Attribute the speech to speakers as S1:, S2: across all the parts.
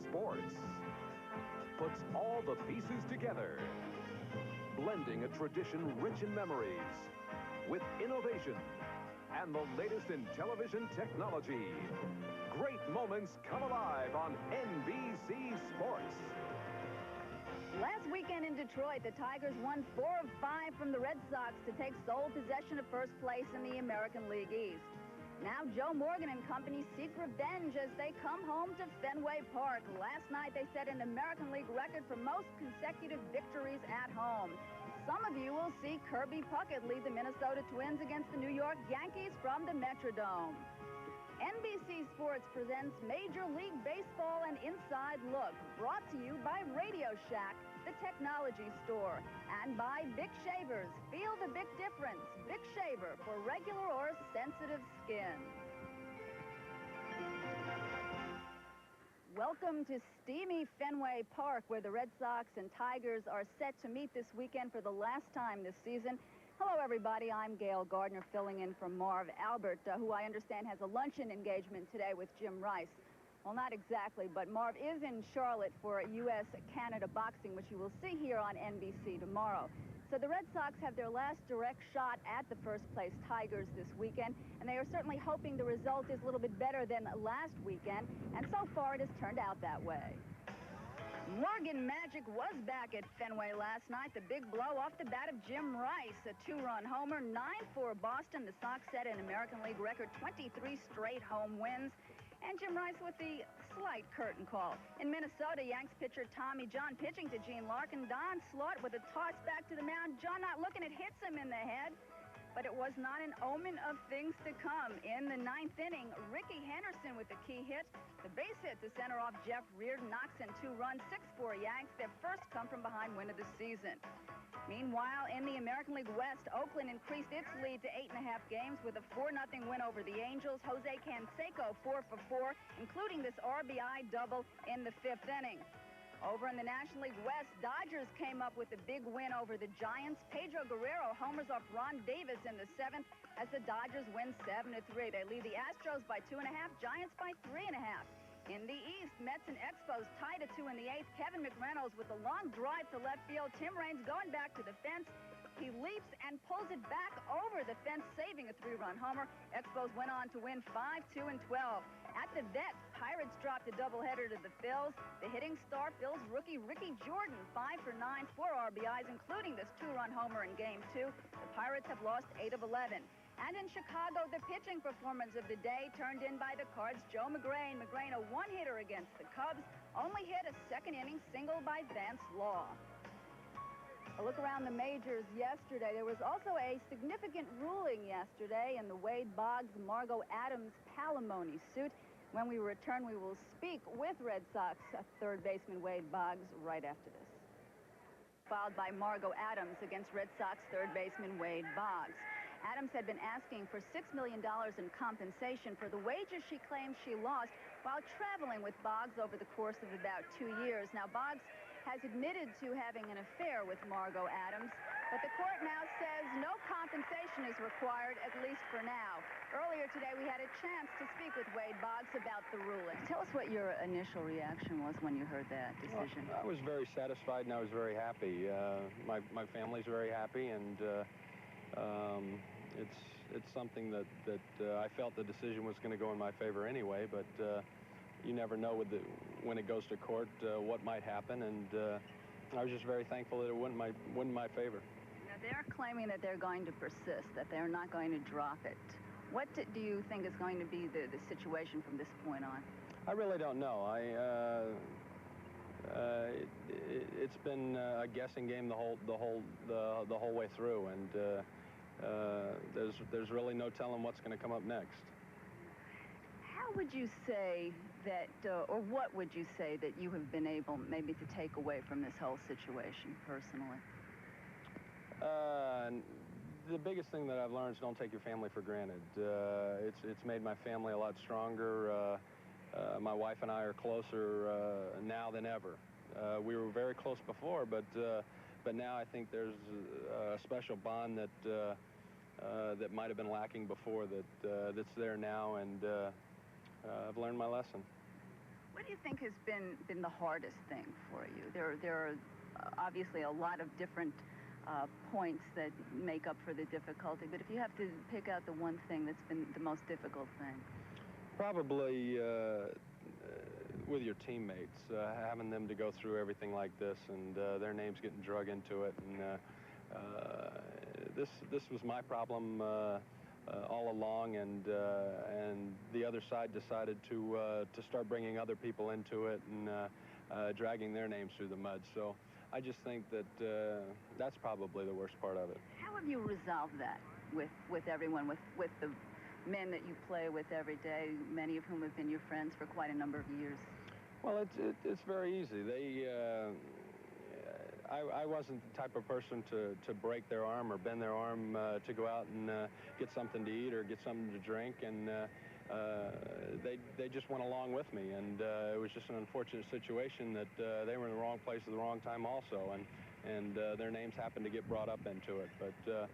S1: Sports puts all the pieces together, blending a tradition rich in memories with innovation and the latest in television technology. Great moments come alive on NBC Sports.
S2: Last weekend in Detroit, the Tigers won 4 of 5 from the Red Sox to take sole possession of first place in the American League East. Now Joe Morgan and company seek revenge as they come home to Fenway Park. Last night they set an American League record for most consecutive victories at home. Some of you will see Kirby Puckett lead the Minnesota Twins against the New York Yankees from the Metrodome. NBC Sports presents Major League Baseball and Inside Look, brought to you by Radio Shack, the technology store, and by Bic Shavers. Feel the big difference. Bic Shaver for regular or sensitive skin. Welcome to steamy Fenway Park, where the Red Sox and Tigers are set to meet this weekend for the last time this season. Hello, everybody. I'm Gail Gardner, filling in for Marv Albert, who I understand has a luncheon engagement today with Jim Rice. Well, not exactly, but Marv is in Charlotte for U.S.-Canada boxing, which you will see here on NBC tomorrow. So the Red Sox have their last direct shot at the first-place Tigers this weekend, and they are certainly hoping the result is a little bit better than last weekend, and so far it has turned out that way. Morgan Magic was back at Fenway last night. The big blow off the bat of Jim Rice, a 2-run homer, 9-4 Boston. The Sox set an American League record, 23 straight home wins. And Jim Rice with the slight curtain call. In Minnesota, Yanks pitcher Tommy John pitching to Gene Larkin. Don Slaught with a toss back to the mound. John not looking, it hits him in the head. But it was not an omen of things to come. In the 9th inning, Ricky Henderson with the key hit. The base hit to center off Jeff Reardon knocks in 2 runs, 6-4 Yanks, their first come-from-behind win of the season. Meanwhile, in the American League West, Oakland increased its lead to 8.5 games with a 4-0 win over the Angels. Jose Canseco 4 for 4, including this RBI double in the 5th inning. Over in the National League West, Dodgers came up with a big win over the Giants. Pedro Guerrero homers off Ron Davis in the 7th as the Dodgers win 7-3. They lead the Astros by 2.5, Giants by 3.5. In the East, Mets and Expos tied at 2 in the 8th. Kevin McReynolds with a long drive to left field. Tim Raines going back to the fence. He leaps and pulls it back over the fence, saving a 3-run homer. Expos went on to win 5-2 and 12. At the Vet, Pirates dropped a doubleheader to the Phils. The hitting star, Phils rookie Ricky Jordan, 5 for 9, 4 RBIs, including this 2-run homer in Game 2. The Pirates have lost 8 of 11. And in Chicago, the pitching performance of the day turned in by the Cards' Joe McGrain. McGrain, a one-hitter against the Cubs, only hit a second-inning single by Vance Law. A look around the majors yesterday. There was also a significant ruling yesterday in the Wade Boggs-Margot Adams palimony suit. When we return, we will speak with Red Sox third baseman Wade Boggs right after this. Filed by Margot Adams against Red Sox third baseman Wade Boggs. Adams had been asking for $6 million in compensation for the wages she claims she lost while traveling with Boggs over the course of about 2 years. Now, Boggs has admitted to having an affair with Margot Adams, but the court now says no compensation is required, at least for now. Earlier today, we had a chance to speak with Wade Boggs about the ruling. Tell us what your initial reaction was when you heard that decision.
S3: Well, I was very satisfied and I was very happy. My family's very happy, and it's something that I felt the decision was going to go in my favor anyway, but you never know when it goes to court what might happen, and I was just very thankful that it went in my favor.
S2: Now, they're claiming that they're going to persist, that they're not going to drop it. What do you think is going to be the situation from this point on?
S3: I really don't know. It's been a guessing game the whole way through, and there's really no telling what's going to come up next.
S2: How would you say that, or what would you say that you have been able maybe to take away from this whole situation personally?
S3: The biggest thing that I've learned is don't take your family for granted. It's made my family a lot stronger. My wife and I are closer now than ever. We were very close before, but now I think there's a special bond that might have been lacking before that's there now, and I've learned my lesson.
S2: What do you think has been the hardest thing for you? There are obviously a lot of different points that make up for the difficulty, but if you have to pick out the one thing that's been the most difficult thing.
S3: Probably with your teammates, having them to go through everything like this, and their names getting drug into it, and this was my problem all along, and the other side decided to start bringing other people into it and dragging their names through the mud. So I just think that that's probably the worst part of it.
S2: How have you resolved that with everyone, with the men that you play with every day, many of whom have been your friends for quite a number of years?
S3: Well, it's very easy. I wasn't the type of person to break their arm or bend their arm to go out and get something to eat or get something to drink, and they just went along with me, and it was just an unfortunate situation that they were in the wrong place at the wrong time also, and their names happened to get brought up into it, but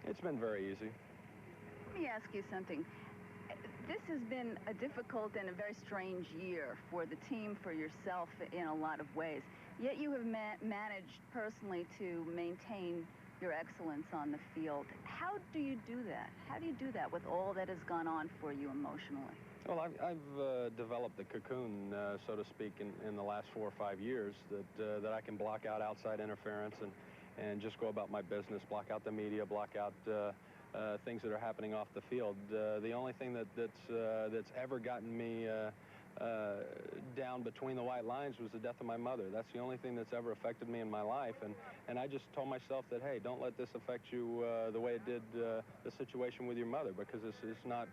S3: it's been very easy.
S2: Let me ask you something. This has been a difficult and a very strange year for the team, for yourself in a lot of ways. Yet you have managed personally to maintain your excellence on the field. How do you do that? How do you do that with all that has gone on for you emotionally?
S3: Well, I've developed the cocoon, so to speak, in the last 4 or 5 years that I can block out outside interference and just go about my business, block out the media, block out things that are happening off the field. The only thing that's ever gotten me down between the white lines was the death of my mother. That's the only thing that's ever affected me in my life, and I just told myself that, hey, don't let this affect you the way it did the situation with your mother, because this is not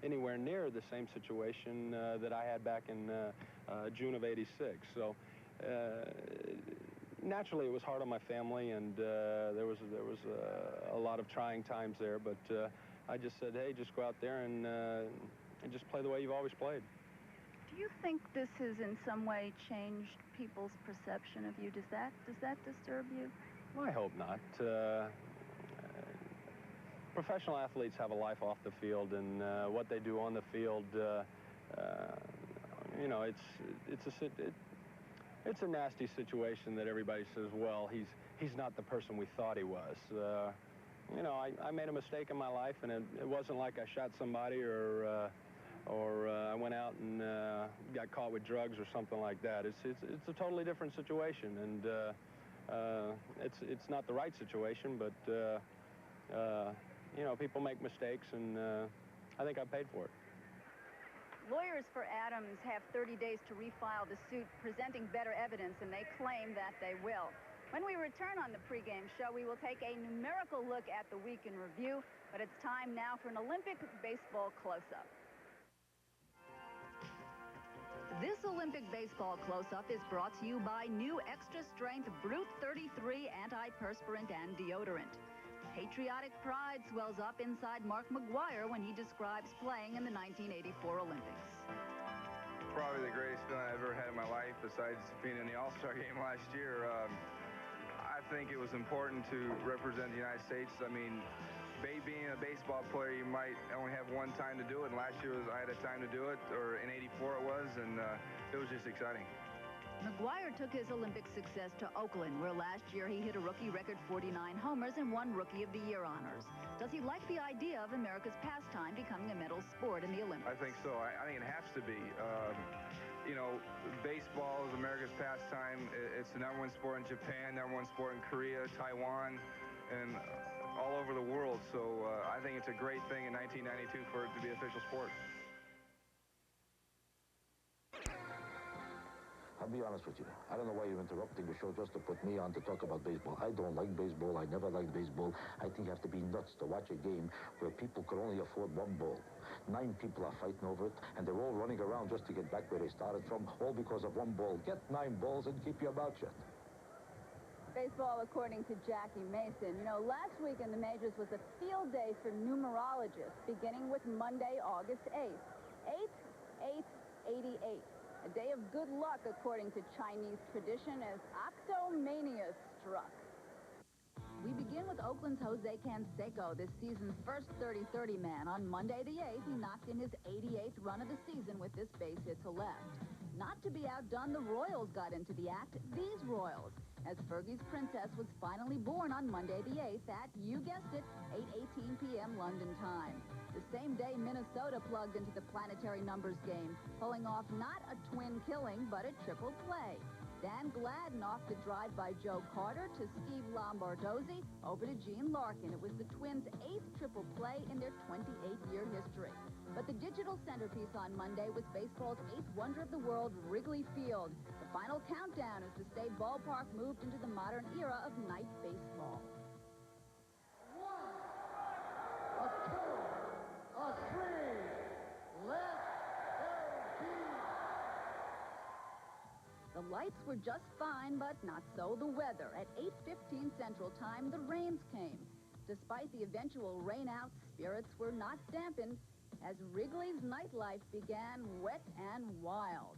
S3: anywhere near the same situation that I had back in June of '86. So naturally, it was hard on my family, and there was a lot of trying times there. But I just said, hey, just go out there and just play the way you've always played.
S2: Do you think this has in some way changed people's perception of you? Does that disturb you?
S3: Well, I hope not. Professional athletes have a life off the field, and what they do on the field, you know, it's a nasty situation that everybody says, well, he's not the person we thought he was. You know, I made a mistake in my life, and it wasn't like I shot somebody or I went out and got caught with drugs or something like that. It's a totally different situation, and it's not the right situation, but you know, people make mistakes, and I think I paid for it.
S2: Lawyers for Adams have 30 days to refile the suit, presenting better evidence, and they claim that they will. When we return on the pregame show, we will take a numerical look at the week in review, but it's time now for an Olympic baseball close-up. This Olympic baseball close-up is brought to you by new extra-strength Brute 33 antiperspirant and deodorant. Patriotic pride swells up inside Mark McGwire when he describes playing in the 1984 Olympics.
S4: Probably the greatest feeling I've ever had in my life, besides being in the All-Star game last year. I think it was important to represent the United States. I mean, being a baseball player, you might only have one time to do it, and last year I had a time to do it, or in '84 it was, and it was just exciting.
S2: McGwire took his Olympic success to Oakland, where last year he hit a rookie record 49 homers and won Rookie of the Year honors. Does he like the idea of America's pastime becoming a medal sport in the Olympics?
S4: I think so. I think it has to be. You know, baseball is America's pastime. It's the #1 sport in Japan, #1 sport in Korea, Taiwan, and all over the world. So I think it's a great thing in 1992 for it to be an official sport.
S5: I'll be honest with you. I don't know why you're interrupting the show just to put me on to talk about baseball. I don't like baseball. I never liked baseball. I think you have to be nuts to watch a game where people could only afford one ball. 9 people are fighting over it, and they're all running around just to get back where they started from, all because of one ball. Get 9 balls and keep your mouth shut.
S2: Baseball, according to Jackie Mason. You know, last week in the majors was a field day for numerologists, beginning with Monday, August 8th. 8/8/88. A day of good luck, according to Chinese tradition, as Octomania struck. We begin with Oakland's Jose Canseco, this season's first 30-30 man. On Monday the 8th, he knocked in his 88th run of the season with this base hit to left. Not to be outdone, the Royals got into the act, these Royals, as Fergie's princess was finally born on Monday the 8th at, you guessed it, 8:18 p.m. London time. The same day, Minnesota plugged into the planetary numbers game, pulling off not a twin killing, but a triple play. Dan Gladden off the drive by Joe Carter to Steve Lombardozzi over to Gene Larkin. It was the Twins' 8th triple play in their 28-year history. But the digital centerpiece on Monday was baseball's 8th wonder of the world, Wrigley Field. The final countdown as the State Ballpark moved into the modern era of night baseball.
S6: 1, a 2, a 3, let's go deep.
S2: The lights were just fine, but not so the weather. At 8:15 Central Time, the rains came. Despite the eventual rainouts, spirits were not dampened as Wrigley's nightlife began wet and wild.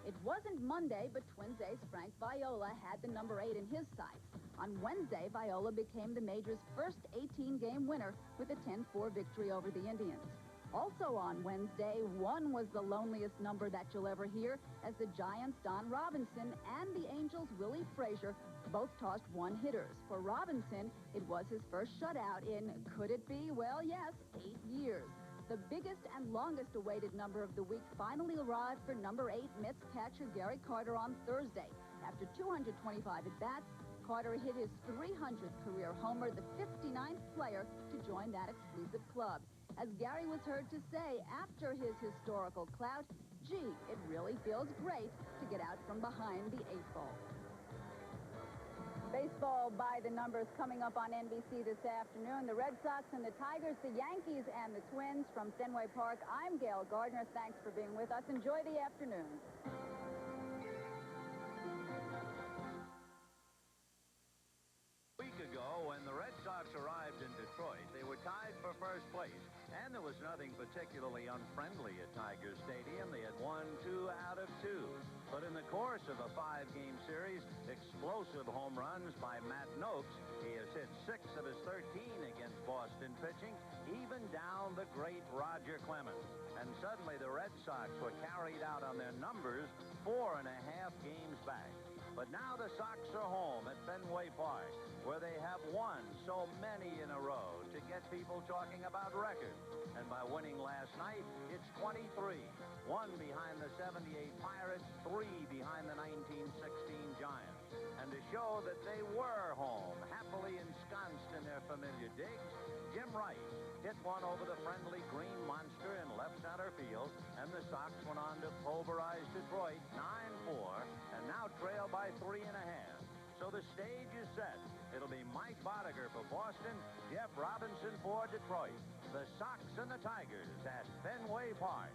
S2: It wasn't Monday, but Twins ace Frank Viola had the number 8 in his sights. On Wednesday, Viola became the major's first 18-game winner with a 10-4 victory over the Indians. Also on Wednesday, 1 was the loneliest number that you'll ever hear, as the Giants' Don Robinson and the Angels' Willie Frazier both tossed one-hitters. For Robinson, it was his first shutout in, could it be? Well, yes, 8 years. The biggest and longest-awaited number of the week finally arrived for number 8 Mets catcher Gary Carter on Thursday. After 225 at-bats, Carter hit his 300th career homer, the 59th player to join that exclusive club. As Gary was heard to say after his historical clout, gee, it really feels great to get out from behind the 8 ball. Baseball by the numbers coming up on NBC this afternoon. The Red Sox and the Tigers, the Yankees and the Twins from Fenway Park. I'm Gail Gardner. Thanks for being with us. Enjoy the afternoon.
S7: A week ago, when the Red Sox arrived in Detroit, they were tied for first place, and there was nothing particularly unfriendly at Tiger Stadium. They had won 2 out of 2. But in the course of a 5-game series, explosive home runs by Matt Noakes. He has hit 6 of his 13 against Boston pitching, even down the great Roger Clemens. And suddenly the Red Sox were carried out on their numbers 4.5 games back. But now the Sox are home at Fenway Park, where they have won so many in a row to get people talking about records. And by winning last night, it's 23. 1 behind the 78 Pirates, 3 behind the 1916 Giants. And to show that they were home, happily ensconced in their familiar digs, Jim Wright hit one over the friendly Green Monster in left center field, and the Sox went on to pulverize Detroit 9-4, and now trail by 3.5. So the stage is set. It'll be Mike Boddicker for Boston, Jeff Robinson for Detroit. The Sox and the Tigers at Fenway Park.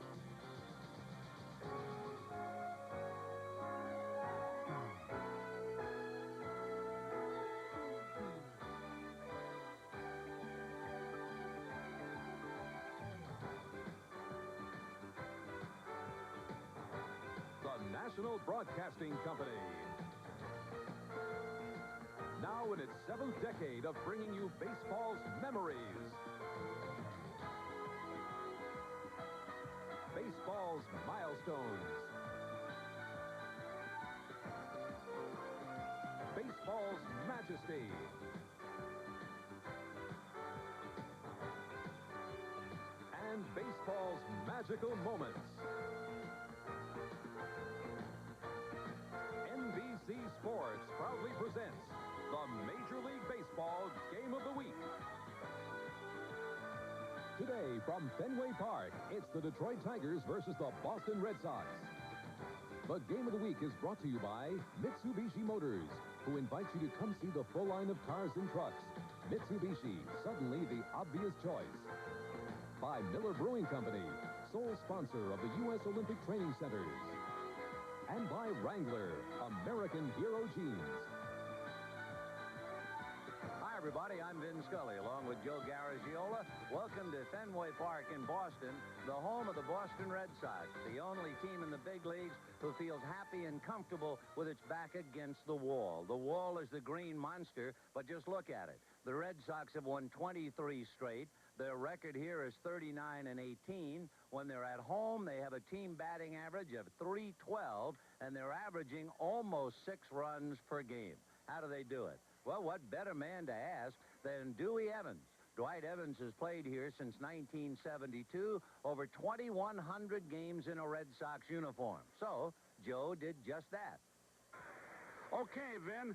S1: The National Broadcasting Company. Now in its 7th decade of bringing you baseball's memories. Baseball's milestones. Baseball's majesty. And baseball's magical moments. NBC Sports proudly presents the Major League Baseball Game of the Week. Today from Fenway Park, it's the Detroit Tigers versus the Boston Red Sox. The Game of the Week is brought to you by Mitsubishi Motors, who invites you to come see the full line of cars and trucks. Mitsubishi, suddenly the obvious choice. By Miller Brewing Company, sole sponsor of the U.S. Olympic Training Centers. And by Wrangler, American Hero Jeans.
S7: Hi, everybody. I'm Vin Scully, along with Joe Garagiola. Welcome to Fenway Park in Boston, the home of the Boston Red Sox, the only team in the big leagues who feels happy and comfortable with its back against the wall. The wall is the green monster, but just look at it. The Red Sox have won 23 straight. Their record here is 39-18. When they're at home, they have a team batting average of .312, and they're averaging almost 6 runs per game. How do they do it? Well, what better man to ask than Dewey Evans? Dwight Evans has played here since 1972, over 2,100 games in a Red Sox uniform. So, Joe did just that.
S8: Okay, Vin.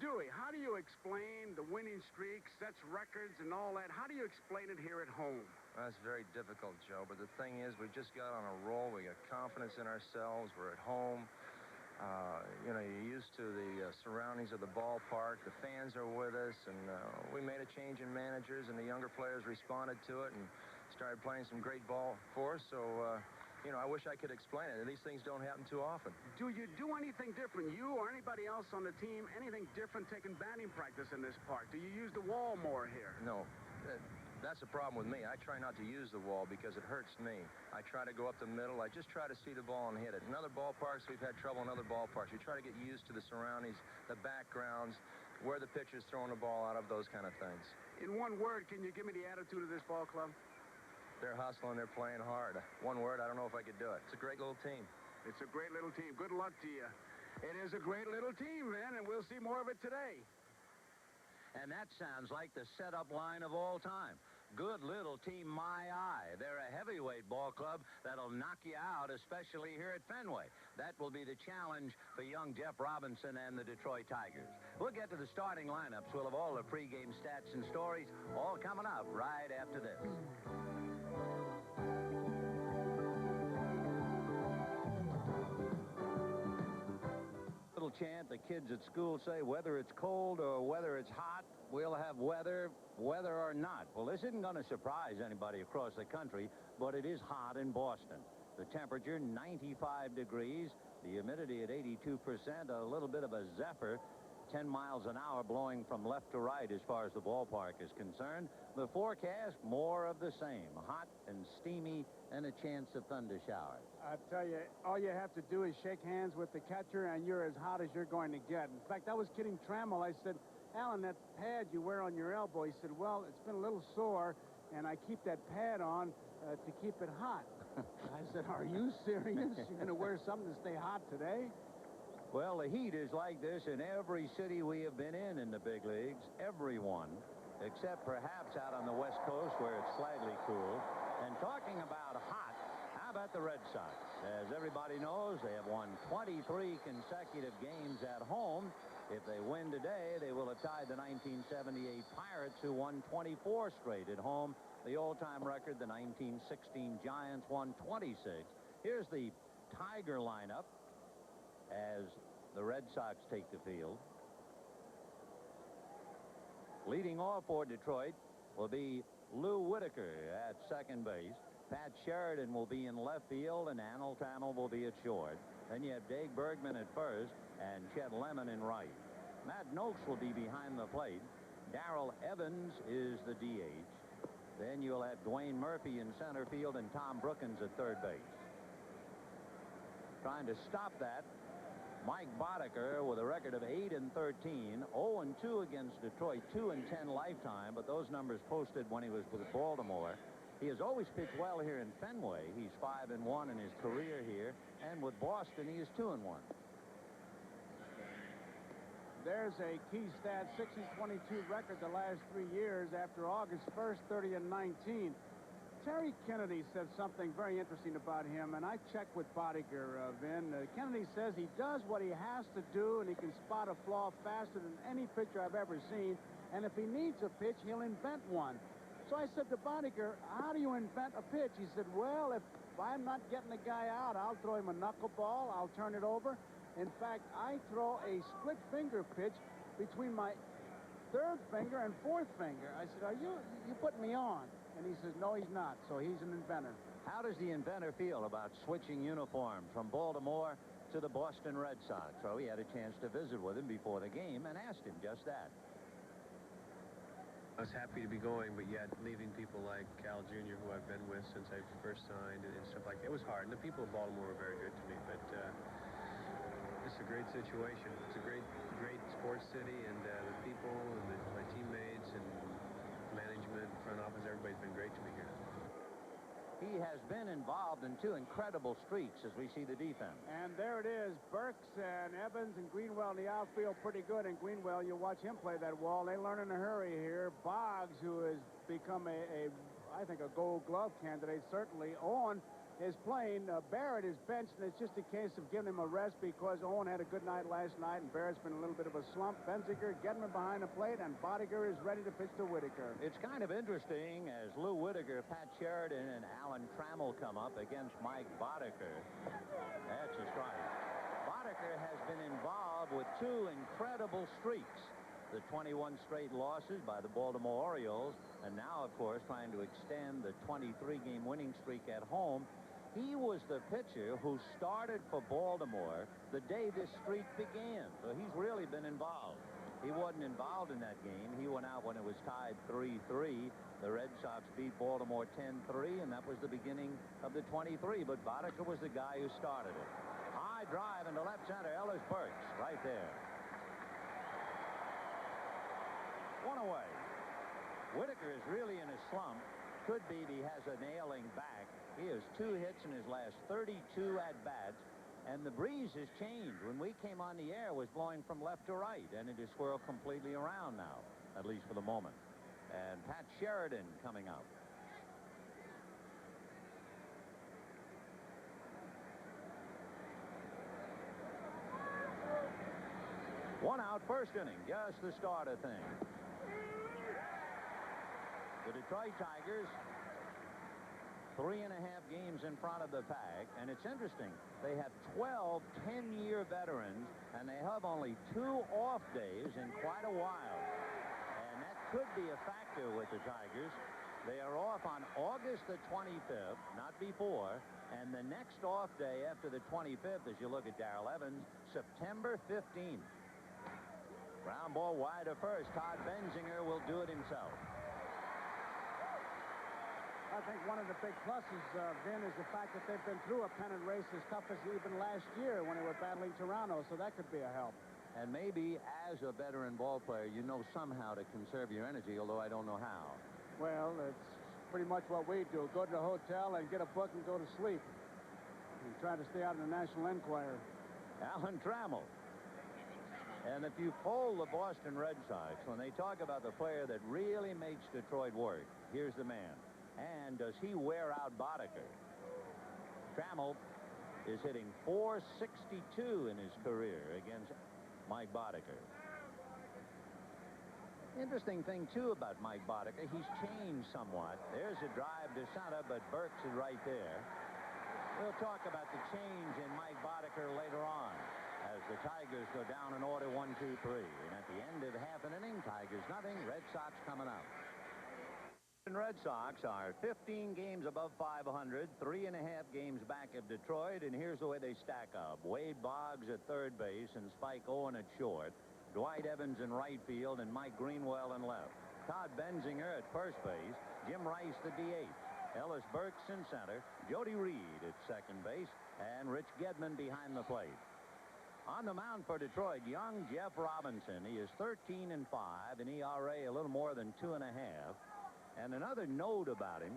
S8: Dewey, how do you explain the winning streak, sets records, and all that? How do you explain it here at home?
S4: Well, that's very difficult, Joe, but the thing is, we just got on a roll. We got confidence in ourselves. We're at home. You're used to the surroundings of the ballpark. The fans are with us, and we made a change in managers, and the younger players responded to it and started playing some great ball for us. So, I wish I could explain it. These things don't happen too often.
S8: Do you do anything different, you or anybody else on the team, anything different taking batting practice in this park? Do you use the wall more here?
S4: No. That's the problem with me. I try not to use the wall because it hurts me. I try to go up the middle. I just try to see the ball and hit it. In other ballparks, we've had trouble in other ballparks. You try to get used to the surroundings, the backgrounds, where the pitcher's throwing the ball out of, those kind of things.
S8: In one word, can you give me the attitude of this ball club?
S4: They're hustling. They're playing hard. One word, I don't know if I could do it. It's a great little team.
S8: It's a great little team. Good luck to you. It is a great little team, man, and we'll see more of it today.
S7: And that sounds like the setup line of all time. Good little team, my eye. They're a heavyweight ball club that'll knock you out, especially here at Fenway. That will be the challenge for young Jeff Robinson and the Detroit Tigers. We'll get to the starting lineups. We'll have all the pregame stats and stories, all coming up right after this. Little chant the kids at school say, whether it's cold or whether it's hot, we'll have weather or not. Well, this isn't going to surprise anybody across the country, but it is hot in Boston. The temperature, 95 degrees, the humidity at 82%, a little bit of a zephyr, 10 miles an hour blowing from left to right as far as the ballpark is concerned. The forecast, more of the same, hot and steamy and a chance of thunder showers.
S8: I tell you, all you have to do is shake hands with the catcher, and you're as hot as you're going to get. In fact, I was kidding Trammell. I said, Alan, that pad you wear on your elbow, he said, well, it's been a little sore, and I keep that pad on to keep it hot. I said, are you serious? You're going to wear something to stay hot today?
S7: Well, the heat is like this in every city we have been in the big leagues. Everyone, except perhaps out on the West Coast where it's slightly cool. And talking about hot, how about the Red Sox? As everybody knows, they have won 23 consecutive games at home. If they win today, they will have tied the 1978 Pirates, who won 24 straight at home. The all-time record, the 1916 Giants, won 26. Here's the Tiger lineup as the Red Sox take the field. Leading off for Detroit will be Lou Whitaker at second base. Pat Sheridan will be in left field, and Anil Tamil will be at short. Then you have Dave Bergman at first and Chet Lemon in right. Matt Noakes will be behind the plate. Darrell Evans is the DH. Then you'll have Dwayne Murphy in center field and Tom Brookins at third base. Trying to stop that, Mike Boddicker with a record of 8-13, 0-2 against Detroit, 2-10 lifetime, but those numbers posted when he was with Baltimore. He has always pitched well here in Fenway. He's 5-1 in his career here, and with Boston, he is 2-1.
S8: There's a key stat, 60-22 record the last 3 years after August 1st, 30-19. Terry Kennedy said something very interesting about him, and I checked with Boddicker, Vin. Kennedy says he does what he has to do, and he can spot a flaw faster than any pitcher I've ever seen, and if he needs a pitch, he'll invent one. So I said to Boddicker, how do you invent a pitch? He said, well, if I'm not getting the guy out, I'll throw him a knuckleball, I'll turn it over. In fact, I throw a split finger pitch between my third finger and fourth finger. I said, are you putting me on? And he says, no, he's not. So he's an inventor.
S7: How does the inventor feel about switching uniforms from Baltimore to the Boston Red Sox? Well, we had a chance to visit with him before the game and asked him just that.
S9: I was happy to be going, but yet leaving people like Cal Jr., who I've been with since I first signed, and stuff like that. It was hard, and the people of Baltimore were very good to me, but it's a great situation. It's a great sports city, and the people and my teammates and management, front office, everybody's been great to me here.
S7: He has been involved in 2 incredible streaks as we see the defense.
S8: And there it is. Burks and Evans and Greenwell in the outfield pretty good. And Greenwell, you watch him play that wall. They learn in a hurry here. Boggs, who has become I think, a gold glove candidate, certainly. Owen is playing. Barrett is benched, and it's just a case of giving him a rest because Owen had a good night last night, and Barrett's been a little bit of a slump. Benziger getting him behind the plate, and Boddicker is ready to pitch to Whittaker.
S7: It's kind of interesting as Lou Whittaker, Pat Sheridan, and Alan Trammell come up against Mike Boddicker. That's a strike. Boddicker has been involved with 2 incredible streaks. The 21 straight losses by the Baltimore Orioles, and now, of course, trying to extend the 23-game winning streak at home. He was the pitcher who started for Baltimore the day this streak began, so he's really been involved. He wasn't involved in that game. He went out when it was tied 3-3. The Red Sox beat Baltimore 10-3, and that was the beginning of the 23, but Boddicker was the guy who started it. High drive into left center. Ellis Burks right there. 1 away. Whittaker is really in a slump. Could be he has a nailing back. He has 2 hits in his last 32 at-bats, and the breeze has changed. When we came on the air, it was blowing from left to right, and it is swirled completely around now, at least for the moment. And Pat Sheridan coming out. One out, first inning, just the start of things. The Detroit Tigers, 3.5 games in front of the pack, and it's interesting. They have 12 10-year veterans, and they have only 2 off days in quite a while. And that could be a factor with the Tigers. They are off on August the 25th, not before, and the next off day after the 25th, as you look at Darrell Evans, September 15th. Ground ball wide to first. Todd Benzinger will do it himself.
S8: I think one of the big pluses, Vin, is the fact that they've been through a pennant race as tough as even last year when they were battling Toronto, so that could be a help.
S7: And maybe as a veteran ball player, you know somehow to conserve your energy, although I don't know how.
S8: Well, it's pretty much what we do. Go to the hotel and get a book and go to sleep. And try to stay out of the National Enquirer.
S7: Alan Trammell. And if you poll the Boston Red Sox, when they talk about the player that really makes Detroit work, here's the man. And does he wear out Boddicker? Trammell is hitting .462 in his career against Mike Boddicker. Interesting thing, too, about Mike Boddicker, he's changed somewhat. There's a drive to center, but Burks is right there. We'll talk about the change in Mike Boddicker later on as the Tigers go down in order 1, 2, 3. And at the end of half an inning, Tigers nothing, Red Sox coming out. The Red Sox are 15 games above 500, 3.5 games back of Detroit, and here's the way they stack up. Wade Boggs at third base and Spike Owen at short. Dwight Evans in right field and Mike Greenwell in left. Todd Benzinger at first base. Jim Rice the DH. Ellis Burks in center. Jody Reed at second base. And Rich Gedman behind the plate. On the mound for Detroit, young Jeff Robinson. He is 13-5, an ERA a little more than 2.5. And another note about him,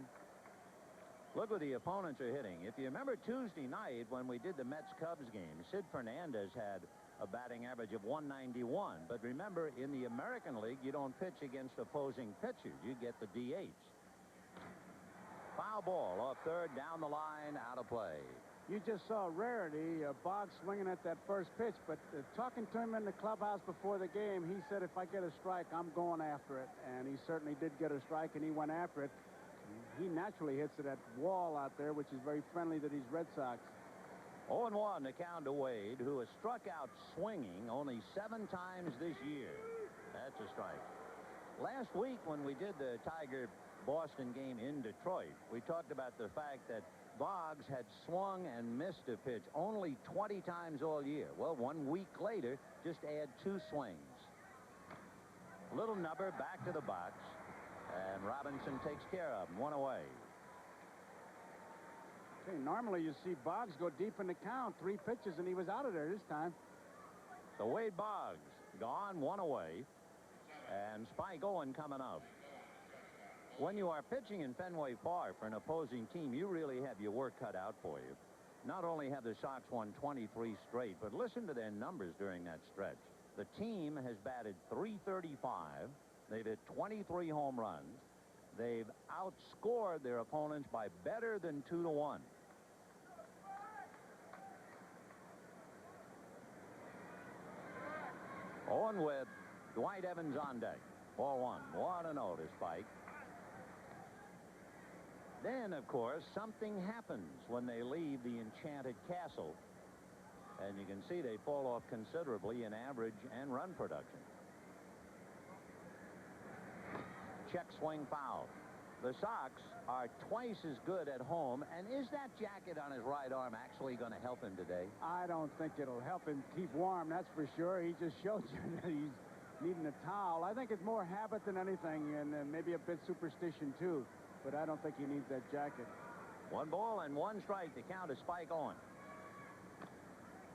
S7: look what the opponents are hitting. If you remember Tuesday night when we did the Mets-Cubs game, Sid Fernandez had a batting average of 191. But remember, in the American League, you don't pitch against opposing pitchers. You get the DH. Foul ball off third, down the line, out of play.
S8: You just saw Rarity, Boggs swinging at that first pitch, but talking to him in the clubhouse before the game, he said, if I get a strike, I'm going after it. And he certainly did get a strike, and he went after it. He naturally hits it at wall out there, which is very friendly to these Red Sox.
S7: 0-1 to count to Wade, who has struck out swinging only 7 times this year. That's a strike. Last week when we did the Tiger-Boston game in Detroit, we talked about the fact that Boggs had swung and missed a pitch only 20 times all year. Well, 1 week later, just add 2 swings. Little Nubber back to the box. And Robinson takes care of him. 1 away.
S8: Okay, normally you see Boggs go deep in the count. 3 pitches, and he was out of there this time.
S7: So Wade Boggs gone. 1 away. And Spike Owen coming up. When you are pitching in Fenway Park for an opposing team, you really have your work cut out for you. Not only have the Sox won 23 straight, but listen to their numbers during that stretch. The team has batted .335. They've hit 23 home runs. They've outscored their opponents by better than 2-1. Owen with Dwight Evans on deck. Ball 1. 1-0 to Spike. Then, of course, something happens when they leave the enchanted castle. And you can see they fall off considerably in average and run production. Check swing foul. The Sox are twice as good at home. And is that jacket on his right arm actually going to help him today?
S8: I don't think it'll help him keep warm, that's for sure. He just showed you that he's needing a towel. I think it's more habit than anything, and maybe a bit superstition, too. But I don't think he needs that jacket.
S7: 1 ball and 1 strike to count to Spike Owen.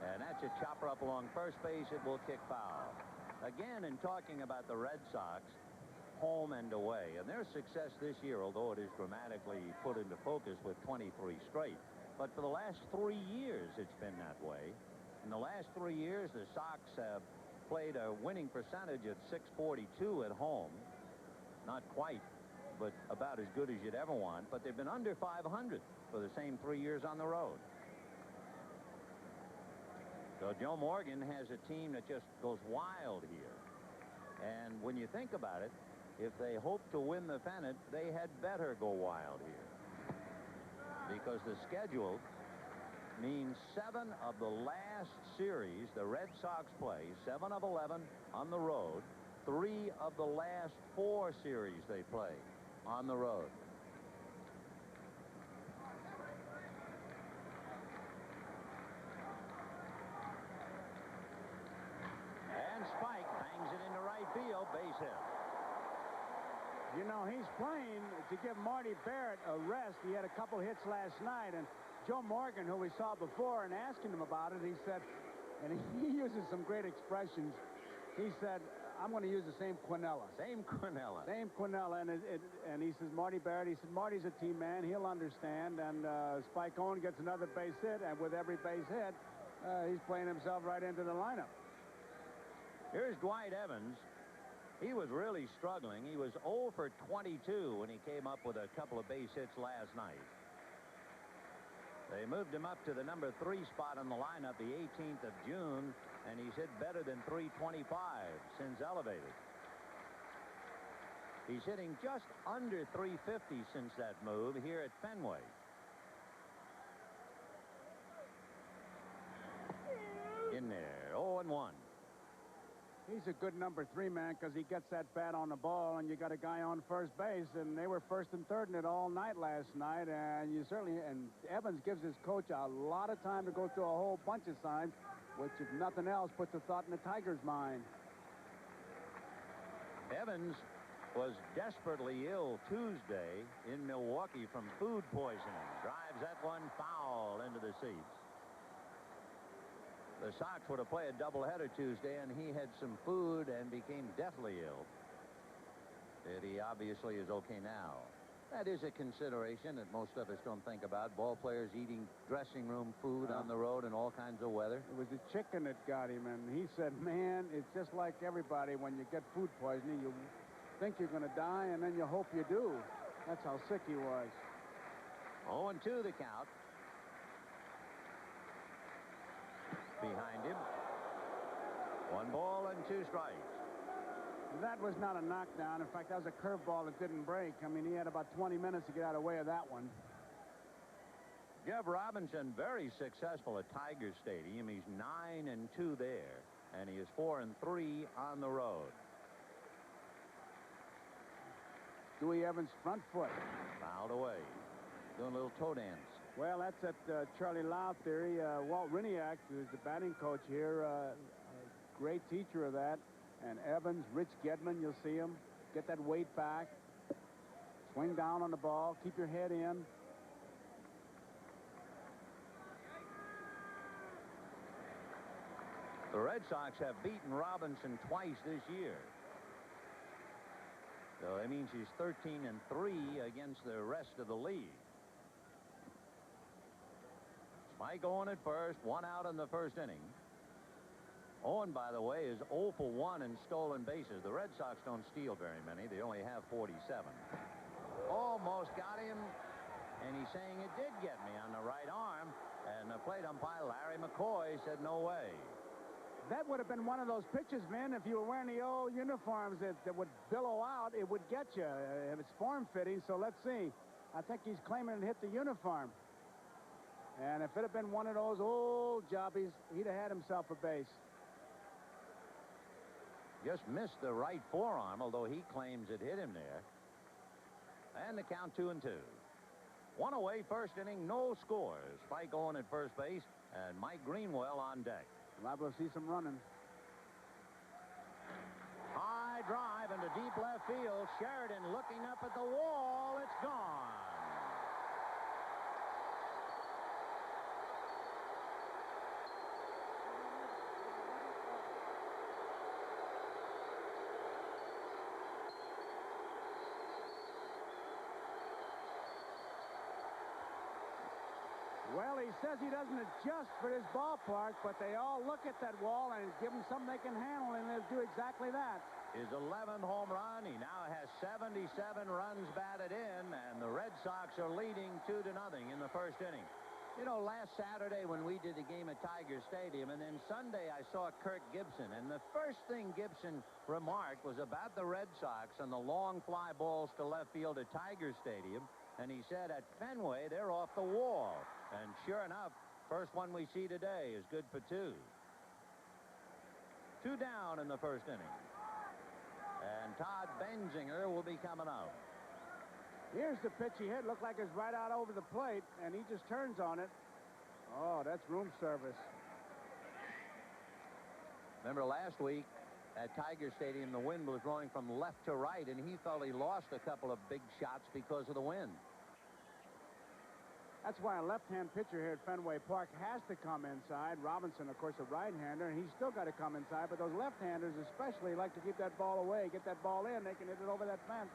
S7: And that's a chopper up along first base. It will kick foul. Again, in talking about the Red Sox, home and away, and their success this year, although it is dramatically put into focus with 23 straight, but for the last 3 years it's been that way. In the last 3 years, the Sox have played a winning percentage at .642 at home. Not quite, but about as good as you'd ever want. But they've been under .500 for the same 3 years on the road. So Joe Morgan has a team that just goes wild here. And when you think about it, if they hope to win the pennant, they had better go wild here. Because the schedule means 7 of the last series the Red Sox play, 7 of 11 on the road, 3 of the last 4 series they play on the road. And Spike bangs it into right field. Base hit.
S8: You know, he's playing to give Marty Barrett a rest. He had a couple hits last night, and Joe Morgan, who we saw before, and asking him about it, he said, and he uses some great expressions. He said, I'm going to use the same Quinella.
S7: Same Quinella.
S8: Same Quinella. And he says, Marty Barrett, he said, Marty's a team man. He'll understand. And Spike Owen gets another base hit. And with every base hit, he's playing himself right into the lineup.
S7: Here's Dwight Evans. He was really struggling. He was 0 for 22 when he came up with a couple of base hits last night. They moved him up to the number 3 spot in the lineup the 18th of June, and he's hit better than .325 since elevated. He's hitting just under .350 since that move here at Fenway. In there, 0-1.
S8: He's a good number 3 man because he gets that bat on the ball, and you got a guy on first base, and they were first and third in it all night last night, and Evans gives his coach a lot of time to go through a whole bunch of signs, which, if nothing else, puts a thought in the Tigers' mind. Evans was desperately ill Tuesday in Milwaukee from food poisoning. Drives that one foul into the seats. The Sox were to play a doubleheader Tuesday, and he had some food and became deathly ill. But he obviously is okay now. That is a consideration that most of us don't think about. Ball players eating dressing room food on the road in all kinds of weather. It was the chicken that got him, and he said, man, it's just like everybody when you get food poisoning. You think you're going to die, and then you hope you do. That's how sick he was. 0-2 the count. Behind him. 1 ball and 2 strikes. That was not a knockdown. In fact, that was a curveball that didn't break. I mean, he had about 20 minutes to get out of the way of that one. Jeff Robinson, very successful at Tiger Stadium. He's 9-2 there, and he is 4-3 on the road. Dewey Evans' front foot. Fouled away. Doing a little toe dance. Well, that's that Charlie Lau theory. Walt Riniak, who's the batting coach here, a great teacher of that. And Evans, Rich Gedman, you'll see him get that weight back. Swing down on the ball. Keep your head in.
S7: The Red Sox have beaten Robinson twice this year. So that means he's 13-3 against the rest of the league. Mike Owen at first, 1 out in the first inning. Owen, by the way, is 0 for 1 in stolen bases. The Red Sox don't steal very many. They only have 47. Almost got him, and he's saying it did get me on the right arm. And the plate umpire, Larry McCoy, said no way.
S8: That would have been one of those pitches, man. If you were wearing the old uniforms that would billow out, it would get you. If it's form-fitting, so let's see. I think he's claiming it hit the uniform. And if it had been one of those old jobbies, he'd have had himself a base.
S7: Just missed the right forearm, although he claims it hit him there. And the count 2-2. 1 away, first inning, no scores. Spike Owen at first base, and Mike Greenwell on deck.
S8: Liable to see some running.
S7: High drive into deep left field. Sheridan looking up at the wall. It's gone.
S8: Well, he says he doesn't adjust for his ballpark, but they all look at that wall and give him something they can handle, and they'll do exactly that.
S7: His 11th home run. He now has 77 runs batted in, and the Red Sox are leading 2-0 in the first inning. You know, last Saturday when we did the game at Tiger Stadium, and then Sunday I saw Kirk Gibson, and the first thing Gibson remarked was about the Red Sox and the long fly balls to left field at Tiger Stadium, and he said at Fenway they're off the wall. And sure enough, first one we see today is good for 2. 2 down in the first inning. And Todd Benzinger will be coming out.
S8: Here's the pitch he hit. Looked like it's right out over the plate, and he just turns on it. Oh, that's room service.
S7: Remember last week at Tiger Stadium, the wind was blowing from left to right, and he felt he lost a couple of big shots because of the wind.
S8: That's why a left-hand pitcher here at Fenway Park has to come inside. Robinson, of course, a right-hander, and he's still got to come inside. But those left-handers especially like to keep that ball away, get that ball in. They can hit it over that fence.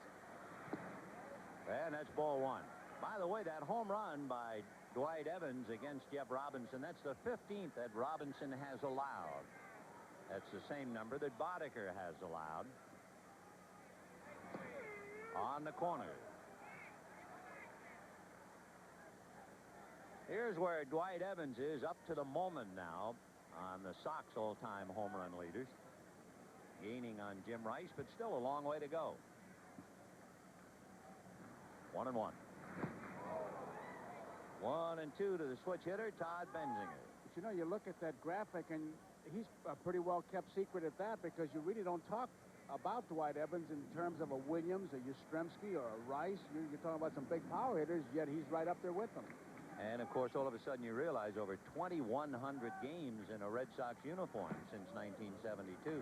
S7: And that's ball 1. By the way, that home run by Dwight Evans against Jeff Robinson, that's the 15th that Robinson has allowed. That's the same number that Boddicker has allowed. On the corner. Here's where Dwight Evans is up to the moment now on the Sox all-time home run leaders. Gaining on Jim Rice, but still a long way to go. 1-1. 1-2 to the switch hitter, Todd Benzinger.
S8: But you know, you look at that graphic, and he's a pretty well-kept secret at that, because you really don't talk about Dwight Evans in terms of a Williams, a Yastrzemski, or a Rice. You're talking about some big power hitters, yet he's right up there with them.
S7: And, of course, all of a sudden you realize over 2,100 games in a Red Sox uniform since 1972.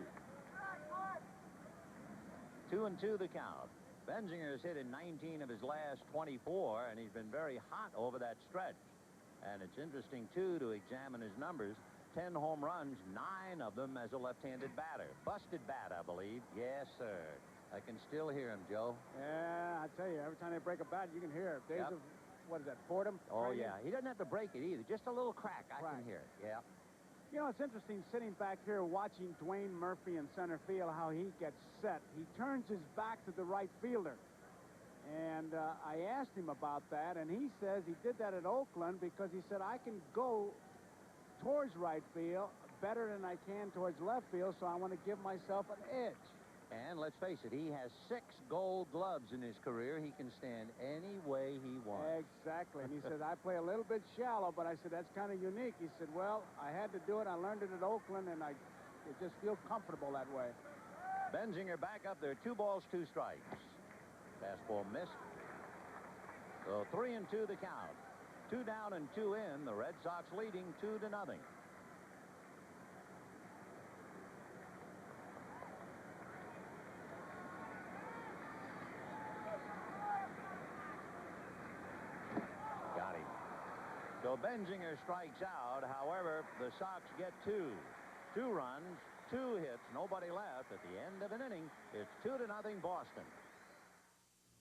S7: 2-2 the count. Benzinger has hit in 19 of his last 24, and he's been very hot over that stretch. And it's interesting, too, to examine his numbers. 10 home runs, 9 of them as a left-handed batter. Busted bat, I believe. Yes, sir. I can still hear him, Joe.
S8: Yeah, I tell you, every time they break a bat, you can hear it. Days of, what is that, Fordham?
S7: Oh, yeah. He doesn't have to break it either. Just a little crack. I can hear it. Yeah.
S8: You know, it's interesting sitting back here watching Dwayne Murphy in center field, how he gets set. He turns his back to the right fielder. And I asked him about that, and he says he did that at Oakland because he said, I can go towards right field better than I can towards left field, so I want to give myself an edge.
S7: And let's face it, he has 6 gold gloves in his career. He can stand any way he wants.
S8: Exactly. And he said, I play a little bit shallow, but I said, that's kind of unique. He said, well, I had to do it. I learned it at Oakland, and I just feel comfortable that way.
S7: Benzinger back up there. 2 balls, 2 strikes. Fastball missed. So 3-2 the count. 2 down and 2 in. The Red Sox leading 2-0. So Benzinger strikes out. However, the Sox get two. 2 runs, 2 hits, nobody left. At the end of an inning, it's 2-0 Boston.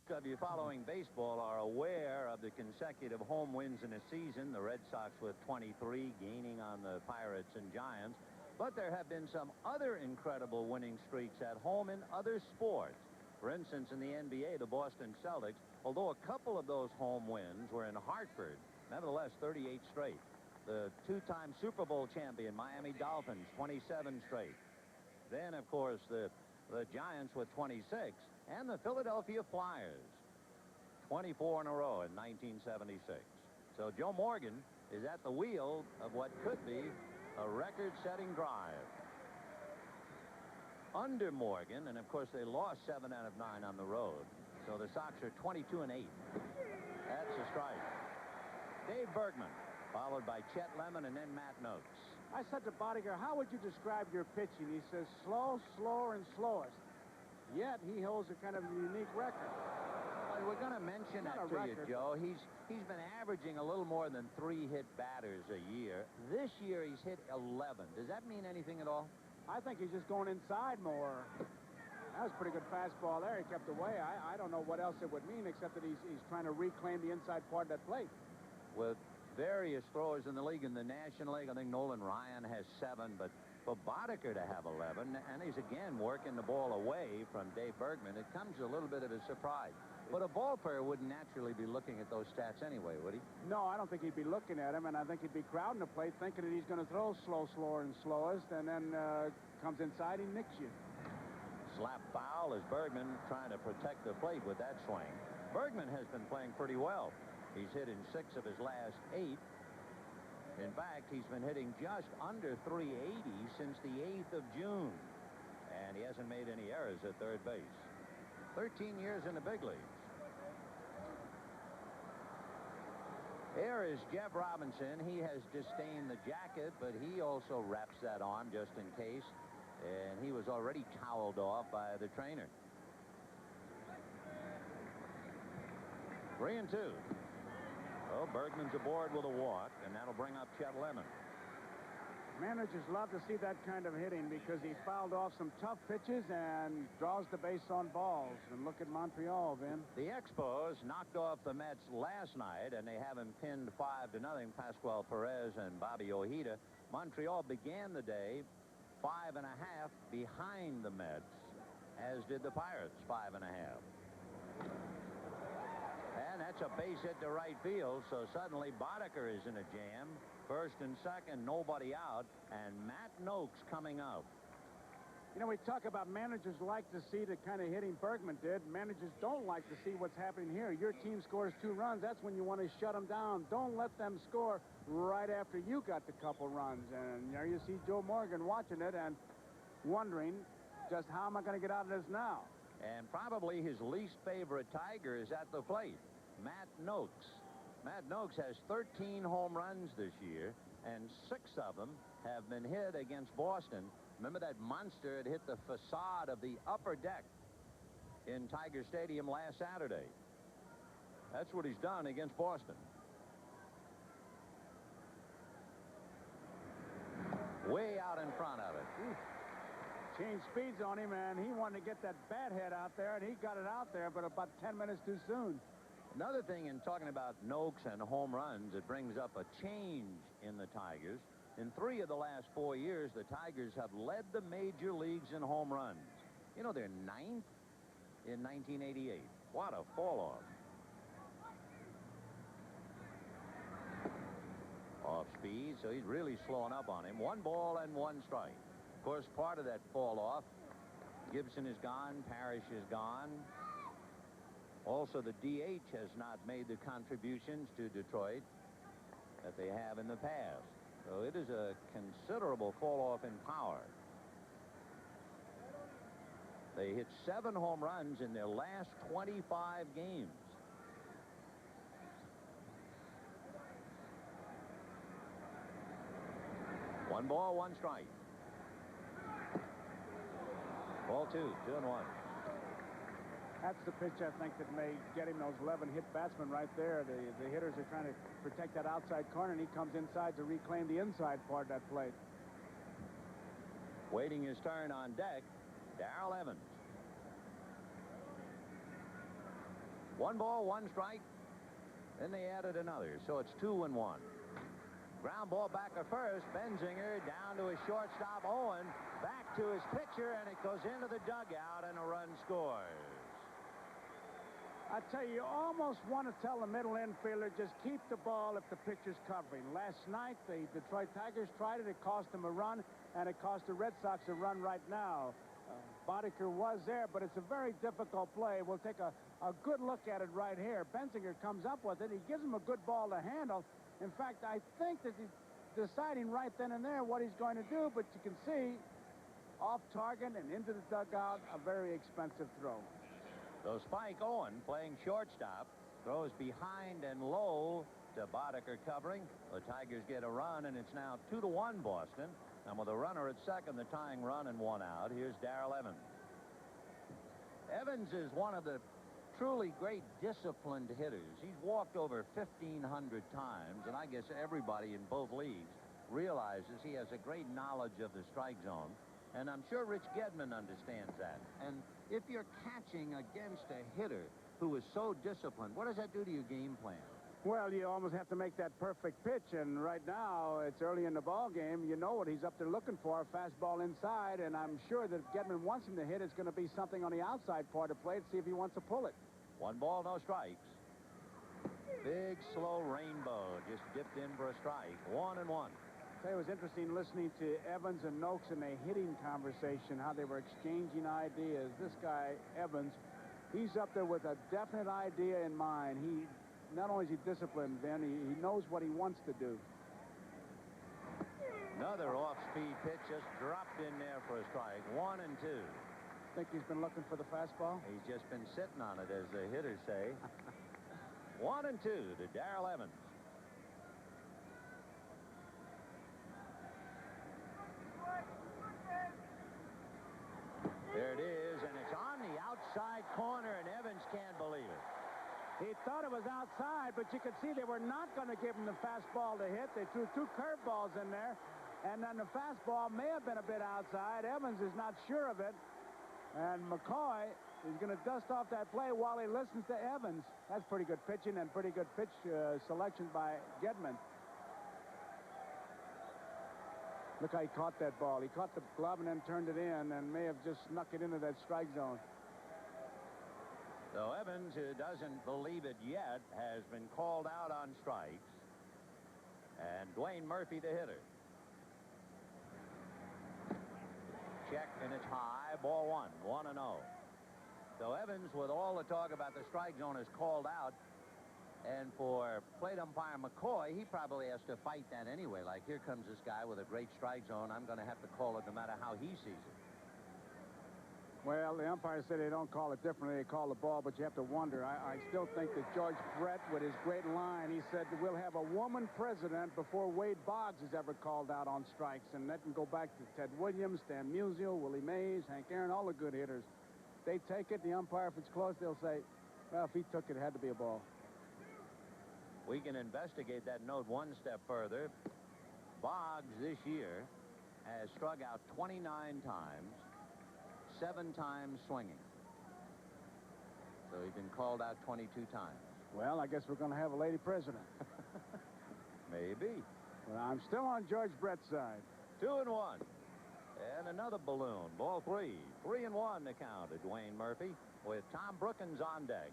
S7: Those of you following baseball are aware of the consecutive home wins in a season. The Red Sox with 23, gaining on the Pirates and Giants. But there have been some other incredible winning streaks at home in other sports. For instance, in the NBA, the Boston Celtics, although a couple of those home wins were in Hartford, nevertheless 38 straight. The 2-time Super Bowl champion Miami Dolphins, 27 straight. Then, of course, the Giants with 26, and the Philadelphia Flyers, 24 in a row in 1976. So Joe Morgan is at the wheel of what could be a record-setting drive. Under Morgan, and of course they lost 7 out of 9 on the road. So the Sox are 22-8. That's a strike. Dave Bergman, followed by Chet Lemon and then Matt Noakes.
S8: I said to Boddicker, how would you describe your pitching? He says slow, slower, and slowest. Yet he holds a kind of unique record.
S7: Well, we're going to mention that to you, Joe. He's been averaging a little more than 3 hit batters a year. This year he's hit 11. Does that mean anything at all?
S8: I think he's just going inside more. That was a pretty good fastball there. He kept away. I don't know what else it would mean except that he's trying to reclaim the inside part of that plate.
S7: With various throwers in the league, in the National League, I think Nolan Ryan has 7, but for Boddicker to have 11, and he's again working the ball away from Dave Bergman, it comes a little bit of a surprise. But a ball player wouldn't naturally be looking at those stats anyway, would he?
S8: No, I don't think he'd be looking at him, and I think he'd be crowding the plate thinking that he's going to throw slow, slower, and slowest, and then comes inside, he nicks you.
S7: Slap foul as Bergman trying to protect the plate with that swing. Bergman has been playing pretty well. He's hit in 6 of his last 8. In fact, he's been hitting just under 380 since the 8th of June. And he hasn't made any errors at third base. 13 years in the big leagues. Here is Jeff Robinson. He has disdained the jacket, but he also wraps that on just in case. And he was already toweled off by the trainer. 3-2. Well, Bergman's aboard with a walk, and that'll bring up Chet Lemon.
S8: Managers love to see that kind of hitting because he fouled off some tough pitches and draws the base on balls. And look at Montreal, Vin.
S7: The Expos knocked off the Mets last night, and they have him pinned 5-0. Pascual Perez and Bobby Ojeda. Montreal began the day 5.5 behind the Mets, as did the Pirates, 5.5. And that's a base hit to right field, so suddenly Boddicker is in a jam. First and second, nobody out, and Matt Noakes coming up.
S8: You know, we talk about managers like to see the kind of hitting Bergman did. Managers don't like to see what's happening here. Your team scores 2 runs. That's when you want to shut them down. Don't let them score right after you got the couple runs. And there you see Joe Morgan watching it and wondering, just how am I going to get out of this now?
S7: And probably his least favorite Tiger is at the plate, Matt Noakes. Matt Noakes has 13 home runs this year, and 6 of them have been hit against Boston. Remember that monster had hit the facade of the upper deck in Tiger Stadium last Saturday. That's what he's done against Boston. Way out in front of it.
S8: Changed speeds on him, and he wanted to get that bat head out there, and he got it out there, but about 10 minutes too soon.
S7: Another thing in talking about Noakes and home runs, it brings up a change in the Tigers. In 3 of the last 4 years, the Tigers have led the major leagues in home runs. You know, they're 9th in 1988. What a fall-off. Off speed, so he's really slowing up on him. 1 ball and 1 strike. Of course, part of that fall-off, Gibson is gone, Parrish is gone. Also, the DH has not made the contributions to Detroit that they have in the past. So it is a considerable fall-off in power. They hit 7 home runs in their last 25 games. One ball, 1 strike. Ball 2, 2-1.
S8: That's the pitch, I think, that may get him those 11 hit batsmen right there. The hitters are trying to protect that outside corner, and he comes inside to reclaim the inside part of that plate.
S7: Waiting his turn on deck, Darrell Evans. 1 ball, 1 strike. Then they added another, so it's 2-1. Ground ball back at first. Benzinger down to his shortstop, Owen. Back to his pitcher, and it goes into the dugout, and a run scores.
S8: I tell you, you almost want to tell the middle infielder, just keep the ball if the pitcher's covering. Last night, the Detroit Tigers tried it. It cost them a run, and it cost the Red Sox a run right now. Boddicker was there, but it's a very difficult play. We'll take a good look at it right here. Benzinger comes up with it. He gives him a good ball to handle. In fact, I think that he's deciding right then and there what he's going to do, but you can see off target and into the dugout, a very expensive throw.
S7: So Spike Owen, playing shortstop, throws behind and low to Boddicker covering. The Tigers get a run, and it's now 2-1 Boston. And with a runner at second, the tying run and 1 out, here's Darrell Evans. Evans is one of the truly great disciplined hitters. He's walked over 1,500 times, and I guess everybody in both leagues realizes he has a great knowledge of the strike zone. And I'm sure Rich Gedman understands that. And if you're catching against a hitter who is so disciplined, what does that do to your game plan?
S8: Well, you almost have to make that perfect pitch, and right now, it's early in the ball game. You know what he's up there looking for, a fastball inside, and I'm sure that if Gedman wants him to hit, it's going to be something on the outside part of the plate, see if he wants to pull it.
S7: 1 ball, no strikes. Big, slow rainbow just dipped in for a strike. 1-1.
S8: It was interesting listening to Evans and Noakes in a hitting conversation, how they were exchanging ideas. This guy, Evans, he's up there with a definite idea in mind. Not only is he disciplined, Ben, he knows what he wants to do.
S7: Another off-speed pitch just dropped in there for a strike. 1-2.
S8: Think he's been looking for the fastball?
S7: He's just been sitting on it, as the hitters say. 1-2 to Darrell Evans. There it is, and it's on the outside corner, and Evans can't believe it.
S8: He thought it was outside, but you could see they were not going to give him the fastball to hit. They threw 2 curveballs in there, and then the fastball may have been a bit outside. Evans is not sure of it, and McCoy is going to dust off that play while he listens to Evans. That's pretty good pitching and pretty good pitch selection by Gedman. Look how he caught that ball. He caught the glove and then turned it in and may have just snuck it into that strike zone.
S7: So Evans, who doesn't believe it yet, has been called out on strikes. And Dwayne Murphy, the hitter. Check, and it's high. Ball 1, 1-0. So Evans, with all the talk about the strike zone, is called out. And for plate umpire McCoy, he probably has to fight that anyway. Like, here comes this guy with a great strike zone. I'm going to have to call it no matter how he sees it.
S8: Well, the umpires say they don't call it differently. They call the ball, but you have to wonder. I still think that George Brett, with his great line, he said that we'll have a woman president before Wade Boggs is ever called out on strikes. And that can go back to Ted Williams, Stan Musial, Willie Mays, Hank Aaron, all the good hitters. They take it. The umpire, if it's close, they'll say, well, if he took it, it had to be a ball.
S7: We can investigate that note one step further. Boggs this year has struck out 29 times, 7 times swinging. So he's been called out 22 times.
S8: Well, I guess we're going to have a lady president.
S7: Maybe.
S8: Well, I'm still on George Brett's side.
S7: 2-1. And another balloon. Ball 3. 3-1 to count to Dwayne Murphy with Tom Brookins on deck.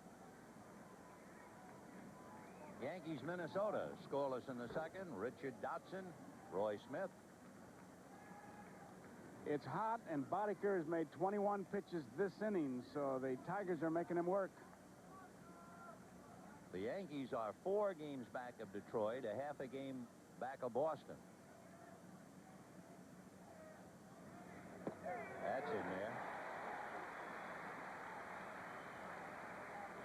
S7: Yankees, Minnesota, scoreless in the second. Richard Dotson, Roy Smith.
S8: It's hot, and Boddicker has made 21 pitches this inning, so the Tigers are making him work.
S7: The Yankees are 4 games back of Detroit, a half a game back of Boston. That's in there.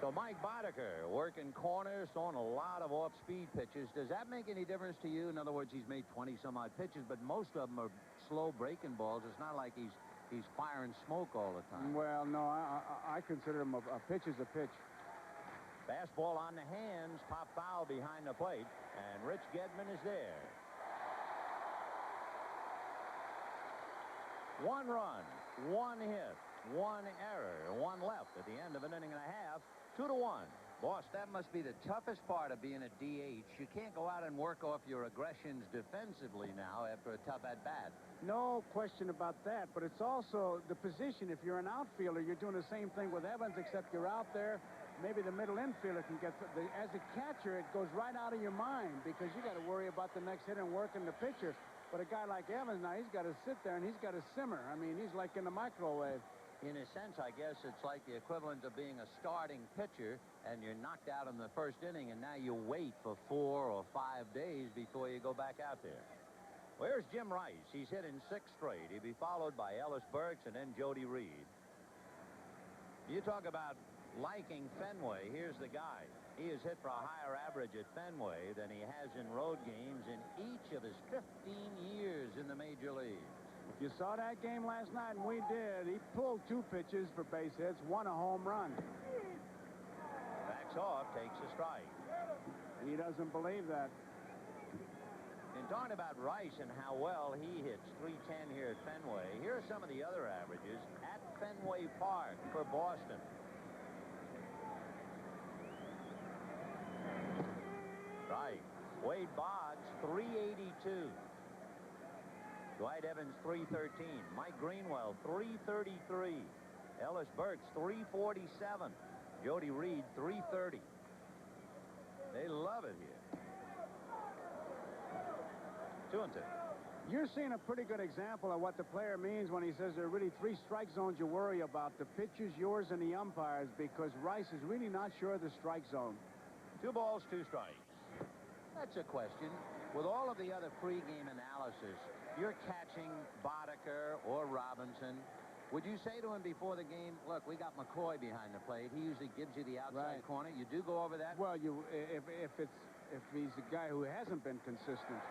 S7: So Mike Boddicker working corners, throwing a lot of off-speed pitches. Does that make any difference to you? In other words, he's made 20-some-odd pitches, but most of them are slow breaking balls. It's not like he's he's firing smoke all the time.
S8: Well, no, I consider him a pitch is a pitch.
S7: Fastball on the hands, pop foul behind the plate, and Rich Gedman is there. 1 run, 1 hit, 1 error, 1 left at the end of an inning and a half. 2-1.
S10: Boss, that must be the toughest part of being a DH. You can't go out and work off your aggressions defensively now after a tough at-bat.
S8: No question about that, but it's also the position. If you're an outfielder, you're doing the same thing with Evans, except you're out there. Maybe the middle infielder can get as a catcher, it goes right out of your mind because you got to worry about the next hit and working the pitcher. But a guy like Evans now, he's got to sit there and he's got to simmer. I mean, he's like in the microwave.
S7: In a sense, I guess it's like the equivalent of being a starting pitcher and you're knocked out in the first inning and now you wait for 4 or 5 days before you go back out there. Where's Jim Rice? He's hit in 6 straight. He'll be followed by Ellis Burks and then Jody Reed. You talk about liking Fenway. Here's the guy. He has hit for a higher average at Fenway than he has in road games in each of his 15 years in the major leagues.
S8: If you saw that game last night, and we did, he pulled 2 pitches for base hits, 1 a home run.
S7: Backs off, takes a strike.
S8: He doesn't believe that.
S7: In talking about Rice and how well he hits, .310 here at Fenway, here are some of the other averages at Fenway Park for Boston. Right. Wade Boggs, .382. Dwight Evans, .313. Mike Greenwell, .333. Ellis Burks, .347. Jody Reed, .330. They love it here. 2-2.
S8: You're seeing a pretty good example of what the player means when he says there are really 3 strike zones you worry about. The pitchers, yours, and the umpires, because Rice is really not sure of the strike zone.
S7: 2 balls, 2 strikes. That's a question. With all of the other pregame analysis, you're catching Boddicker or Robinson. Would you say to him before the game, look, we got McCoy behind the plate. He usually gives you the outside corner. You do go over that?
S8: Well, if he's a guy who hasn't been consistent,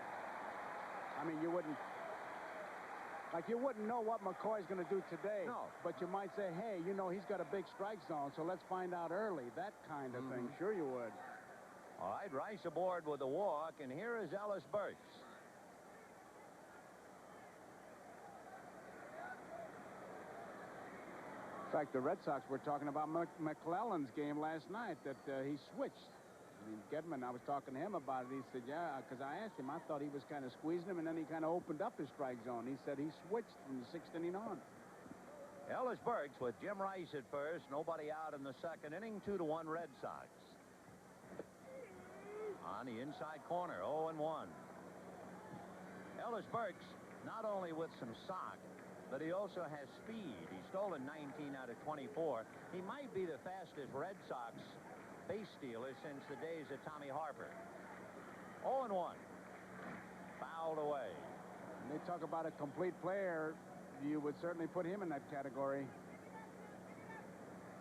S8: I mean, you wouldn't know what McCoy's going to do today.
S7: No.
S8: But you might say, hey, you know, he's got a big strike zone, so let's find out early. That kind of thing. Sure you would.
S7: All right, Rice aboard with the walk, and here is Ellis Burks.
S8: In fact, the Red Sox were talking about McClellan's game last night, that he switched. I mean, Gedman, I was talking to him about it. He said, yeah, because I asked him. I thought he was kind of squeezing him, and then he kind of opened up his strike zone. He said he switched from the 6th inning on.
S7: Ellis Burks with Jim Rice at first. Nobody out in the 2nd inning. 2-1 Red Sox. On the inside corner, 0-1. Ellis Burks not only with some sock, but he also has speed. He's stolen 19 out of 24. He might be the fastest Red Sox base stealer since the days of Tommy Harper. 0-1. Fouled away.
S8: When they talk about a complete player, you would certainly put him in that category.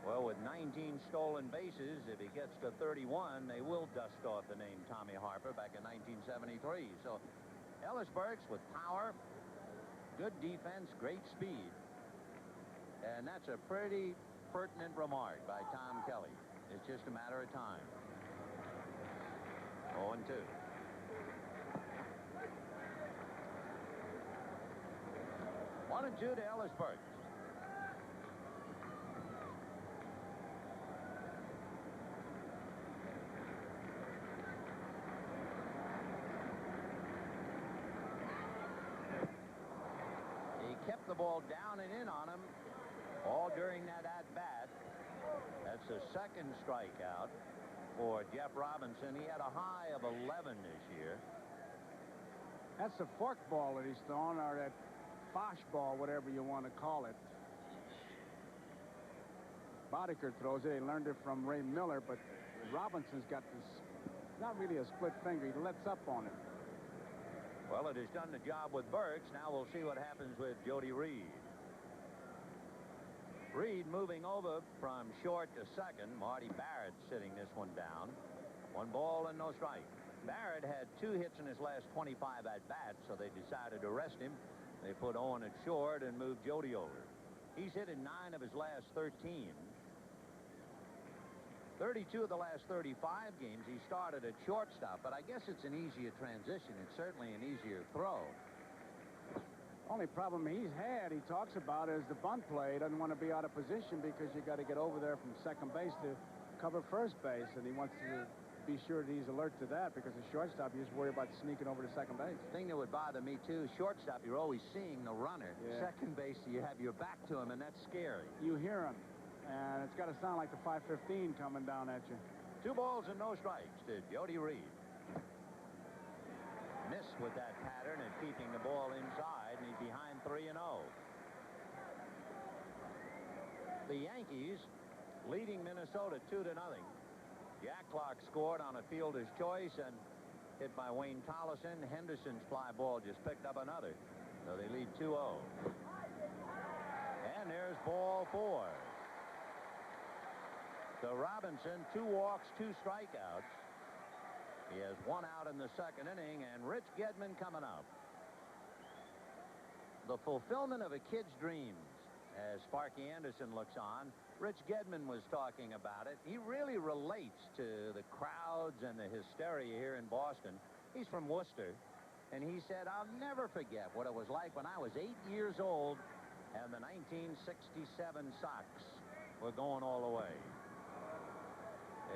S7: Well, with 19 stolen bases, if he gets to 31, they will dust off the name Tommy Harper back in 1973. So Ellis Burks with power, good defense, great speed. And that's a pretty pertinent remark by Tom Kelly. It's just a matter of time. 0-2. One and 2 to Ellis Burks. Kept the ball down and in on him all during that at-bat. That's the 2nd strikeout for Jeff Robinson. He had a high of 11 this year.
S8: That's a fork ball that he's throwing, or that Bosch ball, whatever you want to call it. Boddicker throws it. He learned it from Ray Miller, but Robinson's got this, not really a split finger. He lets up on it.
S7: Well, it has done the job with Burks. Now we'll see what happens with Jody Reed. Reed moving over from short to 2nd. Marty Barrett sitting this one down. 1 ball and no strike. Barrett had 2 hits in his last 25 at-bats, so they decided to rest him. They put Owen at short and moved Jody over. He's hit in 9 of his last 13. 32 of the last 35 games he started at shortstop, but I guess it's an easier transition. It's certainly an easier throw.
S8: Only problem he's had, he talks about, is the bunt play. He doesn't want to be out of position because you got to get over there from second base to cover first base, and he wants to be sure that he's alert to that, because the shortstop, you just worry about sneaking over to second base.
S7: The thing that would bother me, too, shortstop, you're always seeing the runner.
S8: Yeah.
S7: Second base, you have your back to him, and that's scary.
S8: You hear him, and it's got to sound like the 515 coming down at you.
S7: 2 balls and no strikes to Jody Reed. Missed with that pattern and keeping the ball inside, and he's behind 3-0. The Yankees leading Minnesota 2-0. Jack Clark scored on a fielder's choice and hit by Wayne Tollison. Henderson's fly ball just picked up another. So they lead 2-0. And there's ball 4. So Robinson, 2 walks, 2 strikeouts. He has 1 out in the second inning, and Rich Gedman coming up. The fulfillment of a kid's dreams. As Sparky Anderson looks on, Rich Gedman was talking about it. He really relates to the crowds and the hysteria here in Boston. He's from Worcester, and he said, I'll never forget what it was like when I was 8 years old and the 1967 Sox were going all the way.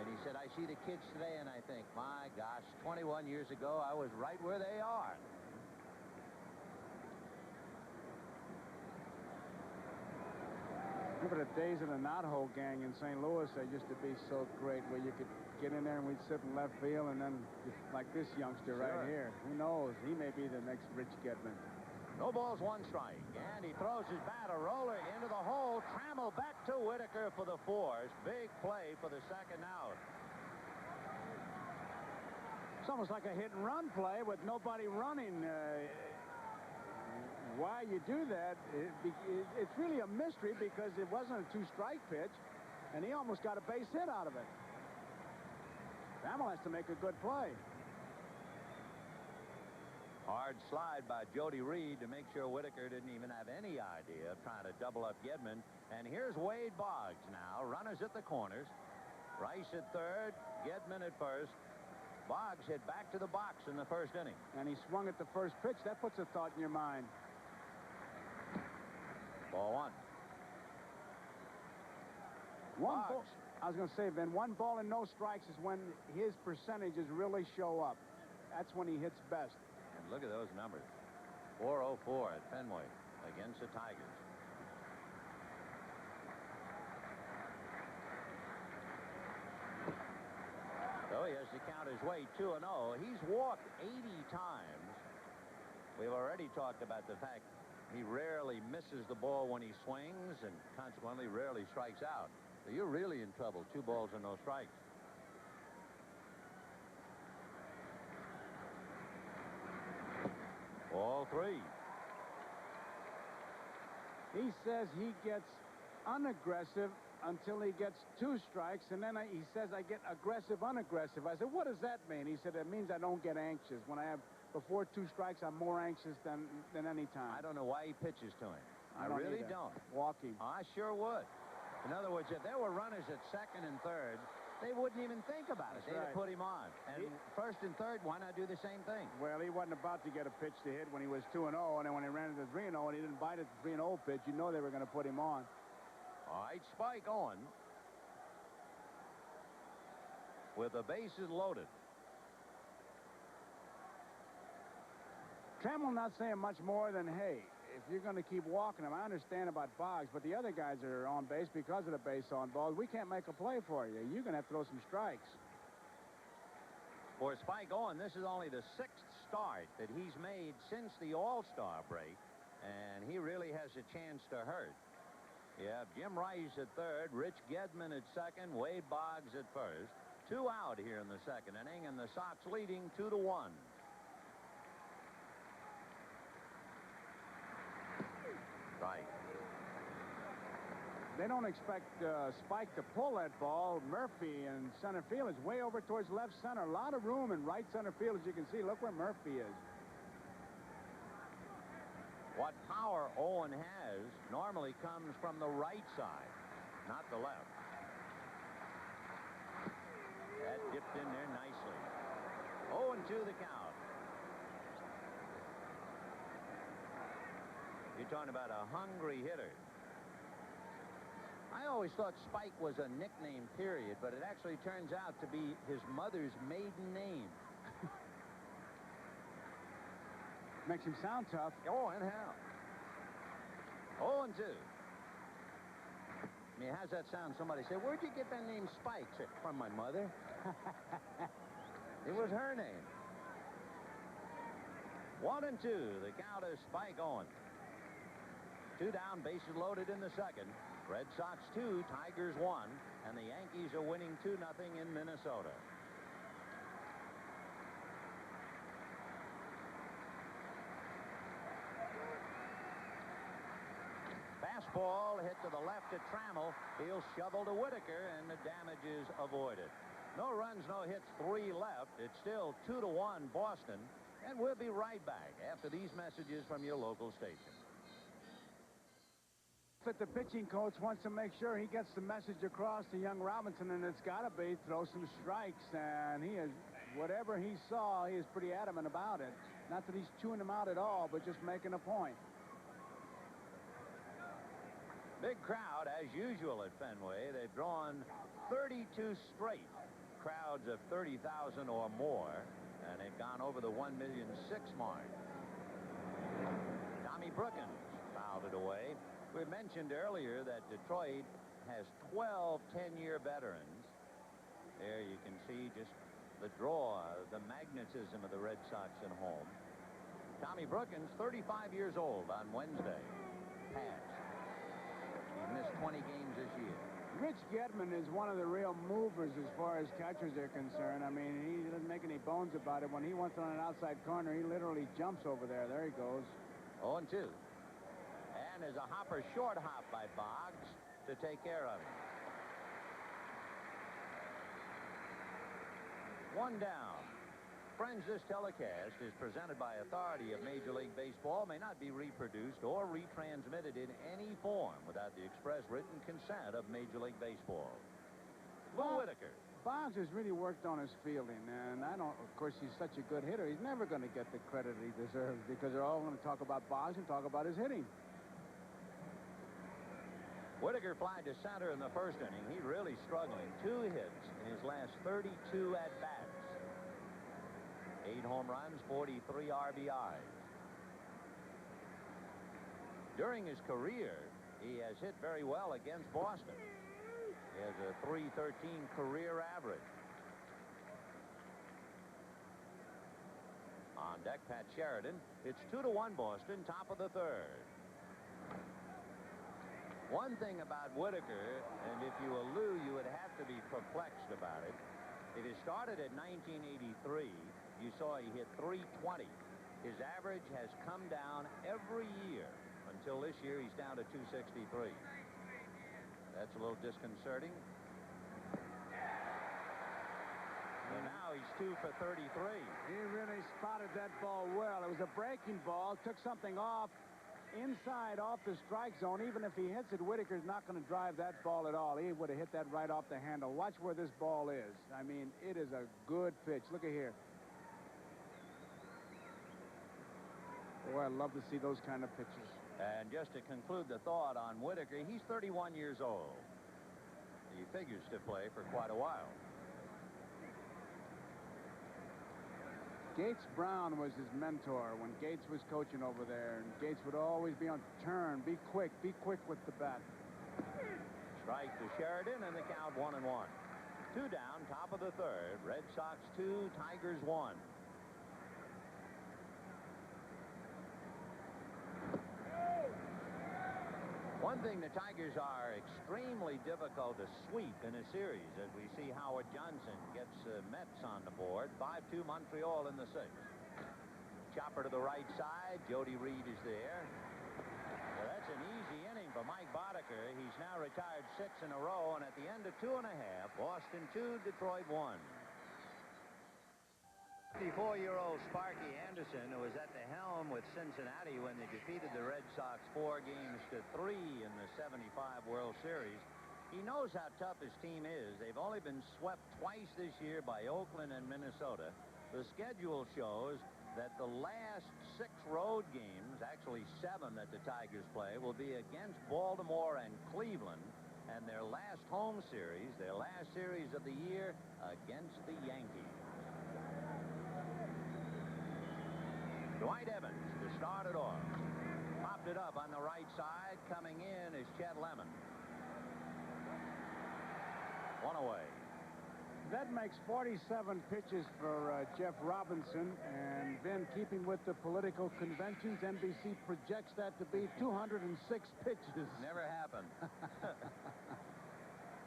S7: And he said, I see the kids today and I think, my gosh, 21 years ago, I was right where they are.
S8: Remember the days of the Knothole gang in St. Louis? They used to be so great, where you could get in there and we'd sit in left field, and then like this youngster right here. Who knows? He may be the next Rich Gedman.
S7: No balls, 1 strike. And he throws his bat, a roller into the hole. Trammell back to Whitaker for the 4th. Big play for the second out.
S8: It's almost like a hit-and-run play with nobody running. Why you do that, it's really a mystery, because it wasn't a 2-strike pitch, and he almost got a base hit out of it. Trammell has to make a good play.
S7: Hard slide by Jody Reed to make sure Whitaker didn't even have any idea of trying to double up Gedman. And here's Wade Boggs now. Runners at the corners. Rice at third, Gedman at first. Boggs hit back to the box in the first inning.
S8: And he swung at the first pitch. That puts a thought in your mind.
S7: Ball 1.
S8: Ball, I was going to say, Ben, 1 ball and no strikes is when his percentages really show up. That's when he hits best.
S7: And look at those numbers. 404 at Fenway against the Tigers. So he has to count his way 2-0. He's walked 80 times. We've already talked about the fact he rarely misses the ball when he swings, and consequently rarely strikes out. So you're really in trouble. 2 balls and no strikes. Ball 3.
S8: He says he gets unaggressive until he gets 2 strikes, and then he says, I get aggressive, unaggressive. I said, what does that mean? He said, it means I don't get anxious. When I have before 2 strikes, I'm more anxious than any time.
S7: I don't know why he pitches to him. I really don't.
S8: Walking.
S7: I sure would. In other words, if there were runners at second and third, they wouldn't even think about it. They'd have put him on. And first and third, why not do the same thing?
S8: Well, he wasn't about to get a pitch to hit when he was 2-0, and then when he ran into 3-0 and he didn't bite at the 3-0 pitch, you know they were going to put him on.
S7: All right, Spike Owen with the bases loaded.
S8: Trammell not saying much more than, hey, if you're going to keep walking him, I understand about Boggs, but the other guys are on base because of the base on balls. We can't make a play for you. You're going to have to throw some strikes.
S7: For Spike Owen, this is only the 6th start that he's made since the All-Star break, and he really has a chance to hurt. You have Jim Rice at third, Rich Gedman at second, Wade Boggs at first. 2 out here in the second inning, and the Sox leading 2-1. Right.
S8: They don't expect Spike to pull that ball. Murphy in center field is way over towards left center. A lot of room in right center field, as you can see. Look where Murphy is.
S7: What power Owen has normally comes from the right side, not the left. That dipped in there nicely. 0-2 the count. You're talking about a hungry hitter. I always thought Spike was a nickname, period, but it actually turns out to be his mother's maiden name.
S8: Makes him sound tough.
S7: Oh, and how? 0-2. I mean, how's that sound? Somebody say, where'd you get that name Spike? Say, from my mother. It was her name. 1-2. The count is Spike Owen. 2 down, bases loaded in the second. Red Sox 2, Tigers 1, and the Yankees are winning 2-0 in Minnesota. Fastball hit to the left at Trammell. He'll shovel to Boddicker, and the damage is avoided. No runs, no hits, 3 left. It's still 2-1 Boston, and we'll be right back after these messages from your local station.
S8: But the pitching coach wants to make sure he gets the message across to young Robinson, and it's got to be throw some strikes. And he is, whatever he saw, he is pretty adamant about it. Not that he's chewing them out at all, but just making a point.
S7: Big crowd, as usual at Fenway. They've drawn 32 straight crowds of 30,000 or more, and they've gone over the 1,006,000 mark. Tommy Brookins fouled it away. We mentioned earlier that Detroit has 12 10-year veterans. There you can see just the draw, the magnetism of the Red Sox at home. Tommy Brookins, 35 years old on Wednesday. Passed. He missed 20 games this year.
S8: Rich Gedman is one of the real movers as far as catchers are concerned. I mean, he doesn't make any bones about it. When he wants on an outside corner, he literally jumps over there. There he goes.
S7: 0-2. And there's a hopper short hop by Boggs to take care of him. 1 down. Friends, this telecast is presented by authority of Major League Baseball, may not be reproduced or retransmitted in any form without the express written consent of Major League Baseball. Lou Whitaker.
S8: Boggs has really worked on his fielding, and of course, he's such a good hitter. He's never going to get the credit he deserves because they're all going to talk about Boggs and talk about his hitting.
S7: Whitaker flied to center in the first inning. He's really struggling. 2 hits in his last 32 at-bats. 8 home runs, 43 RBIs. During his career, he has hit very well against Boston. He has a .313 career average. On deck, Pat Sheridan. It's 2-1 Boston, top of the third. One thing about Whitaker, and if you were Lou, you would have to be perplexed about it. If he started at 1983, you saw he hit .320. His average has come down every year until this year he's down to .263. That's a little disconcerting. And now he's 2 for 33.
S8: He really spotted that ball well. It was a breaking ball, took something off. Inside off the strike zone. Even if he hits it, Whitaker's not going to drive that ball at all. He would have hit that right off the handle. Watch where this ball is. I mean, it is a good pitch. Look at here. Boy, I love to see those kind of pitches.
S7: And just to conclude the thought on Whitaker, he's 31 years old. He figures to play for quite a while.
S8: Gates Brown was his mentor when Gates was coaching over there, and Gates would always be on turn. Be quick with the bat.
S7: Strike to Sheridan, and the count 1-1. 2 down, top of the third. Red Sox 2, Tigers 1. One thing, the Tigers are extremely difficult to sweep in a series, as we see Howard Johnson gets Mets on the board. 5-2 Montreal in the 6th. Chopper to the right side. Jody Reed is there. Well, that's an easy inning for Mike Boddicker. He's now retired 6 in a row, and at the end of 2 1/2, Boston 2, Detroit 1. 54-year-old Sparky Anderson, who was at the helm with Cincinnati when they defeated the Red Sox 4 games to 3 in the '75 World Series. He knows how tough his team is. They've only been swept twice this year by Oakland and Minnesota. The schedule shows that the last 6 road games, actually 7 that the Tigers play, will be against Baltimore and Cleveland, and their last home series, their last series of the year, against the Yankees. Dwight Evans to start it off. Popped it up on the right side. Coming in is Chet Lemon. 1 away.
S8: That makes 47 pitches for Jeff Robinson, and then keeping with the political conventions, NBC projects that to be 206 pitches.
S7: Never happened.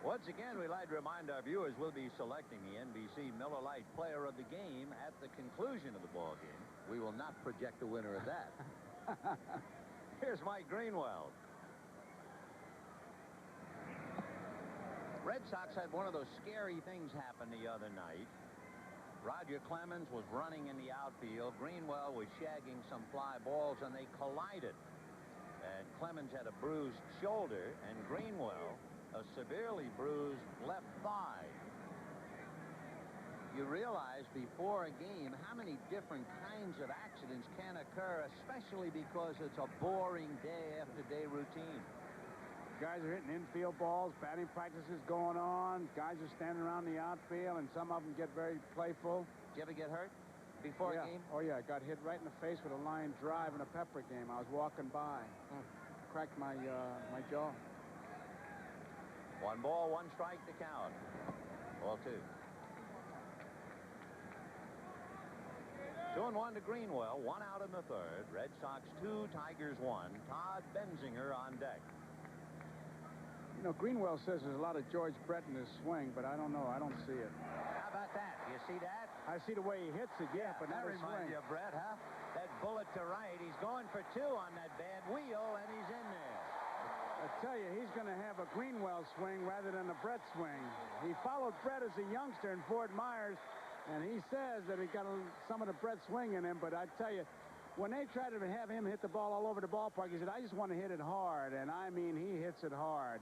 S7: Once again, we'd like to remind our viewers we'll be selecting the NBC Miller Lite Player of the Game at the conclusion of the ball game. We will not project the winner of that. Here's Mike Greenwell. Red Sox had one of those scary things happen the other night. Roger Clemens was running in the outfield. Greenwell was shagging some fly balls, and they collided. And Clemens had a bruised shoulder, and Greenwell a severely bruised left thigh. You realize before a game how many different kinds of accidents can occur, especially because it's a boring day-after-day routine.
S8: Guys are hitting infield balls, batting practices going on, guys are standing around the outfield, and some of them get very playful.
S7: Did you ever get hurt before a game?
S8: Oh, yeah. I got hit right in the face with a line drive in a Pepper game. I was walking by. Cracked my jaw.
S7: 1 ball, 1 strike to count. Ball 2. 2-1 to Greenwell. 1 out in the 3rd. Red Sox 2, Tigers 1. Todd Benzinger on deck.
S8: You know, Greenwell says there's a lot of George Brett in his swing, but I don't know. I don't see it.
S7: How about that? You see that?
S8: I see the way he hits it, yeah, but
S7: that
S8: not his
S7: reminds
S8: swing.
S7: you of Brett, huh? That bullet to right. He's going for 2 on that bad wheel, and he's in there.
S8: I tell you, he's going to have a Greenwell swing rather than a Brett swing. He followed Brett as a youngster in Fort Myers, and he says that he got some of the Brett swing in him, but I tell you, when they tried to have him hit the ball all over the ballpark, he said, I just want to hit it hard, and I mean, he hits it hard.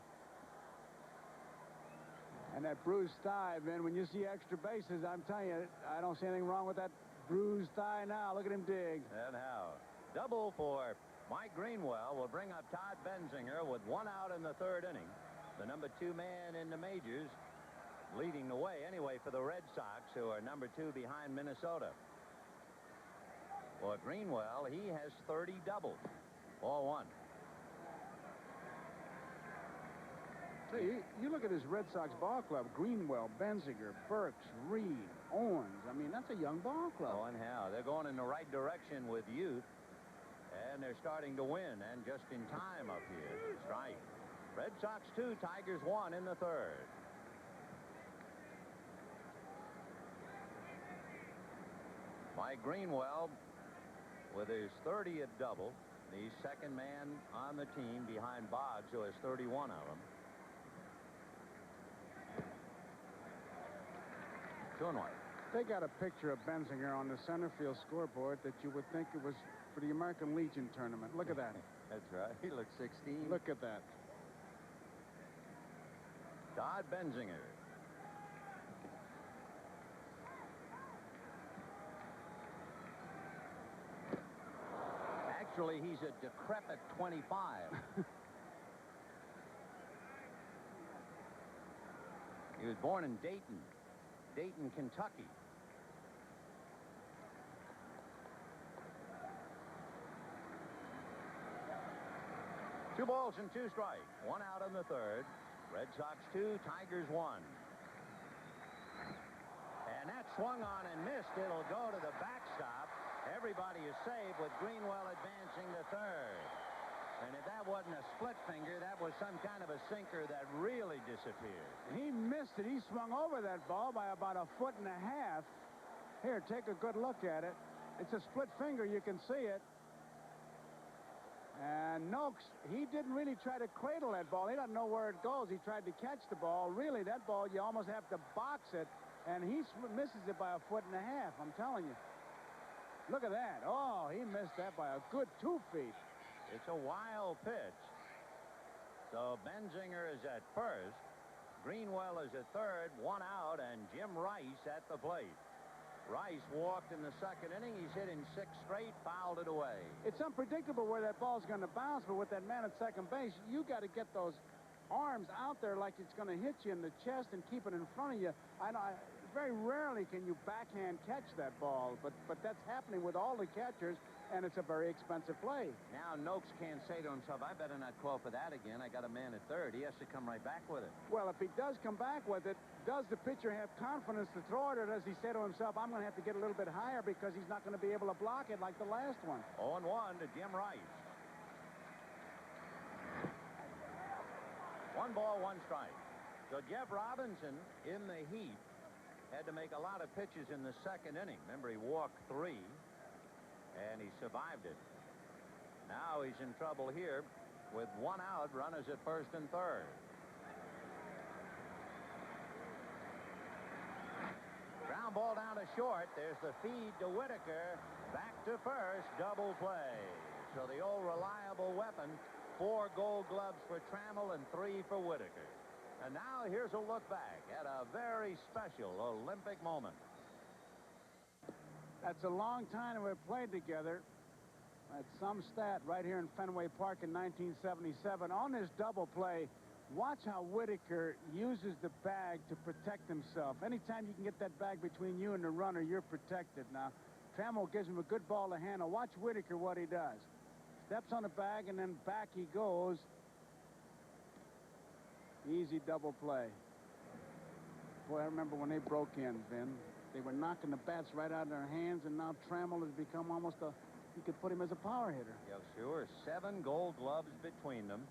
S8: And that bruised thigh, man, when you see extra bases, I'm telling you, I don't see anything wrong with that bruised thigh now. Look at him dig.
S7: And how? Double for Mike Greenwell will bring up Todd Benzinger with 1 out in the 3rd inning. The number 2 man in the majors, leading the way anyway for the Red Sox, who are number 2 behind Minnesota. For Greenwell, he has 30 doubles. Ball 1.
S8: See, you look at his Red Sox ball club, Greenwell, Benzinger, Burks, Reed, Owens. I mean, that's a young ball club.
S7: Oh, and how? They're going in the right direction with youth. And they're starting to win, and just in time up here. Strike. Red Sox 2, Tigers 1 in the 3rd. Mike Greenwell with his 30th double, the 2nd man on the team behind Boggs, who has 31 of them. 2-1.
S8: They got a picture of Benzinger on the center field scoreboard that you would think it was for the American Legion tournament. Look at that.
S7: That's right. He looks 16.
S8: Look at that.
S7: Todd Benzinger. Actually, he's a decrepit 25. He was born in Dayton, Kentucky. Two balls and 2 strikes. 1 out in the 3rd. Red Sox 2, Tigers 1. And that swung on and missed. It'll go to the backstop. Everybody is safe with Greenwell advancing to 3rd. And if that wasn't a split finger, that was some kind of a sinker that really disappeared.
S8: He missed it. He swung over that ball by about 1.5 feet. Here, take a good look at it. It's a split finger. You can see it. And Noakes, he didn't really try to cradle that ball. He doesn't know where it goes. He tried to catch the ball. Really, that ball, you almost have to box it and he misses it by 1.5 feet. I'm telling you. Look at that. Oh, he missed that by a good 2 feet.
S7: It's a wild pitch. So Benzinger is at first, Greenwell is at third, 1 out, and Jim Rice at the plate. Rice walked in the second inning. He's hit in 6 straight, fouled it away.
S8: It's unpredictable where that ball's going to bounce, but with that man at second base, you got to get those arms out there like it's going to hit you in the chest and keep it in front of you. Very rarely can you backhand catch that ball, but that's happening with all the catchers, and it's a very expensive play.
S7: Now Noakes can't say to himself, I better not call for that again. I got a man at third. He has to come right back with it.
S8: Well, if he does come back with it, does the pitcher have confidence to throw it, or does he say to himself, I'm going to have to get a little bit higher because he's not going to be able to block it like the last one?
S7: 0-1 to Jim Rice. 1 ball, 1 strike. So Jeff Robinson in the heat had to make a lot of pitches in the second inning. Remember, he walked 3, and he survived it. Now he's in trouble here with 1 out, runners at first and third. Ground ball down to short. There's the feed to Whittaker. Back to first. Double play. So the old reliable weapon. 4 Gold Gloves for Trammell and 3 for Whittaker. And now here's a look back at a very special Olympic moment.
S8: That's a long time that we've played together. At some stat right here in Fenway Park in 1977. On this double play, watch how Whittaker uses the bag to protect himself. Anytime you can get that bag between you and the runner, you're protected. Now, Trammell gives him a good ball to handle. Watch Whittaker what he does. Steps on the bag, and then back he goes. Easy double play. Boy, I remember when they broke in, Vin. They were knocking the bats right out of their hands, and now Trammell has become almost you could put him as a power hitter.
S7: Yeah, sure. 7 Gold Gloves between them.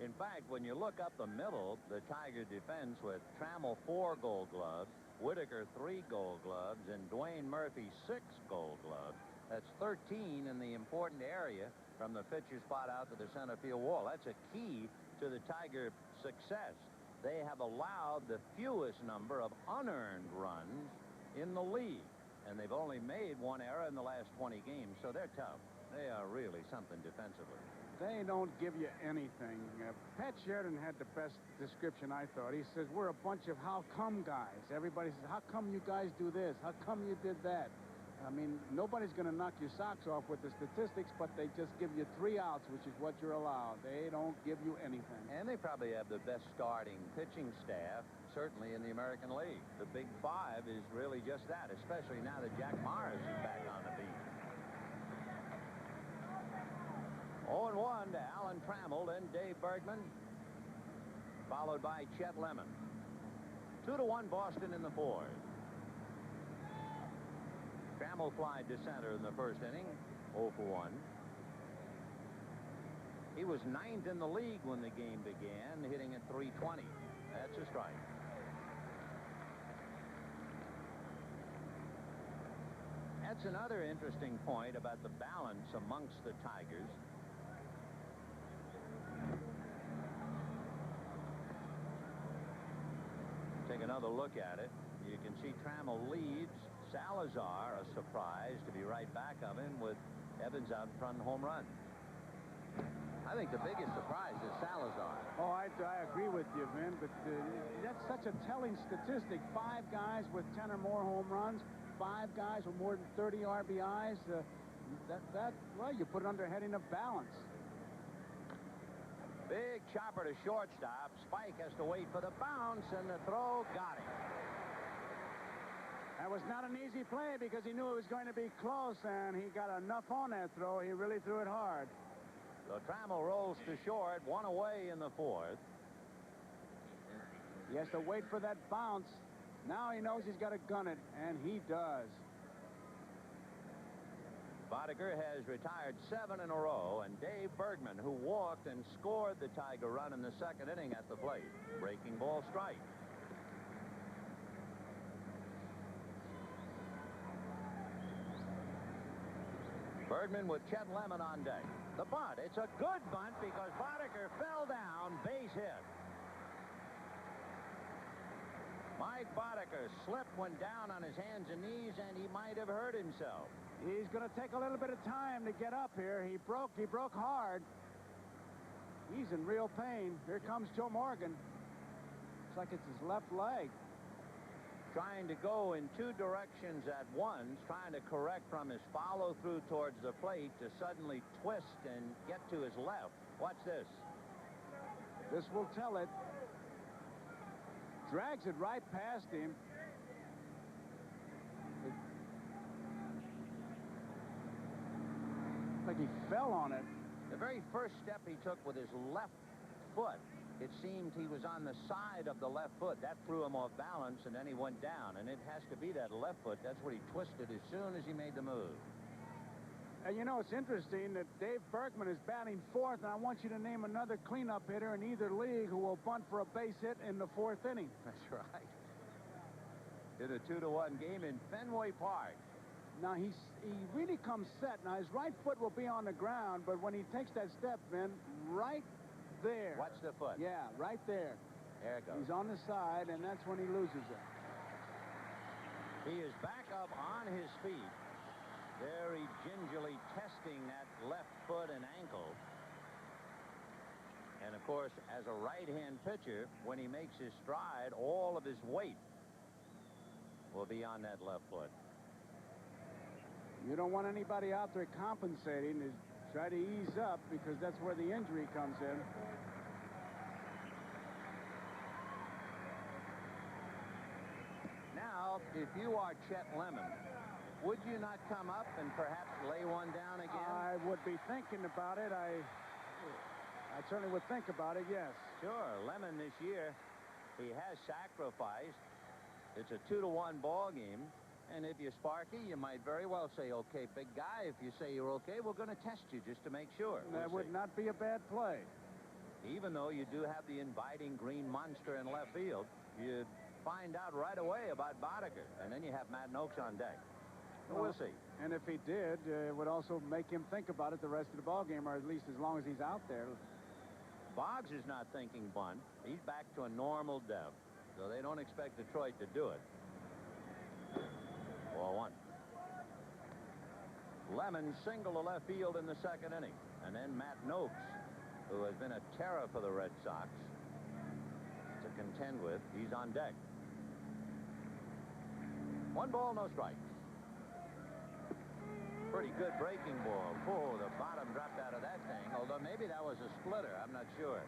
S7: In fact, when you look up the middle, the Tiger defense with Trammell 4 Gold Gloves, Whittaker 3 Gold Gloves, and Dwayne Murphy 6 Gold Gloves. That's 13 in the important area from the pitcher spot out to the center field wall. That's a key to the Tiger success. They have allowed the fewest number of unearned runs in the league, and they've only made 1 error in the last 20 games, so they're tough. They are really something defensively.
S8: They don't give you anything. Pat Sheridan had the best description, I thought. He says, we're a bunch of how-come guys. Everybody says, how come you guys do this? How come you did that? I mean, nobody's going to knock your socks off with the statistics, but they just give you 3 outs, which is what you're allowed. They don't give you anything.
S7: And they probably have the best starting pitching staff, certainly in the American League. The Big 5 is really just that, especially now that Jack Morris is back on the beat. 0-1 to Alan Trammell, then Dave Bergman, followed by Chet Lemon. 2-1 Boston in the 4th. Trammell flied to center in the first inning, 0 for 1. He was 9th in the league when the game began, hitting at .320. That's a strike. That's another interesting point about the balance amongst the Tigers. Take another look at it. You can see Trammell leads. Salazar, a surprise to be right back of him with Evans out in front home run. I think the biggest surprise is Salazar.
S8: Oh, I agree with you, Vin, but that's such a telling statistic. 5 guys with 10 or more home runs, 5 guys with more than 30 RBIs. Well, you put it under a heading of balance.
S7: Big chopper to shortstop. Spike has to wait for the bounce, and the throw got him.
S8: That was not an easy play because he knew it was going to be close, and he got enough on that throw. He really threw it hard.
S7: So Trammell rolls to short, 1 away in the 4th.
S8: He has to wait for that bounce. Now he knows he's got to gun it, and he does.
S7: Boddicker has retired 7 in a row, and Dave Bergman, who walked and scored the Tiger run in the second inning at the plate. Breaking ball strike. Bergman with Chet Lemon on deck. The bunt. It's a good bunt because Boddicker fell down, base hit. My Mike Boddicker slipped, went down on his hands and knees, and he might have hurt himself.
S8: He's going to take a little bit of time to get up here. He broke hard. He's in real pain. Here comes Joe Morgan. Looks like it's his left leg.
S7: Trying to go in two directions at once, trying to correct from his follow-through towards the plate to suddenly twist and get to his left. Watch this.
S8: This will tell it. Drags it right past him. Like he fell on it.
S7: The very first step he took with his left foot, it seemed he was on the side of the left foot. That threw him off balance, and then he went down. And it has to be that left foot. That's what he twisted as soon as he made the move.
S8: And you know, it's interesting that Dave Bergman is batting fourth, and I want you to name another cleanup hitter in either league who will bunt for a base hit in the fourth inning.
S7: That's right. Did a 2-1 game in Fenway Park.
S8: Now, he really comes set. Now, his right foot will be on the ground, but when he takes that step, Vin, right there.
S7: Watch the foot.
S8: Yeah, right there.
S7: There it goes.
S8: He's on the side, and that's when he loses it.
S7: He is back up on his feet, very gingerly testing that left foot and ankle. And, of course, as a right-hand pitcher, when he makes his stride, all of his weight will be on that left foot.
S8: You don't want anybody out there compensating. To try to ease up, because that's where the injury comes in.
S7: Now, if you are Chet Lemon, would you not come up and perhaps lay one down again?
S8: I would be thinking about it. I certainly would think about it, yes.
S7: Sure. Lemon this year, he has sacrificed. It's a 2-1 ball game. And if you're Sparky, you might very well say, okay, big guy, if you say you're okay, we're going to test you just to make sure.
S8: That would not be a bad play.
S7: Even though you do have the inviting green monster in left field, you'd find out right away about Boddicker. And then you have Matt Noakes on deck. So we'll see.
S8: And if he did, it would also make him think about it the rest of the ball game, or at least as long as he's out there.
S7: Boggs is not thinking bunt. He's back to a normal depth. So they don't expect Detroit to do it. 4-1. Lemon single to left field in the second inning. And then Matt Noakes, who has been a terror for the Red Sox to contend with, he's on deck. 1 ball, no strikes. Pretty good breaking ball. Oh, the bottom dropped out of that thing, although maybe that was a splitter. I'm not sure.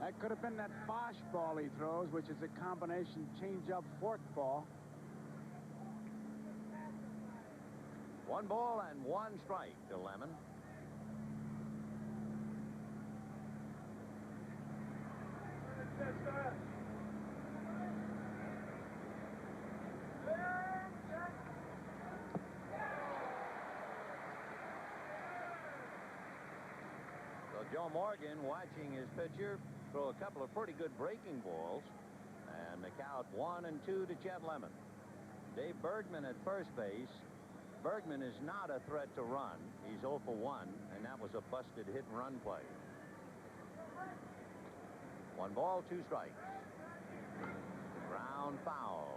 S8: That could have been that Bosch ball he throws, which is a combination change-up fork ball.
S7: 1 ball and 1 strike to Lemon. So Joe Morgan watching his pitcher throw a couple of pretty good breaking balls. And the count 1-2 to Chet Lemon. Dave Bergman at first base. Bergman is not a threat to run. He's 0 for 1, and that was a busted hit-and-run play. 1 ball, 2 strikes. Ground foul.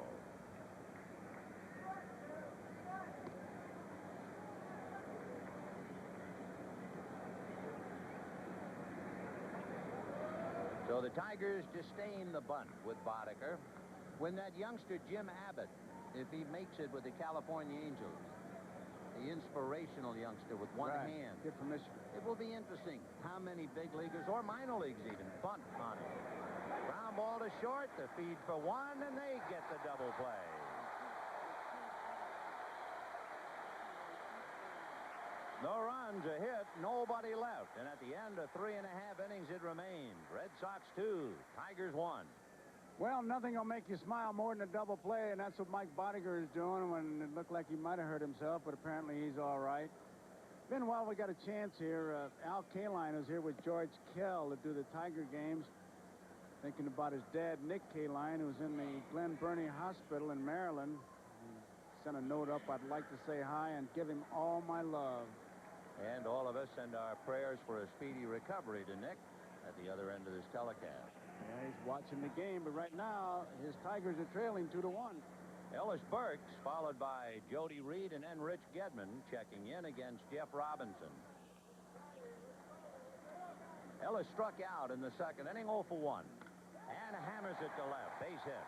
S7: So the Tigers disdain the bunt with Boddicker. When that youngster Jim Abbott, if he makes it with the California Angels, the inspirational youngster with one hand.
S8: Kid from Michigan.
S7: It will be interesting how many big leaguers or minor leagues even bunt on him. Ground ball to short, the feed for 1, and they get the double play. No runs, a hit, nobody left. And at the end of 3.5 innings, it remained. Red Sox 2, Tigers 1.
S8: Well, nothing will make you smile more than a double play, and that's what Mike Boddicker is doing when it looked like he might have hurt himself, but apparently he's all right. Been while we got a chance here. Al Kaline is here with George Kell to do the Tiger games. Thinking about his dad, Nick Kaline, who's in the Glen Burnie Hospital in Maryland. He sent a note up. I'd like to say hi and give him all my love.
S7: And all of us send our prayers for a speedy recovery to Nick. at the other end of this telecast.
S8: Yeah, he's watching the game, but right now his Tigers are trailing 2-1.
S7: Ellis Burks, followed by Jody Reed, and then Rich Gedman checking in against Jeff Robinson. Ellis struck out in the second inning, 0 for 1, and hammers it to left. Base hit.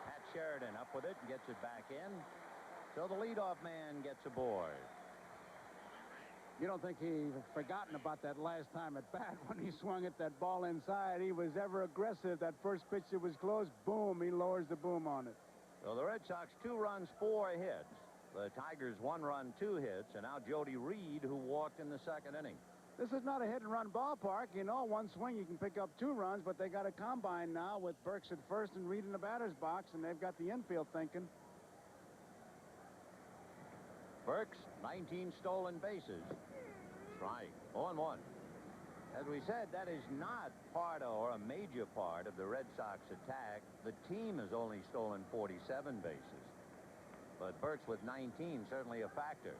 S7: Pat Sheridan up with it and gets it back in. So the leadoff man gets aboard.
S8: You don't think he forgotten about that last time at bat when he swung at that ball inside? He was ever aggressive. That first pitch that was close, boom, he lowers the boom on it.
S7: So the Red Sox 2 runs, 4 hits. The Tigers 1 run, 2 hits, and now Jody Reed, who walked in the second inning.
S8: This is not a hit-and-run ballpark. You know, one swing you can pick up 2 runs, but they got a combine now with Burks at first and Reed in the batter's box, and they've got the infield thinking.
S7: Burks, 19 stolen bases. Strike. 0-1. As we said, that is not part or a major part of the Red Sox attack. The team has only stolen 47 bases. But Burks with 19, certainly a factor.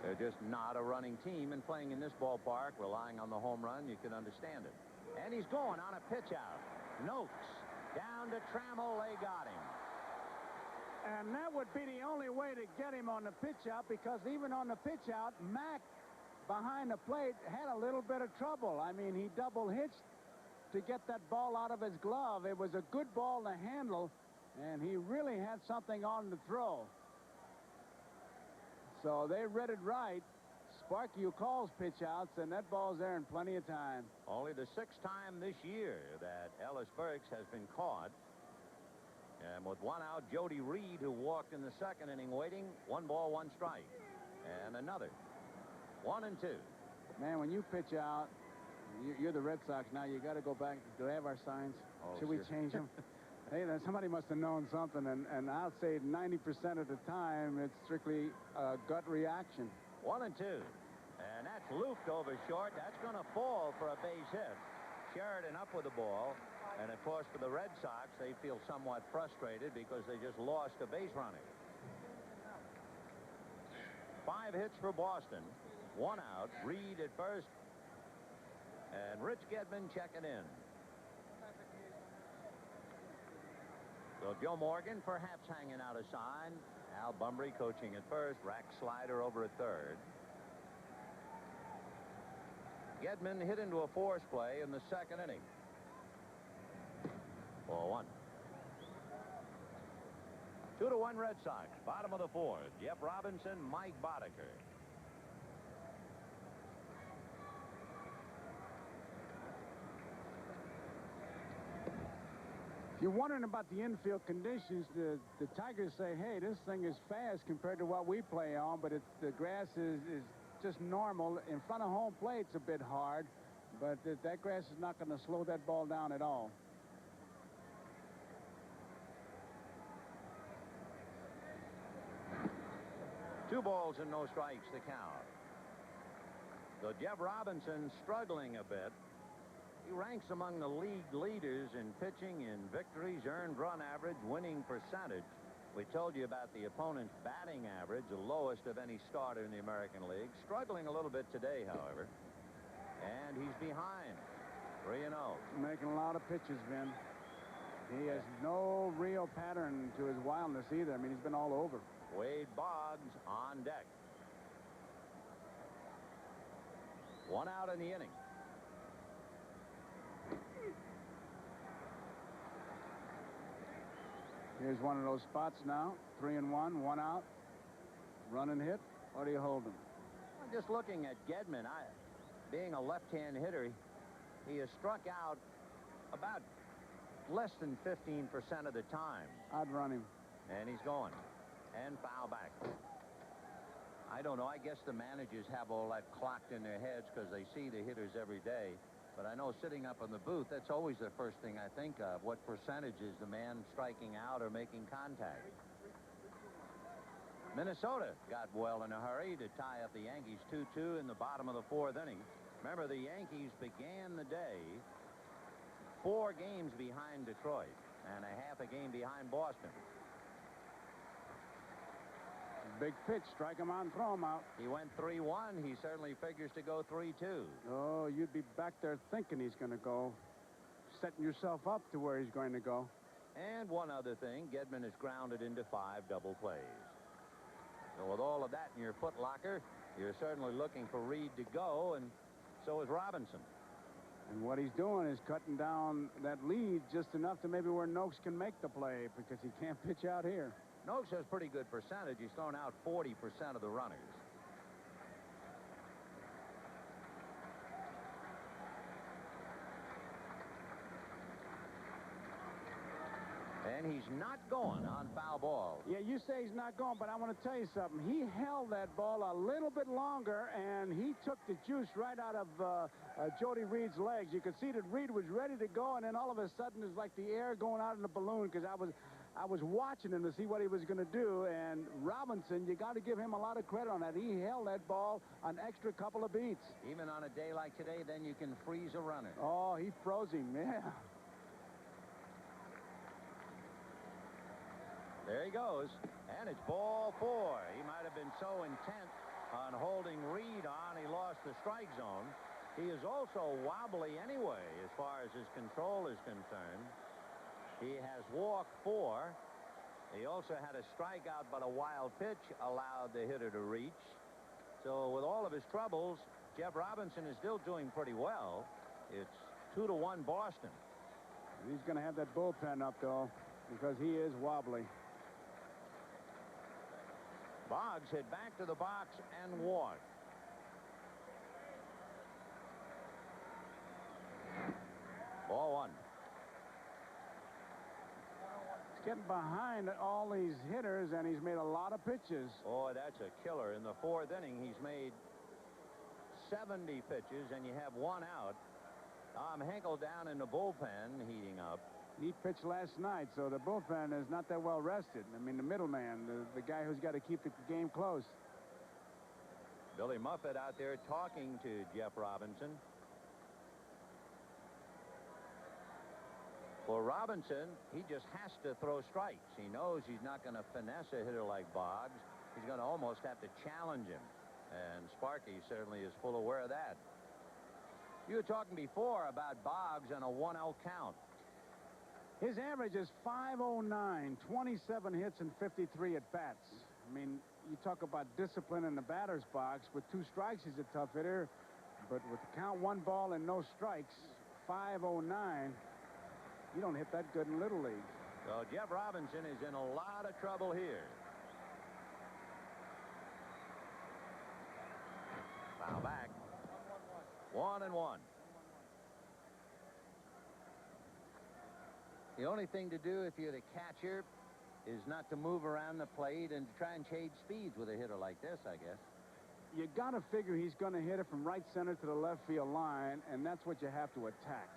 S7: They're just not a running team, and playing in this ballpark, relying on the home run, you can understand it. And he's going on a pitch out. Noakes down to Trammell. They got him.
S8: And that would be the only way to get him on the pitch out, because even on the pitch out, Mack behind the plate had a little bit of trouble. I mean, he double hitched to get that ball out of his glove. It was a good ball to handle, and he really had something on the throw. So they read it right. Sparky calls pitch outs, and that ball's there in plenty of time.
S7: Only the 6th time this year that Ellis Burks has been caught. And with 1 out, Jody Reed, who walked in the second inning, waiting. 1 ball, 1 strike. And another. 1-2.
S8: Man, when you pitch out, you're the Red Sox now. You got to go back. Do they have our signs?
S7: Oh,
S8: Should
S7: sure.
S8: we change them? Hey, somebody must have known something, and I'll say 90% of the time it's strictly a gut reaction.
S7: 1-2. And that's looped over short. That's going to fall for a base hit. Sheridan up with the ball. And, of course, for the Red Sox, they feel somewhat frustrated because they just lost a base runner. 5 hits for Boston. 1 out. Reed at first. And Rich Gedman checking in. So Joe Morgan perhaps hanging out a sign. Al Bumbry coaching at first. Rack Slider over at third. Gedman hit into a force play in the second inning. 4-1. 2-1 Red Sox. Bottom of the 4th. Jeff Robinson, Mike Boddicker.
S8: If you're wondering about the infield conditions, the Tigers say, hey, this thing is fast compared to what we play on, but the grass is just normal. In front of home plate, it's a bit hard, but that grass is not going to slow that ball down at all.
S7: Two balls and no strikes to count. So Jeff Robinson struggling a bit. He ranks among the league leaders in pitching, in victories, earned run average, winning percentage. We told you about the opponent's batting average, the lowest of any starter in the American League. Struggling a little bit today, however. And he's behind. 3-0.
S8: Making a lot of pitches, Vin. He has no real pattern to his wildness either. I mean, he's been all over.
S7: Wade Boggs on deck. 1 out in the inning.
S8: Here's one of those spots now. 3-1, 1 out. Run and hit. Or do you hold him?
S7: I'm just looking at Gedman. Being a left-hand hitter, he has struck out about less than 15% of the time.
S8: I'd run him.
S7: And he's going. And foul back. I don't know. I guess the managers have all that clocked in their heads because they see the hitters every day. But I know sitting up in the booth, that's always the first thing I think of. What percentage is the man striking out or making contact? Minnesota got well in a hurry to tie up the Yankees 2-2 in the bottom of the 4th inning. Remember, the Yankees began the day 4 games behind Detroit and a half a game behind Boston.
S8: Big pitch. Strike him out and throw him out.
S7: He went 3-1. He certainly figures to go 3-2.
S8: Oh, you'd be back there thinking he's going to go. Setting yourself up to where he's going to go.
S7: And one other thing, Gedman is grounded into 5 double plays. So with all of that in your foot locker, you're certainly looking for Reed to go, and so is Robinson.
S8: And what he's doing is cutting down that lead just enough to maybe where Noakes can make the play because he can't pitch out here.
S7: Noakes has pretty good percentage. He's thrown out 40% of the runners. And he's not going on foul ball.
S8: Yeah, you say he's not going, but I want to tell you something. He held that ball a little bit longer, and he took the juice right out of Jody Reed's legs. You could see that Reed was ready to go, and then all of a sudden it's like the air going out in the balloon because I was watching him to see what he was going to do, and Robinson, you got to give him a lot of credit on that. He held that ball an extra couple of beats.
S7: Even on a day like today, then you can freeze a runner.
S8: Oh, he froze him, yeah.
S7: There he goes, and it's ball 4. He might have been so intent on holding Reed on, he lost the strike zone. He is also wobbly anyway as far as his control is concerned. He has walked 4. He also had a strikeout, but a wild pitch allowed the hitter to reach. So with all of his troubles, Jeff Robinson is still doing pretty well. It's 2-1 Boston.
S8: He's going to have that bullpen up, though, because he is wobbly.
S7: Boggs hit back to the box and walked. Ball 1.
S8: He's getting behind all these hitters, and he's made a lot of pitches.
S7: Oh, that's a killer. In the 4th inning, he's made 70 pitches, and you have 1 out. Tom Henkel down in the bullpen heating up.
S8: He pitched last night, so the bullpen is not that well rested. I mean, the middleman, the guy who's got to keep the game close.
S7: Billy Muffet out there talking to Jeff Robinson. For Robinson, he just has to throw strikes. He knows he's not going to finesse a hitter like Boggs. He's going to almost have to challenge him. And Sparky certainly is full aware of that. You were talking before about Boggs and a 1-0 count.
S8: His average is .509, 27 hits and 53 at-bats. I mean, you talk about discipline in the batter's box. With 2 strikes, he's a tough hitter. But with the count 1 ball and no strikes, .509, you don't hit that good in Little League.
S7: So Jeff Robinson is in a lot of trouble here. Foul back. 1-1. The only thing to do if you're the catcher is not to move around the plate and to try and change speeds with a hitter like this, I guess.
S8: You got to figure he's going to hit it from right center to the left field line, and that's what you have to attack.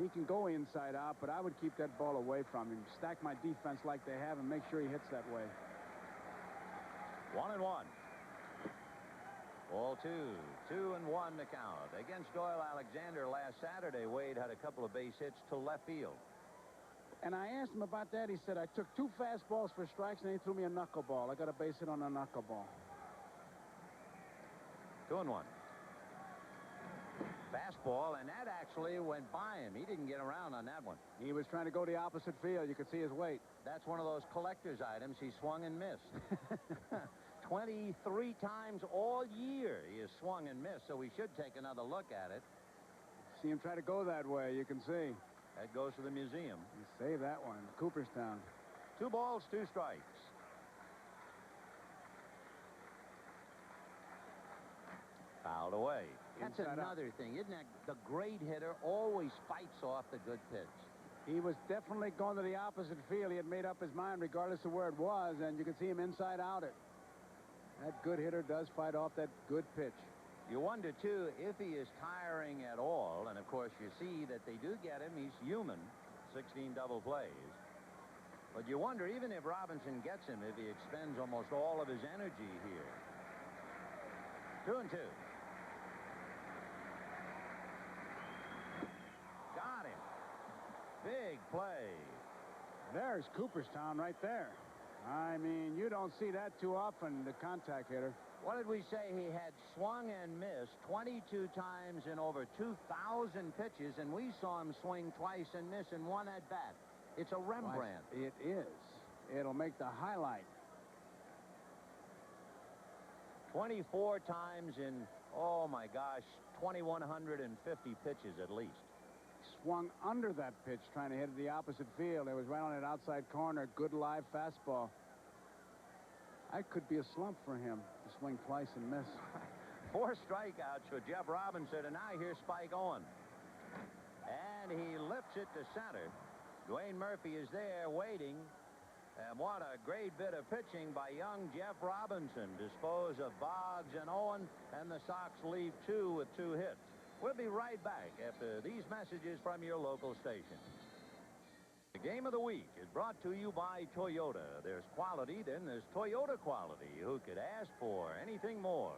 S8: He can go inside out, but I would keep that ball away from him. Stack my defense like they have and make sure he hits that way.
S7: 1-1. Ball 2. 2-1 to count. Against Doyle Alexander last Saturday, Wade had a couple of base hits to left field.
S8: And I asked him about that. He said, I took 2 fastballs for strikes, and he threw me a knuckleball. I got a base hit on a knuckleball.
S7: 2-1. Fastball, and that actually went by him. He didn't get around on that one.
S8: He was trying to go the opposite field. You could see his weight.
S7: That's one of those collector's items. He swung and missed. 23 times all year he has swung and missed, so we should take another look at it.
S8: See him try to go that way, you can see.
S7: That goes to the museum.
S8: You save that one. Cooperstown.
S7: 2 balls, 2 strikes. Fouled away. That's another thing, isn't that? The great hitter always fights off the good pitch.
S8: He was definitely going to the opposite field. He had made up his mind regardless of where it was, and you can see him inside out it. That good hitter does fight off that good pitch.
S7: You wonder, too, if he is tiring at all. And, of course, you see that they do get him. He's human. 16 double plays. But you wonder, even if Robinson gets him, if he expends almost all of his energy here. 2-2. Got him. Big play.
S8: There's Cooperstown right there. I mean, you don't see that too often, the contact hitter.
S7: What did we say? He had swung and missed 22 times in over 2,000 pitches, and we saw him swing twice and miss in one at bat. It's a Rembrandt.
S8: It is. It'll make the highlight.
S7: 24 times in, oh my gosh, 2,150 pitches at least.
S8: Swung under that pitch, trying to hit it the opposite field. It was right on that outside corner. Good live fastball. That could be a slump for him to swing twice and miss.
S7: 4 strikeouts for Jeff Robinson, and now here's Spike Owen. And he lifts it to center. Dwayne Murphy is there waiting. And what a great bit of pitching by young Jeff Robinson. Dispose of Boggs and Owen, and the Sox leave 2 with 2 hits. We'll be right back after these messages from your local station. The Game of the Week is brought to you by Toyota. There's quality, then there's Toyota quality. Who could ask for anything more?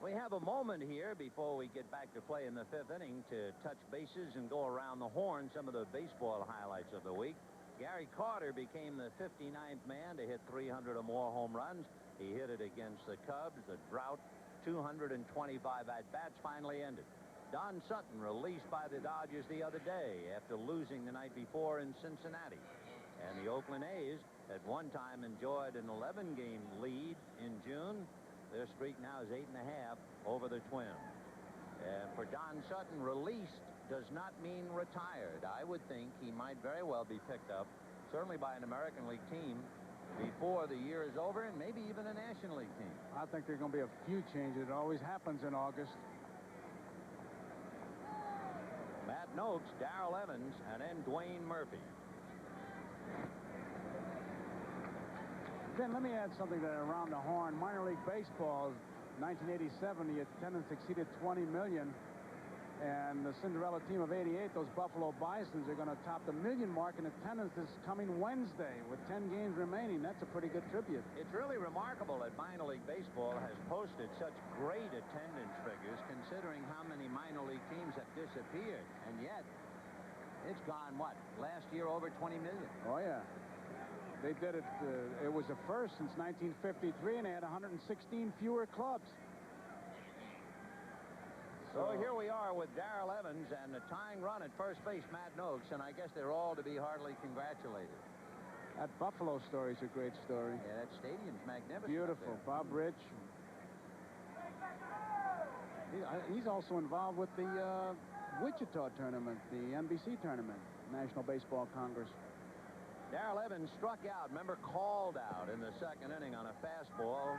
S7: We have a moment here before we get back to play in the 5th inning to touch bases and go around the horn some of the baseball highlights of the week. Gary Carter became the 59th man to hit 300 or more home runs. He hit it against the Cubs. The drought, 225 at-bats, finally ended. Don Sutton released by the Dodgers the other day after losing the night before in Cincinnati. And the Oakland A's at one time enjoyed an 11-game lead in June. Their streak now is 8.5 over the Twins. And for Don Sutton, released does not mean retired. I would think he might very well be picked up, certainly by an American League team, before the year is over, and maybe even a National League team.
S8: I think there's going to be a few changes. It always happens in August.
S7: Matt Noakes, Darrell Evans, and then Dwayne Murphy.
S8: Then let me add something that around the horn. Minor League Baseball, 1987, the attendance exceeded 20 million. And the Cinderella team of '88, those Buffalo Bisons, are going to top the 1 million mark in attendance this coming Wednesday with 10 games remaining. That's a pretty good tribute.
S7: It's really remarkable that minor league baseball has posted such great attendance figures, considering how many minor league teams have disappeared. And yet, it's gone, what, last year over 20 million?
S8: Oh, yeah. They did it. It was the first since 1953, and they had 116 fewer clubs.
S7: So here we are with Darrell Evans and the tying run at first base, Matt Noakes, and I guess they're all to be heartily congratulated.
S8: That Buffalo story is a great story.
S7: Yeah, that stadium's magnificent.
S8: Beautiful. Bob Rich. He's also involved with the Wichita tournament, the NBC tournament, National Baseball Congress.
S7: Darrell Evans struck out, remember, called out in the 2nd inning on a fastball.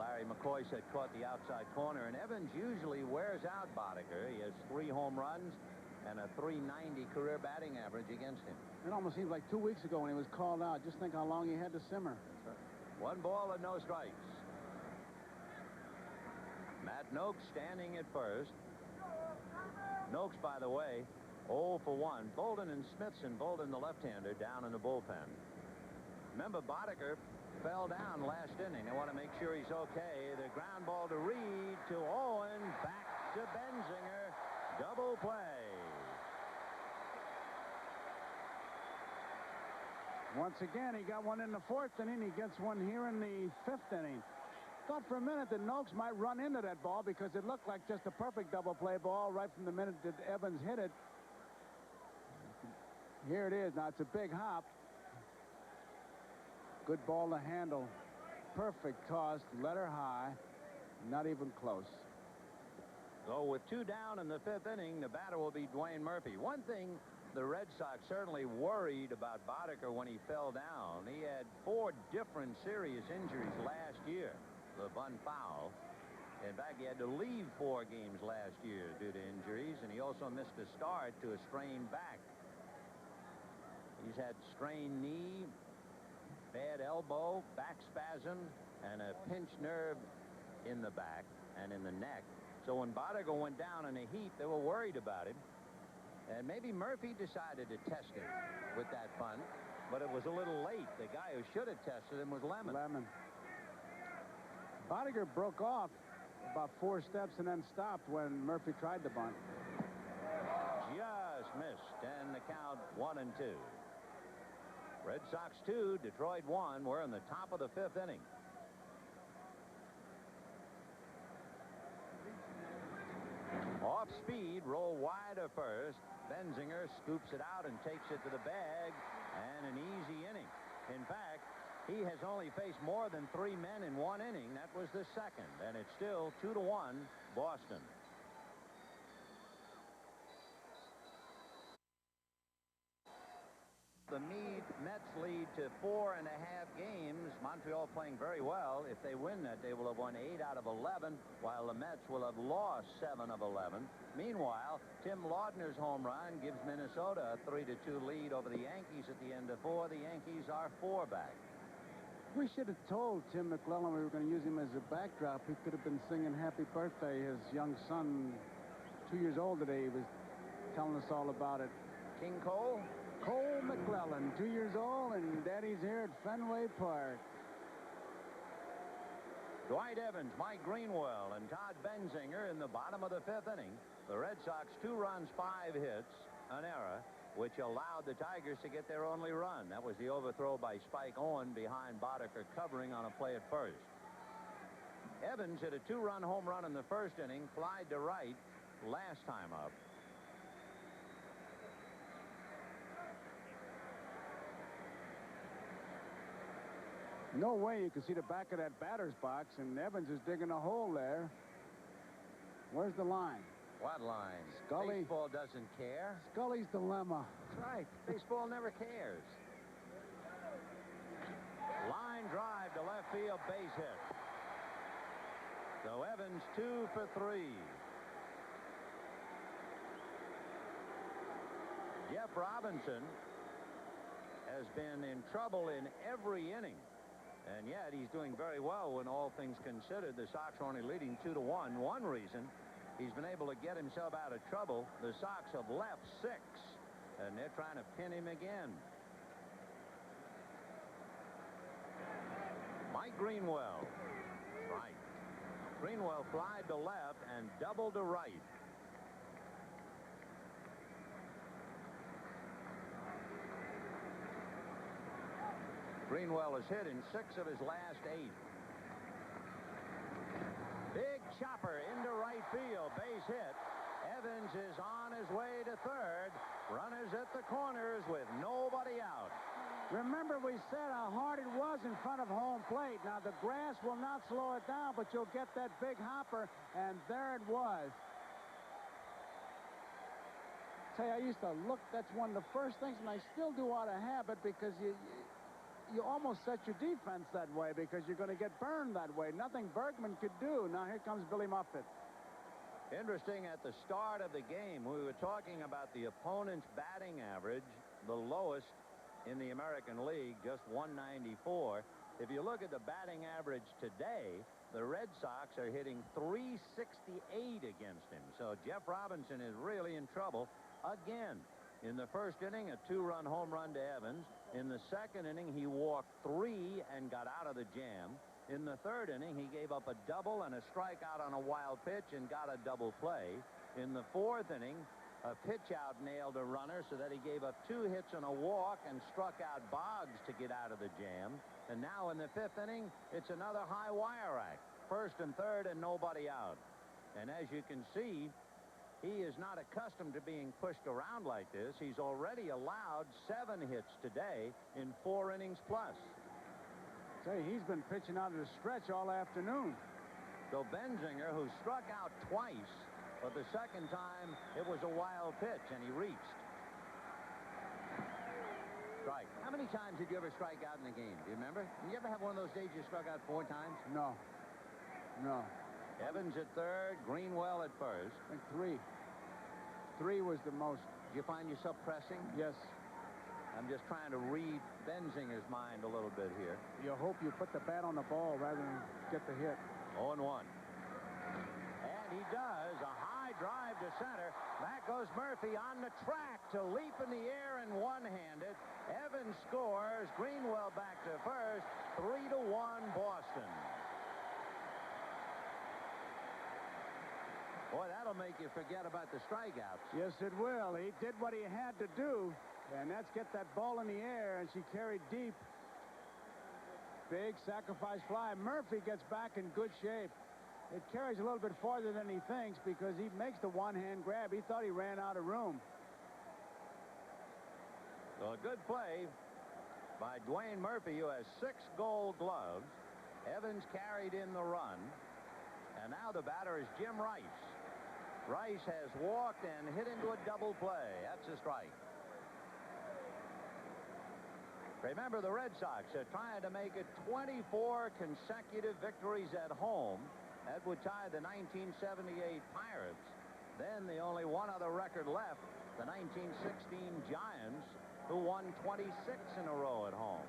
S7: Larry McCoy said caught the outside corner, and Evans usually wears out Boddicker. He has 3 home runs and a .390 career batting average against him.
S8: It almost seems like 2 weeks ago when he was called out. Just think how long he had to simmer.
S7: Right. 1 ball and no strikes. Matt Noakes standing at first. Noakes, by the way, 0 for 1. Bolden and Smithson, Bolden the left-hander, down in the bullpen. Remember, Boddicker fell down last inning. They want to make sure he's okay. The ground ball to Reed, to Owen, back to Benzinger. Double play.
S8: Once again, he got one in the 4th inning. He gets one here in the 5th inning. Thought for a minute that Noakes might run into that ball because it looked like just a perfect double play ball right from the minute that Evans hit it. Here it is. Now, it's a big hop. Good ball to handle. Perfect toss. Let her high. Not even close.
S7: So with 2 down in the 5th inning, the batter will be Dwayne Murphy. One thing the Red Sox certainly worried about Boddicker when he fell down. He had 4 different serious injuries last year. The bunt foul. In fact, he had to leave 4 games last year due to injuries, and he also missed a start to a strained back. He's had strained knee, bad elbow, back spasm, and a pinched nerve in the back and in the neck. So when Boddicker went down in a heap, they were worried about him. And maybe Murphy decided to test him with that bunt, but it was a little late. The guy who should have tested him was Lemon.
S8: Boddicker broke off about 4 steps and then stopped when Murphy tried the bunt.
S7: Just missed, and the count 1-2. Red Sox 2, Detroit 1. We're in the top of the 5th inning. Off speed, roll wide of first. Benzinger scoops it out and takes it to the bag, and an easy inning. In fact, he has only faced more than 3 men in 1 inning. That was the second, and it's still 2-1 Boston. The Mets lead to 4.5 games. Montreal playing very well. If they win that, they will have won 8 out of 11, while the Mets will have lost 7 of 11. Meanwhile, Tim Laudner's home run gives Minnesota a 3-2 lead over the Yankees at the end of 4. The Yankees are 4 back.
S8: We should have told Tim McClellan we were going to use him as a backdrop. He could have been singing Happy Birthday. His young son, 2 years old today, he was telling us all about it.
S7: King Cole?
S8: Cole McClellan, 2 years old, and Daddy's here at Fenway Park.
S7: Dwight Evans, Mike Greenwell, and Todd Benzinger in the bottom of the 5th inning. The Red Sox 2 runs, 5 hits, an error, which allowed the Tigers to get their only run. That was the overthrow by Spike Owen behind Boddicker covering on a play at first. Evans hit a 2-run home run in the 1st inning, flied to right last time up.
S8: No way you can see the back of that batter's box, and Evans is digging a hole there. Where's the line?
S7: What line?
S8: Scully.
S7: Baseball doesn't care.
S8: Scully's dilemma.
S7: That's right. Baseball never cares. Line drive to left field, base hit. So Evans 2 for 3. Jeff Robinson has been in trouble in every inning. And yet he's doing very well when all things considered. The Sox are only leading 2-1. One reason he's been able to get himself out of trouble, the Sox have left 6, and they're trying to pin him again. Mike Greenwell, right. Greenwell flied to left and doubled to right. Greenwell has hit in 6 of his last 8. Big chopper into right field, base hit. Evans is on his way to 3rd. Runners at the corners with nobody out.
S8: Remember, we said how hard it was in front of home plate. Now, the grass will not slow it down, but you'll get that big hopper, and there it was. Say, I used to look, that's one of the first things, and I still do out of habit, because you almost set your defense that way because you're going to get burned that way. Nothing Bergman could do. Now here comes Billy Muffet.
S7: Interesting, at the start of the game, we were talking about the opponent's batting average, the lowest in the American League, just 194. If you look at the batting average today, the Red Sox are hitting 368 against him. So Jeff Robinson is really in trouble again. In the 1st inning, a 2-run home run to Evans. In the 2nd inning, he walked 3 and got out of the jam. In the 3rd inning, he gave up a double and a strikeout on a wild pitch and got a double play. In the 4th inning, a pitch out nailed a runner so that he gave up 2 hits and a walk and struck out Boggs to get out of the jam. And now in the 5th inning, it's another high wire act. 1st and 3rd and nobody out. And as you can see, he is not accustomed to being pushed around like this. He's already allowed 7 hits today in 4 innings plus.
S8: Say, he's been pitching out of the stretch all afternoon.
S7: So Benzinger, who struck out twice, but the 2nd time it was a wild pitch and he reached. Strike. How many times did you ever strike out in a game? Do you remember? Did you ever have one of those days you struck out 4 times?
S8: No. No.
S7: Evans at 3rd, Greenwell at 1st.
S8: I think 3. 3 was the most.
S7: Did you find yourself pressing?
S8: Yes.
S7: I'm just trying to read Benzinger's mind a little bit here.
S8: You hope you put the bat on the ball rather than get the hit.
S7: 0-1. And he does. A high drive to center. Back goes Murphy on the track to leap in the air and one-handed. Evans scores. Greenwell back to 1st. 3-1 Boston. Boy, that'll make you forget about the strikeouts.
S8: Yes, it will. He did what he had to do. And that's get that ball in the air, and she carried deep. Big sacrifice fly. Murphy gets back in good shape. It carries a little bit farther than he thinks because he makes the one-hand grab. He thought he ran out of room.
S7: So a good play by Dwayne Murphy, who has 6 Gold Gloves. Evans carried in the run. And now the batter is Jim Rice. Rice has walked and hit into a double play. That's a strike. Remember, the Red Sox are trying to make it 24 consecutive victories at home. That would tie the 1978 Pirates. Then the only one other record left, the 1916 Giants, who won 26 in a row at home.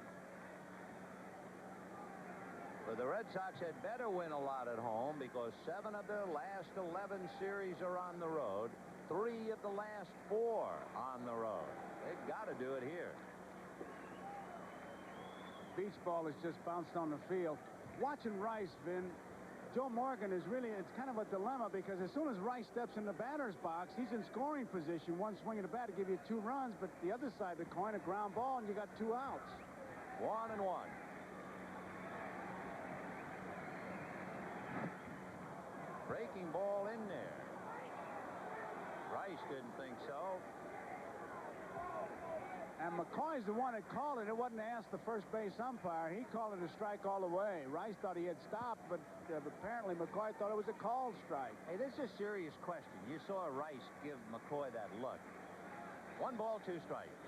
S7: But the Red Sox had better win a lot at home because 7 of their last 11 series are on the road. 3 of the last 4 on the road. They've got to do it here.
S8: Beach ball has just bounced on the field. Watching Rice, Vin, Joe Morgan is really, it's kind of a dilemma because as soon as Rice steps in the batter's box, he's in scoring position. One swing of the bat to give you 2 runs, but the other side of the coin, a ground ball, and you got 2 outs.
S7: 1-1. Breaking ball in there. Rice didn't think so.
S8: And McCoy's the one that called it. It wasn't asked the first base umpire. He called it a strike all the way. Rice thought he had stopped, but apparently McCoy thought it was a called strike.
S7: Hey, this is a serious question. You saw Rice give McCoy that look. 1 ball, 2 strikes.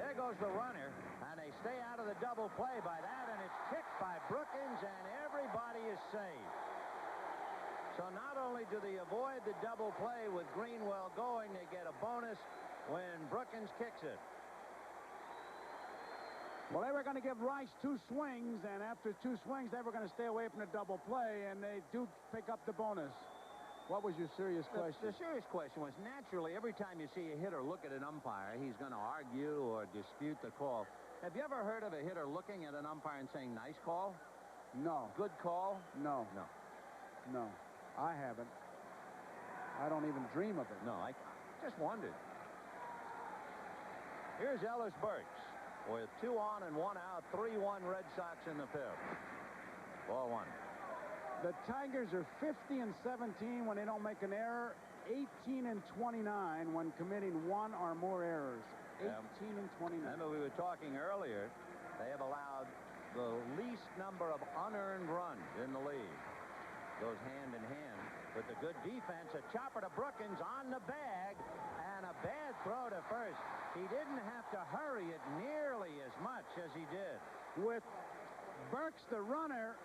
S7: There goes the runner, and they stay out of the double play by that, and it's kicked by Brookins, and everybody is safe. So not only do they avoid the double play with Greenwell going, they get a bonus when Brookins kicks it.
S8: Well, they were going to give Rice 2 swings, and after 2 swings, they were going to stay away from the double play, and they do pick up the bonus. What was your serious question?
S7: The serious question was, naturally, every time you see a hitter look at an umpire, he's going to argue or dispute the call. Have you ever heard of a hitter looking at an umpire and saying, nice call?
S8: No.
S7: Good call?
S8: No.
S7: No.
S8: No. I haven't. I don't even dream of it.
S7: No, I just wondered. Here's Ellis Burks with 2 on and 1 out, 3-1 Red Sox in the 5th. Ball 1.
S8: The Tigers are 50 and 17 when they don't make an error, 18 and 29 when committing 1 or more errors. 18 and 29.
S7: Remember, we were talking earlier, they have allowed the least number of unearned runs in the league. Goes hand in hand with the good defense. A chopper to Brookins on the bag, and a bad throw to first. He didn't have to hurry it nearly as much as he did.
S8: With Burks, the runner,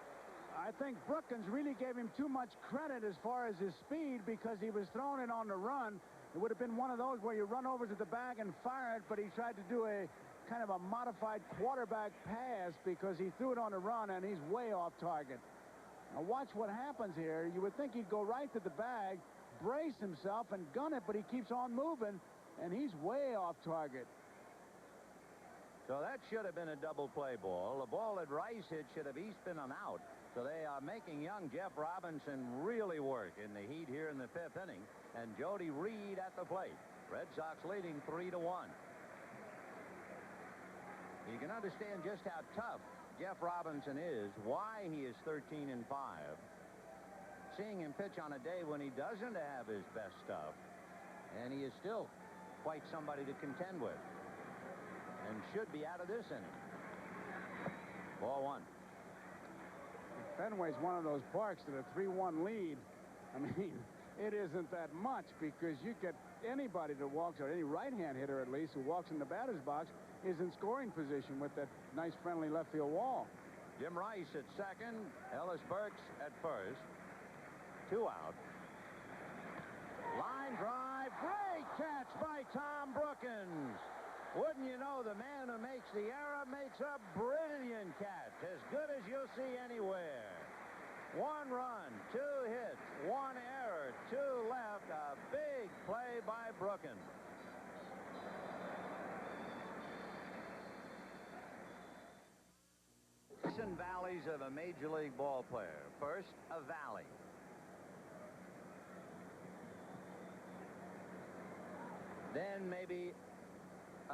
S8: I think Brookins really gave him too much credit as far as his speed because he was throwing it on the run. It would have been one of those where you run over to the bag and fire it, but he tried to do a kind of a modified quarterback pass because he threw it on the run, and he's way off target. Now watch what happens here. You would think he'd go right to the bag, brace himself, and gun it, but he keeps on moving, and he's way off target.
S7: So that should have been a double play ball. The ball that Rice hit should have east been an out. So they are making young Jeff Robinson really work in the heat here in the 5th inning. And Jody Reed at the plate. Red Sox leading 3-1. You can understand just how tough Jeff Robinson is, why he is 13 and 5. Seeing him pitch on a day when he doesn't have his best stuff, and he is still quite somebody to contend with, and should be out of this inning. Ball 1.
S8: Fenway's one of those parks that a 3-1 lead. I mean, it isn't that much because you get anybody that walks, or any right-hand hitter at least, who walks in the batter's box is in scoring position with that nice friendly left field wall.
S7: Jim Rice at second, Ellis Burks at first. 2 out. Line drive, great catch by Tom Brookins. Wouldn't you know, the man who makes the error makes a brilliant catch, as good as you'll see anywhere. 1 run, 2 hits, 1 error, 2 left. A big play by Brookins. And valleys of a major league ball player. First, a valley. Then maybe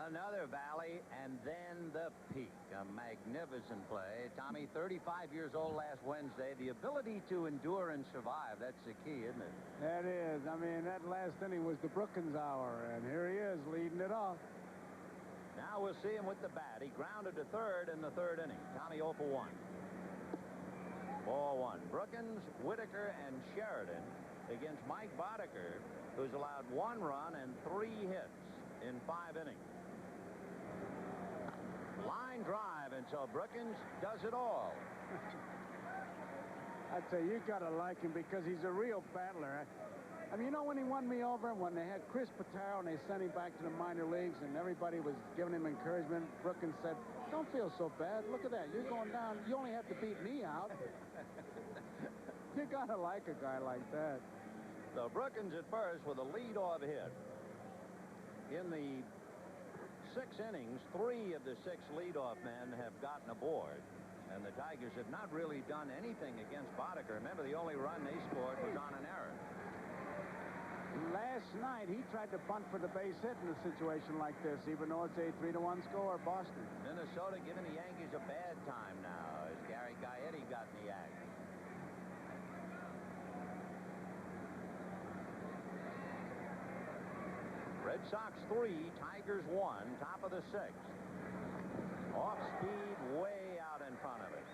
S7: Another valley, and then the peak. A magnificent play. Tommy, 35 years old last Wednesday. The ability to endure and survive, that's the key, isn't it?
S8: That is. I mean, that last inning was the Brookins hour, and here he is leading it off.
S7: Now we'll see him with the bat. He grounded to third in the third inning. Tommy 0 for 1. Ball one. Brookins, Whitaker, and Sheridan against Mike Boddicker, who's allowed 1 run and 3 hits in 5 innings. Line drive, and so Brookins does it all.
S8: I tell you, you got to like him because he's a real battler. I mean, you know, when he won me over, when they had Chris Pataro and they sent him back to the minor leagues and everybody was giving him encouragement, Brookins said, don't feel so bad. Look at that. You're going down. You only have to beat me out. You got to like a guy like that.
S7: So Brookins at first with a leadoff hit. In the 6 innings, 3 of the 6 leadoff men have gotten aboard. And the Tigers have not really done anything against Boddicker. Remember, the only run they scored was on an error.
S8: Last night, he tried to bunt for the base hit in a situation like this, even though it's a 3-1 score, Boston.
S7: Minnesota giving the Yankees a bad time now as Gary Gaetti got in the act. Red Sox 3, Tigers 1, top of the 6th. Off speed, way out in front of it.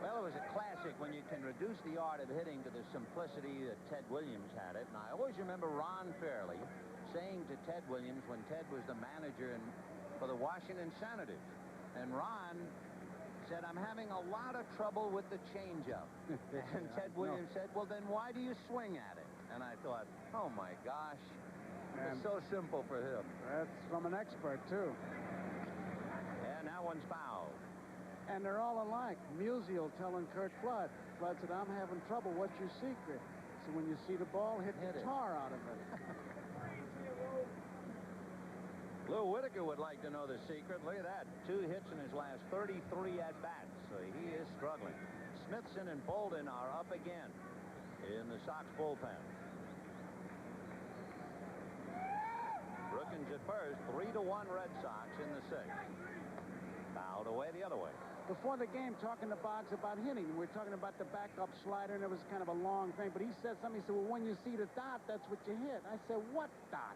S7: Well, it was a classic when you can reduce the art of hitting to the simplicity that Ted Williams had it. And I always remember Ron Fairley saying to Ted Williams when Ted was the manager for the Washington Senators. And Ron said, I'm having a lot of trouble with the changeup. And Ted Williams said, well, then why do you swing at it? And I thought, oh, my gosh. It's so simple for him.
S8: That's from an expert, too.
S7: And that one's fouled.
S8: And they're all alike. Musial telling Kurt Flood. Flood said, I'm having trouble. What's your secret? So when you see the ball, hit the tar out of it.
S7: Lou Whitaker would like to know the secret. Look at that. 2 hits in his last 33 at-bats. So he is struggling. Smithson and Bolden are up again in the Sox bullpen. Brookins at first, 3-1 Red Sox in the 6th. Fouled away the other way.
S8: Before the game, talking to Boggs about hitting, we were talking about the backup slider, and it was kind of a long thing. But he said something. He said, well, when you see the dot, that's what you hit. I said, what dot?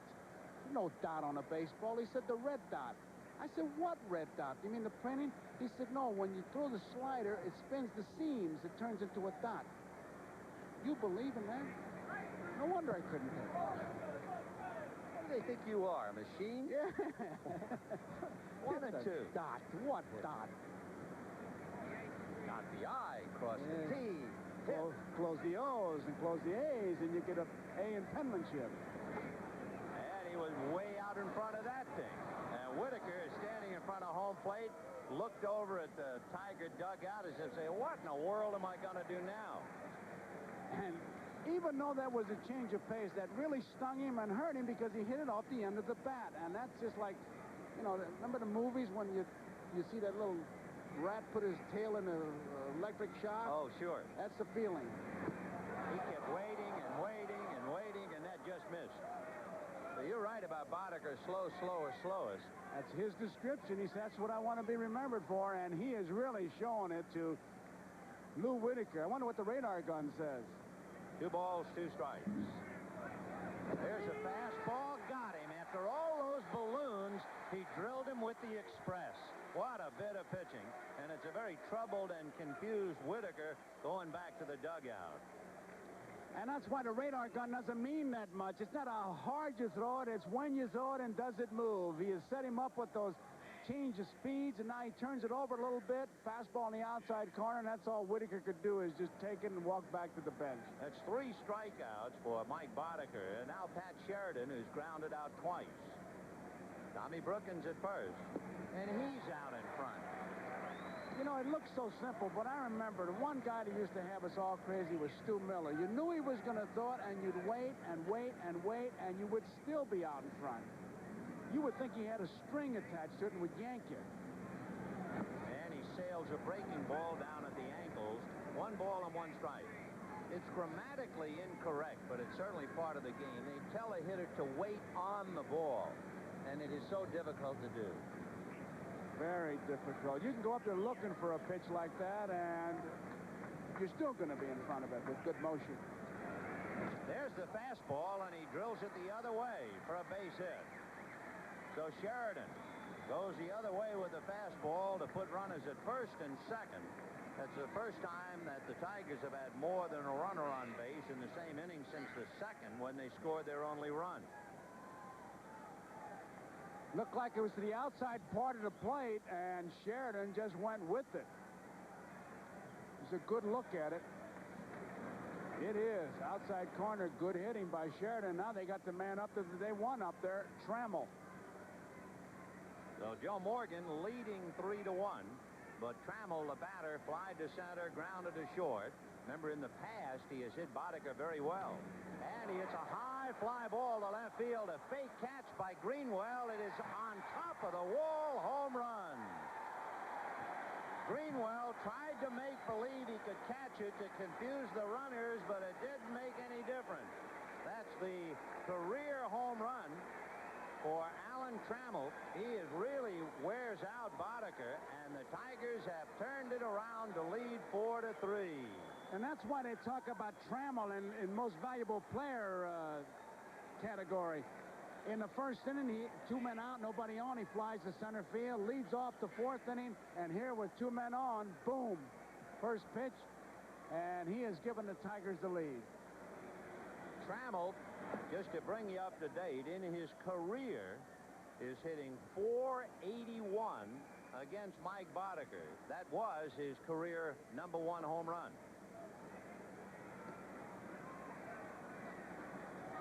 S8: No dot on a baseball. He said, the red dot. I said, what red dot? You mean the printing? He said, no, when you throw the slider, it spins the seams. It turns into a dot. You believe in that? No wonder I couldn't hit.
S7: What do they think you are, a machine?
S8: Yeah.
S7: 1 and 2.
S8: Dot. What dot?
S7: Got the I, cross the T.
S8: Close the O's and close the A's, and you get a A in penmanship.
S7: And he was way out in front of that thing. And Whitaker is standing in front of home plate, looked over at the Tiger dugout as if saying, what in the world am I going to do now?
S8: And even though that was a change of pace, that really stung him and hurt him because he hit it off the end of the bat. And that's just like, you know, remember the movies when you see that little rat put his tail in an electric shock?
S7: Oh, sure.
S8: That's the feeling.
S7: He kept waiting and waiting and waiting, and that just missed. So you're right about Boddicker, slowest.
S8: That's his description. He said, that's what I want to be remembered for, and he is really showing it to Lou Whitaker. I wonder what the radar gun says.
S7: 2 balls, 2 strikes. There's a fastball. Got him. After all those balloons, he drilled him with the express. What a bit of pitching. And it's a very troubled and confused Whitaker going back to the dugout.
S8: And that's why the radar gun doesn't mean that much. It's not how hard you throw it. It's when you throw it and does it move. He has set him up with those change of speeds, and now he turns it over a little bit. Fastball in the outside corner, and that's all Whitaker could do is just take it and walk back to the bench.
S7: That's 3 strikeouts for Mike Boddicker. And now Pat Sheridan, who's grounded out twice. Tommy Brookins at first. And he's out in front.
S8: You know, it looks so simple, but I remember the one guy that used to have us all crazy was Stu Miller. You knew he was going to throw it, and you'd wait and wait and wait, and you would still be out in front. You would think he had a string attached to it and would yank you.
S7: And he sails a breaking ball down at the ankles. 1 ball and 1 strike. It's grammatically incorrect, but it's certainly part of the game. They tell a hitter to wait on the ball.
S10: and it is so difficult to do.
S8: Very difficult. You can go up there looking for a pitch like that, and you're still going to be in front of it with good motion.
S7: There's the fastball, and he drills it the other way for a base hit. So Sheridan goes the other way with the fastball to put runners at first and second. That's the first time that the Tigers have had more than a runner on base in the same inning since the second when they scored their only run.
S8: Looked like it was to the outside part of the plate, and Sheridan just went with it. It's a good look at it. It is. Outside corner, good hitting by Sheridan. Now they got the man up that they want up there, Trammell.
S7: So Joe Morgan leading 3-1, but Trammell, the batter, flied to center, grounded to short. Remember, in the past, he has hit Boddicker very well. And he hits a high fly ball to left field. A fake catch by Greenwell. It is on top of the wall. Home run. Greenwell tried to make believe he could catch it to confuse the runners, but it didn't make any difference. That's the career home run for Alan Trammell. He really wears out Boddicker, and the Tigers have turned it around to lead 4-3.
S8: And that's why they talk about Trammell in most valuable player category. In the first inning, 2 men out, nobody on. He flies to center field, leads off the fourth inning, and here with 2 men on, boom, first pitch, and he has given the Tigers the lead.
S7: Trammell, just to bring you up to date, in his career is hitting .481 against Mike Boddicker. That was his career #1 home run.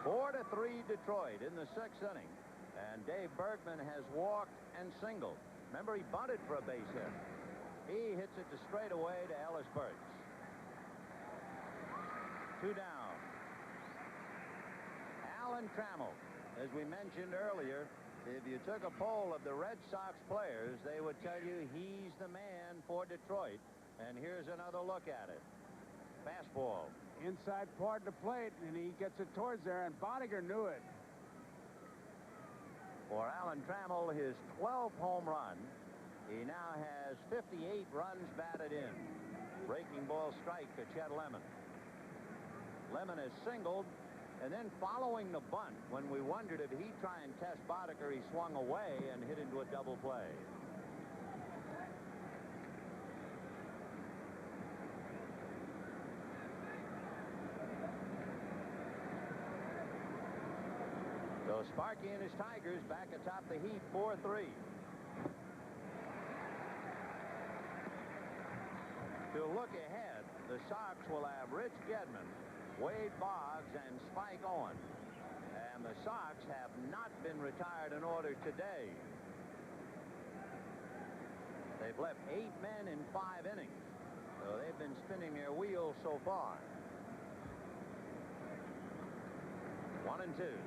S7: 4-3 Detroit in the 6th inning. And Dave Bergman has walked and singled. Remember, he bunted for a base hit. He hits it to straightaway to Ellis Burks. 2 down. Alan Trammell, as we mentioned earlier, if you took a poll of the Red Sox players, they would tell you he's the man for Detroit. And here's another look at it. Fastball.
S8: Inside part of the plate, and he gets it towards there, and Boddicker knew it.
S7: For Alan Trammell, his 12th home run. He now has 58 runs batted in. Breaking ball strike to Chet Lemon. Lemon has singled, and then following the bunt, when we wondered if he'd try and test Boddicker, he swung away and hit into a double play. So Sparky and his Tigers back atop the heap, 4-3. To look ahead, the Sox will have Rich Gedman, Wade Boggs, and Spike Owen. And the Sox have not been retired in order today. They've left 8 men in 5 innings. So they've been spinning their wheels so far. 1-2.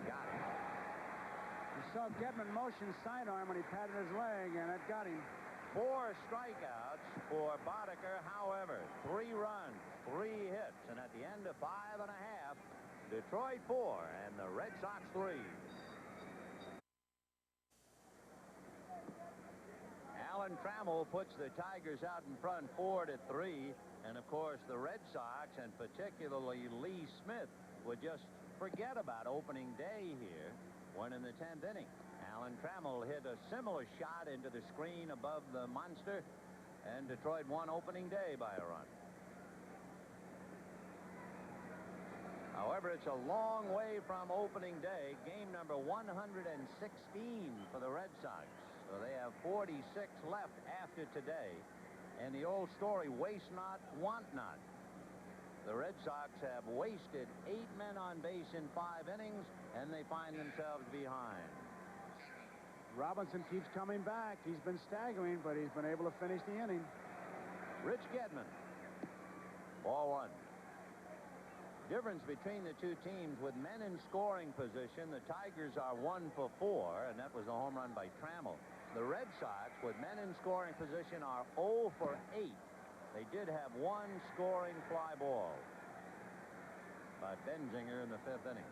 S7: Got it.
S8: You saw Gedman motion sidearm when he patted his leg, and it got him.
S7: 4 strikeouts for Boddicker. However, 3 runs, 3 hits, and at the end of 5 1/2, Detroit 4 and the Red Sox 3. Alan Trammell puts the Tigers out in front 4-3, and of course the Red Sox, and particularly Lee Smith, would just forget about opening day here when in the 10th inning. Alan Trammell hit a similar shot into the screen above the monster, and Detroit won opening day by a run. However, it's a long way from opening day. Game number 116 for the Red Sox. So they have 46 left after today. And the old story, waste not, want not. The Red Sox have wasted 8 men on base in 5 innings, and they find themselves behind.
S8: Robinson keeps coming back. He's been staggering, but he's been able to finish the inning.
S7: Rich Gedman. Ball 1. Difference between the two teams with men in scoring position. The Tigers are 1 for 4, and that was a home run by Trammell. The Red Sox with men in scoring position are 0 for 8. They did have 1 scoring fly ball by Benzinger in the 5th inning.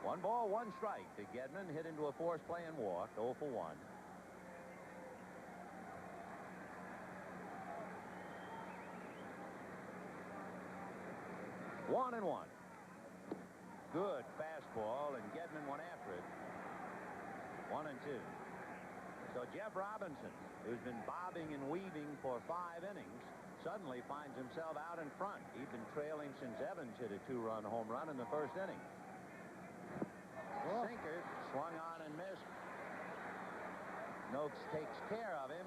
S7: 1 ball, 1 strike to Gedman, hit into a force play and walked, 0 for 1. One and 1. Good fastball, and Gedman went after it. 1 and 2. So Jeff Robinson, who's been bobbing and weaving for 5 innings, suddenly finds himself out in front. He'd been trailing since Evans hit a 2-run home run in the first inning. Sinker swung on and missed. Noakes takes care of him.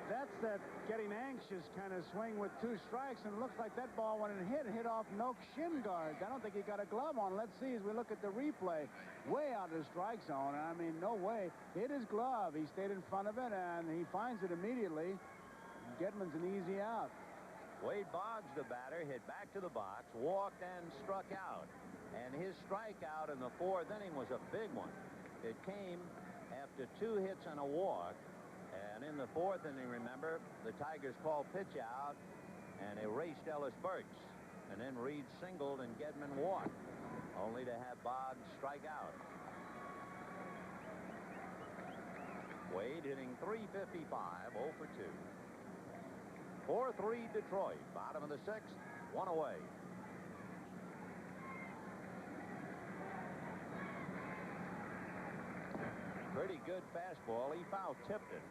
S8: That's that getting anxious kind of swing with 2 strikes, and it looks like that ball, when it hit off Noakes' shin guard. I don't think he got a glove on. Let's see as we look at the replay. Way out of the strike zone. I mean, no way. Hit his glove. He stayed in front of it, and he finds it immediately. Gedman's an easy out.
S7: Wade Boggs, the batter, hit back to the box, walked and struck out. And his strikeout in the 4th inning was a big one. It came after 2 hits and a walk. And in the 4th inning, remember, the Tigers called pitch out and erased Ellis Burks. And then Reed singled and Gedman walked, only to have Boggs strike out. Wade hitting .355, 0 for 2. 4-3 Detroit, bottom of the 6th, 1 away. Pretty good fastball. He foul tipped it.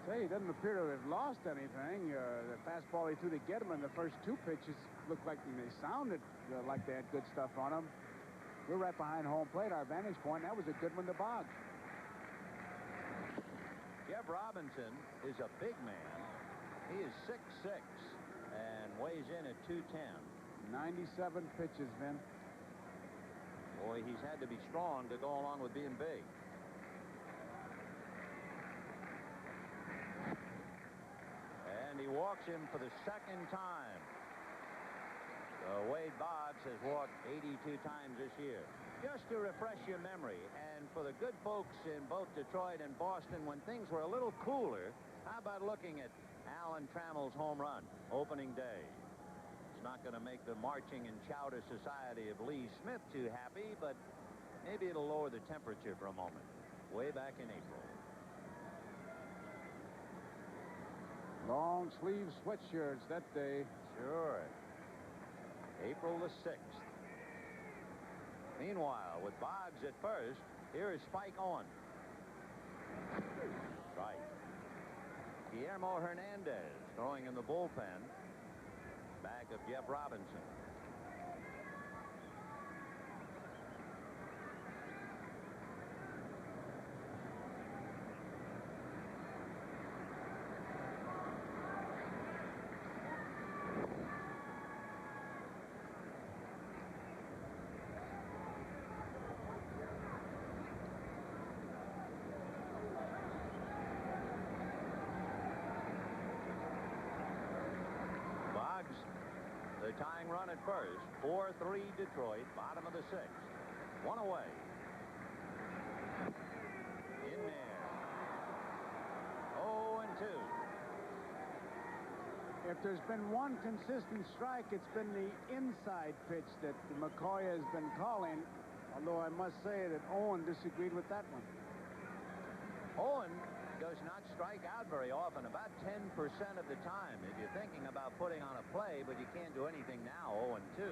S8: Say, he doesn't appear to have lost anything. The fastball he threw to Gedman, the first 2 pitches looked like they sounded like they had good stuff on them. We're right behind home plate, our vantage point. That was a good one to Boggs.
S7: Jeff Robinson is a big man. He is 6'6" and weighs in at 210.
S8: 97 pitches, Vin.
S7: Boy, he's had to be strong to go along with being big. And he walks him for the 2nd time. So Wade Boggs has walked 82 times this year. Just to refresh your memory, and for the good folks in both Detroit and Boston, when things were a little cooler, how about looking at Alan Trammell's home run, opening day? It's not going to make the Marching and Chowder Society of Lee Smith too happy, but maybe it'll lower the temperature for a moment. Way back in April.
S8: Long sleeve sweatshirts that day.
S7: Sure. April the 6th. Meanwhile, with Boggs at first, here is Spike Owen. Right. Guillermo Hernandez throwing in the bullpen. Back of Jeff Robinson. The tying run at first. 4-3 Detroit, bottom of the 6th. 1 away. In there. 0-2.
S8: If there's been one consistent strike, it's been the inside pitch that McCoy has been calling. Although I must say that Owen disagreed with that one.
S7: Owen does not strike out very often, about 10% of the time. If you're thinking about putting on a play, but you can't do anything now, 0-2.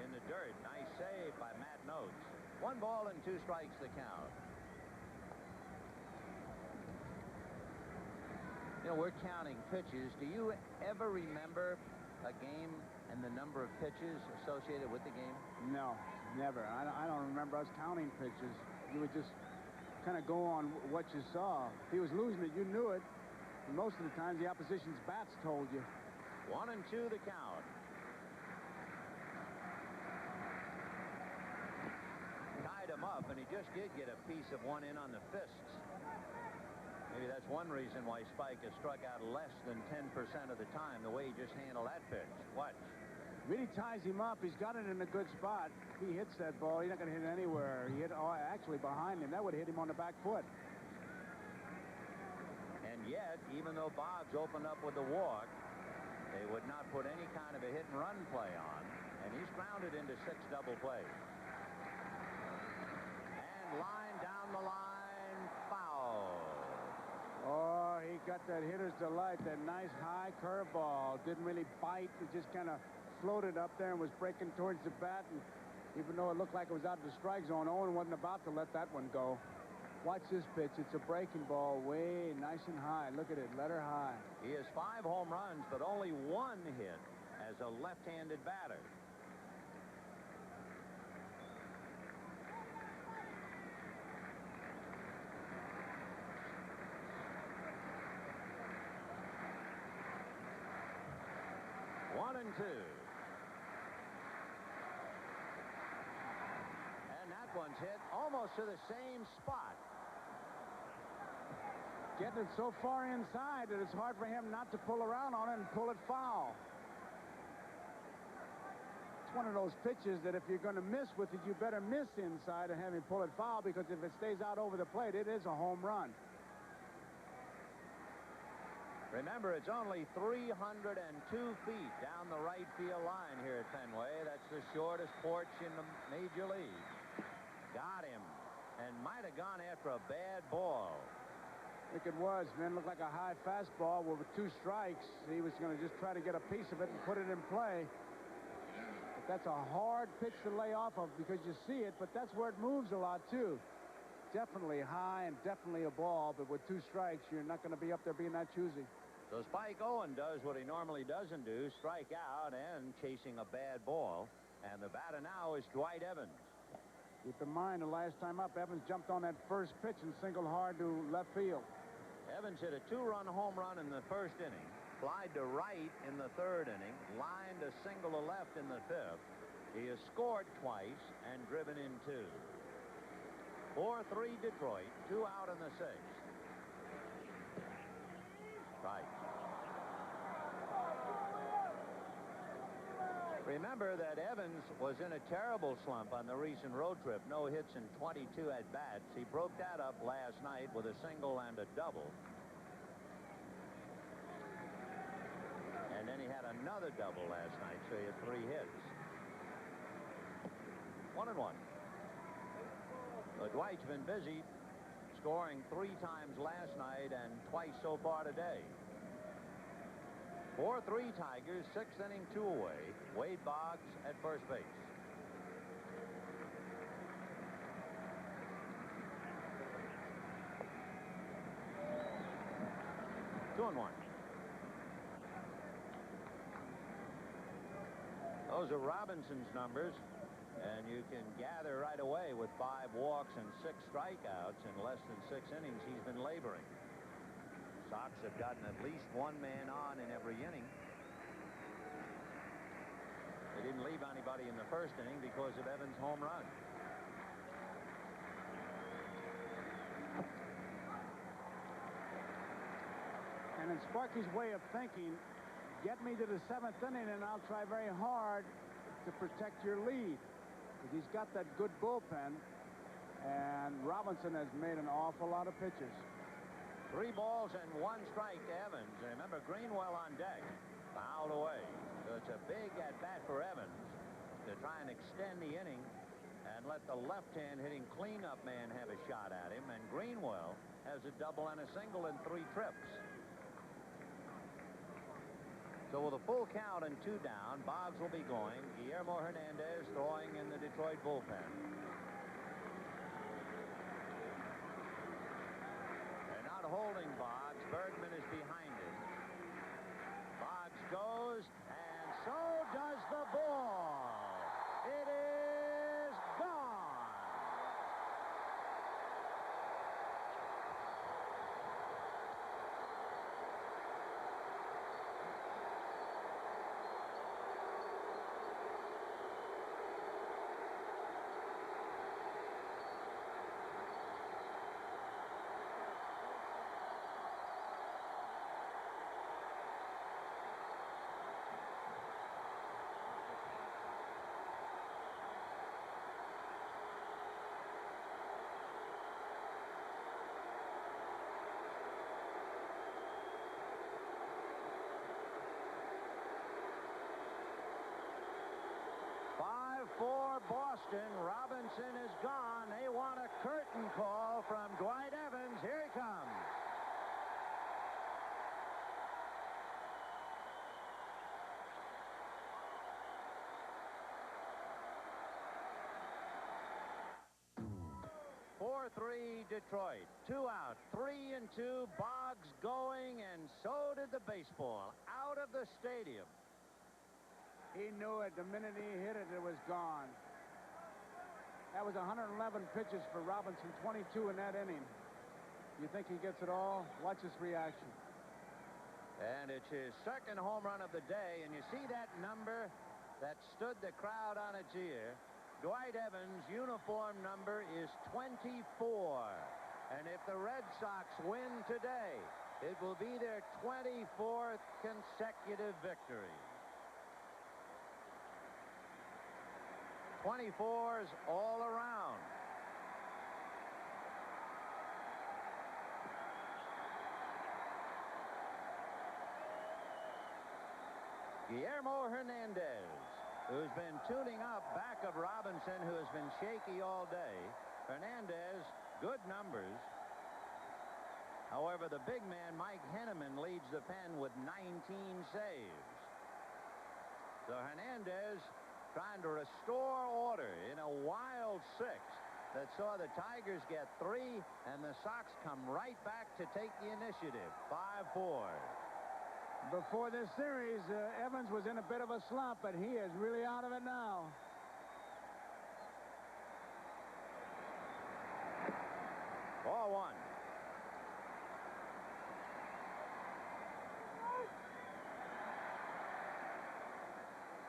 S7: In the dirt, nice save by Matt Noakes. 1 ball and 2 strikes the count. You know, we're counting pitches. Do you ever remember a game and the number of pitches associated with the game?
S8: No, never. I don't remember us counting pitches. You would just kind of go on what you saw. If he was losing it, you knew it. And most of the times, the opposition's bats told you.
S7: 1-2 the count. Tied him up, and he just did get a piece of one in on the fists. Maybe that's one reason why Spike has struck out less than 10% of the time, the way he just handled that pitch. Watch.
S8: Really ties him up. He's got it in a good spot. He hits that ball. He's not going to hit it anywhere. He hit actually behind him. That would hit him on the back foot.
S7: And yet, even though Boggs opened up with the walk, they would not put any kind of a hit-and-run play on, and he's grounded into 6 double plays. And line down the line, foul.
S8: Oh, he got that hitter's delight, that nice high curveball. Didn't really bite. It just kind of floated up there and was breaking towards the bat. And even though it looked like it was out of the strike zone, Owen wasn't about to let that one go. Watch this pitch. It's a breaking ball, way nice and high. Look at it, let her high.
S7: He has 5 home runs, but only 1 hit as a left-handed batter. One and 2. And that one's hit almost to the same spot.
S8: Getting it so far inside that it's hard for him not to pull around on it and pull it foul. It's one of those pitches that if you're going to miss with it, you better miss inside and have him pull it foul, because if it stays out over the plate, it is a home run.
S7: Remember, it's only 302 feet down the right field line here at Fenway. That's the shortest porch in the Major League. Got him, and might have gone after a bad ball.
S8: I think it was, man. Looked like a high fastball with 2 strikes. He was going to just try to get a piece of it and put it in play. But that's a hard pitch to lay off of, because you see it, but that's where it moves a lot, too. Definitely high and definitely a ball, but with 2 strikes, you're not going to be up there being that choosy.
S7: So Spike Owen does what he normally doesn't do, strike out and chasing a bad ball. And the batter now is Dwight Evans.
S8: Keep in mind, the last time up, Evans jumped on that first pitch and singled hard to left field.
S7: Evans hit a 2-run home run in the first inning, flied to right in the 3rd inning, lined a single to left in the 5th. He has scored twice and driven in 2. 4-3 Detroit, 2 out in the 6th. Right. Remember that Evans was in a terrible slump on the recent road trip. No hits in 22 at-bats. He broke that up last night with a single and a double. And then he had another double last night, so he had 3 hits. 1-1. But Dwight's been busy, scoring 3 times last night and twice so far today. 4-3 Tigers, 6th inning, 2 away. Wade Boggs at first base. Two and 1. Those are Robinson's numbers, and you can gather right away with 5 walks and 6 strikeouts in less than 6 innings. He's been laboring. Sox have gotten at least 1 man on in every inning. They didn't leave anybody in the first inning because of Evans' home run.
S8: And in Sparky's way of thinking, get me to the 7th inning and I'll try very hard to protect your lead. Because he's got that good bullpen, and Robinson has made an awful lot of pitches.
S7: 3 balls and 1 strike to Evans. Remember, Greenwell on deck, fouled away. So it's a big at-bat for Evans to try and extend the inning and let the left-hand hitting cleanup man have a shot at him. And Greenwell has a double and a single in 3 trips. So with a full count and 2 down, Boggs will be going. Guillermo Hernandez throwing in the Detroit bullpen. Holding Boggs. Bergman is behind him. Boggs goes, and so does the ball. It is gone. Boston. Robinson is gone. They want a curtain call from Dwight Evans. Here he comes. Detroit. 2 out, 3-2. Boggs going, and so did the baseball. Out of the stadium.
S8: He knew it. The minute he hit it, it was gone. That was 111 pitches for Robinson, 22 in that inning. You think he gets it all? Watch his reaction.
S7: And it's his second home run of the day, and you see that number that stood the crowd on its ear. Dwight Evans' uniform number is 24. And if the Red Sox win today, it will be their 24th consecutive victory. 24s all around. Guillermo Hernandez, who's been tuning up back of Robinson, who has been shaky all day. Hernandez, good numbers. However, the big man, Mike Henneman, leads the pen with 19 saves. So Hernandez trying to restore order in a wild sixth that saw the Tigers get 3, and the Sox come right back to take the initiative, 5-4.
S8: Before this series, Evans was in a bit of a slump, but he is really out of it now.
S7: Ball 1.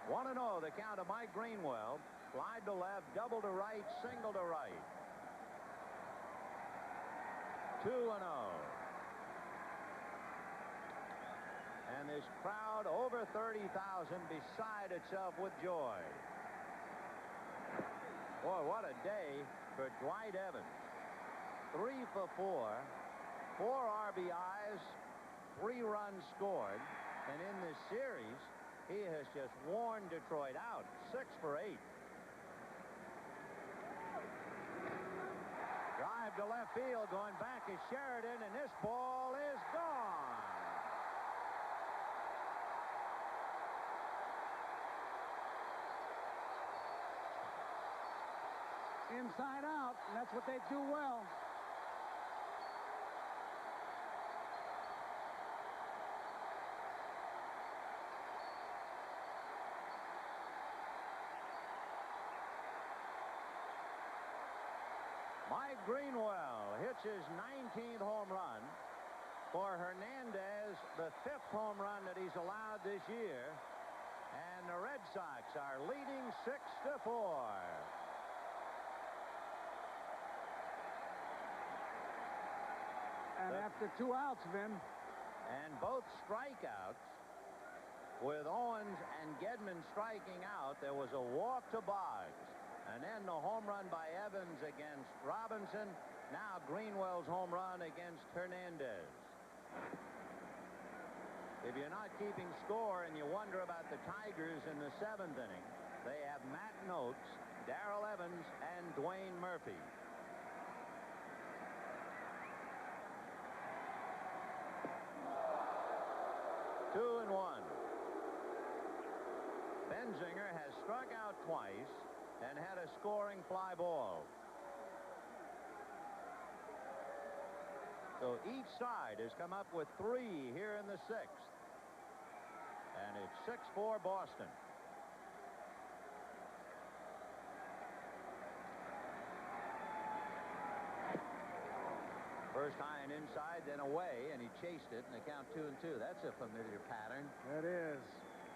S7: One and oh, the count of Mike Greenwell. Slide to left, double to right, single to right. 2-0. And this crowd, over 30,000, beside itself with joy. Boy, what a day for Dwight Evans. 3 for 4, 4 RBIs, 3 runs scored. And in this series, he has just worn Detroit out. 6 for 8. Drive to left field, going back is Sheridan, and this ball is gone.
S8: Inside out, and that's what they do well.
S7: Mike Greenwell hits his 19th home run. For Hernandez, the 5th home run that he's allowed this year. And the Red Sox are leading 6-4.
S8: And after 2 outs, Vin.
S7: And both strikeouts, with Owens and Gedman striking out, there was a walk to Boggs. And then the home run by Evans against Robinson. Now Greenwell's home run against Hernandez. If you're not keeping score and you wonder about the Tigers in the 7th inning, they have Matt Noakes, Darrell Evans, and Dwayne Murphy. Two and 1. Benzinger has struck out twice and had a scoring fly ball. So each side has come up with 3 here in the 6th. And it's 6-4 Boston. First high and inside, then away, and he chased it, and they count 2-2. That's a familiar pattern.
S8: That is.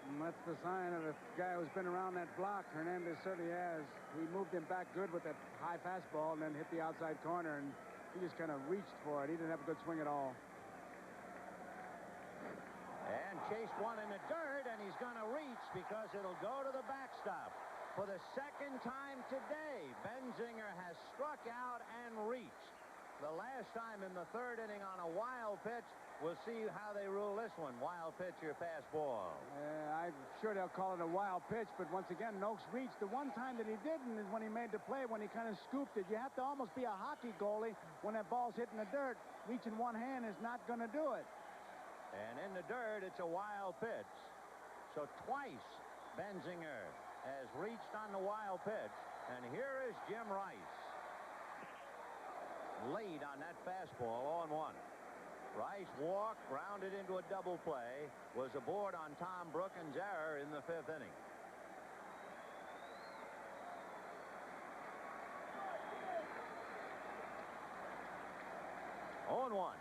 S8: And that's the sign of a guy who's been around that block. Hernandez certainly has. He moved him back good with that high fastball and then hit the outside corner, and he just kind of reached for it. He didn't have a good swing at all.
S7: And chased one in the dirt, and he's going to reach because it'll go to the backstop. For the 2nd time today, Benzinger has struck out and reached. The last time in the 3rd inning on a wild pitch, We'll see how they rule this one. Wild pitch or fastball.
S8: I'm sure they'll call it a wild pitch, but once again, Noakes reached. The one time that he didn't is when he made the play, when he kind of scooped it. You have to almost be a hockey goalie when that ball's hitting the dirt. Reaching one hand is not going to do it.
S7: And in the dirt, it's a wild pitch. So twice Benzinger has reached on the wild pitch. And here is Jim Rice. Late on that fastball, 0-1. Rice walked, grounded into a double play, was aboard on Tom Brooken's error in the 5th inning. Oh, 0-1.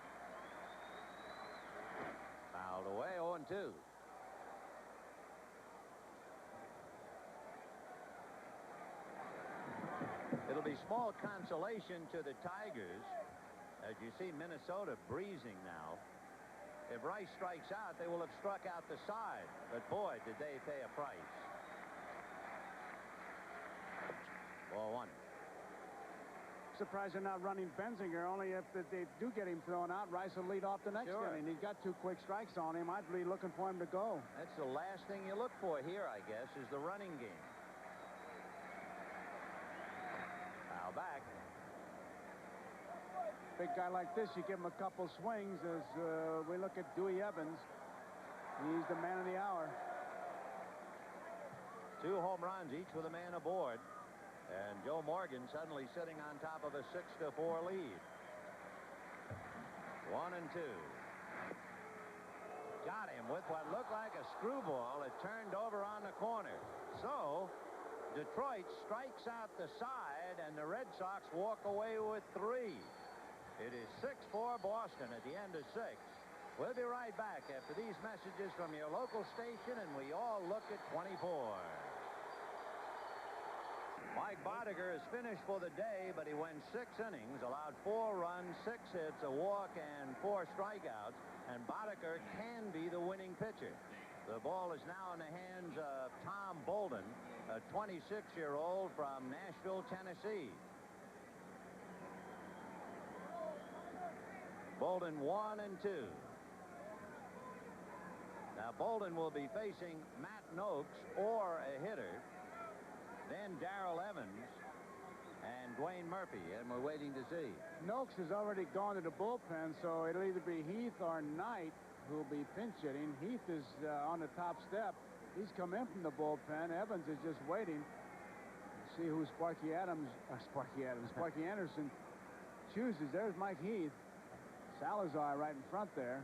S7: Fouled away, 0-2. It'll be small consolation to the Tigers. As you see, Minnesota breezing now. If Rice strikes out, they will have struck out the side. But boy, did they pay a price. Ball 1.
S8: Surprised they're not running Benzinger. Only if they do get him thrown out, Rice will lead off the next inning. He's got 2 quick strikes on him. I'd be looking for him to go.
S7: That's the last thing you look for here, I guess, is the running game. Foul back.
S8: Big guy like this, you give him a couple swings. As we look at Dewey Evans, he's the man of the hour.
S7: 2 home runs, each with a man aboard. And Joe Morgan suddenly sitting on top of a 6-4 lead. 1-2. Got him with what looked like a screwball. It turned over on the corner. So Detroit strikes out the side, and the Red Sox walk away with 3. It is 6-4 Boston at the end of 6. We'll be right back after these messages from your local station, and we all look at 24. Mike Boddicker is finished for the day, but he went 6 innings, allowed 4 runs, 6 hits, a walk, and 4 strikeouts. And Boddicker can be the winning pitcher. The ball is now in the hands of Tom Bolden, a 26-year-old from Nashville, Tennessee. Bolden 1-2. Now Bolden will be facing Matt Noakes or a hitter. Then Darrell Evans and Dwayne Murphy, and we're waiting to see.
S8: Noakes has already gone to the bullpen, so it'll either be Heath or Knight who'll be pinch hitting. Heath is on the top step. He's come in from the bullpen. Evans is just waiting. See who Sparky Anderson chooses. There's Mike Heath. Salazar right in front there.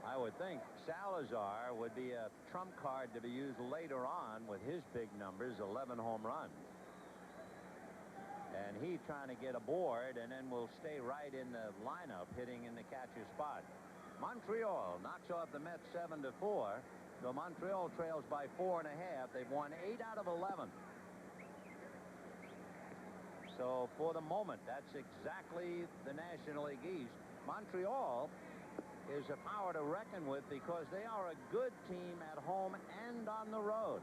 S7: I would think Salazar would be a trump card to be used later on with his big numbers, 11 home runs. And he's trying to get aboard, and then will stay right in the lineup, hitting in the catcher spot. Montreal knocks off the Mets 7-4. So Montreal trails by 4.5. They've won 8 out of 11. So for the moment, that's exactly the National League East. Montreal is a power to reckon with because they are a good team at home and on the road.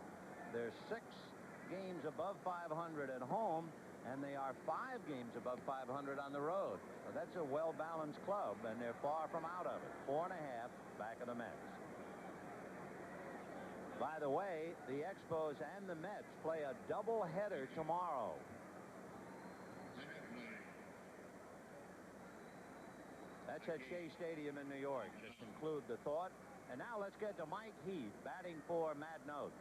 S7: They're 6 games above 500 at home, and they are 5 games above 500 on the road. So that's a well-balanced club, and they're far from out of it. 4.5 back of the Mets. By the way, the Expos and the Mets play a doubleheader tomorrow. That's at Shea Stadium in New York. Just conclude the thought. And now let's get to Mike Heath batting for Matt Noakes.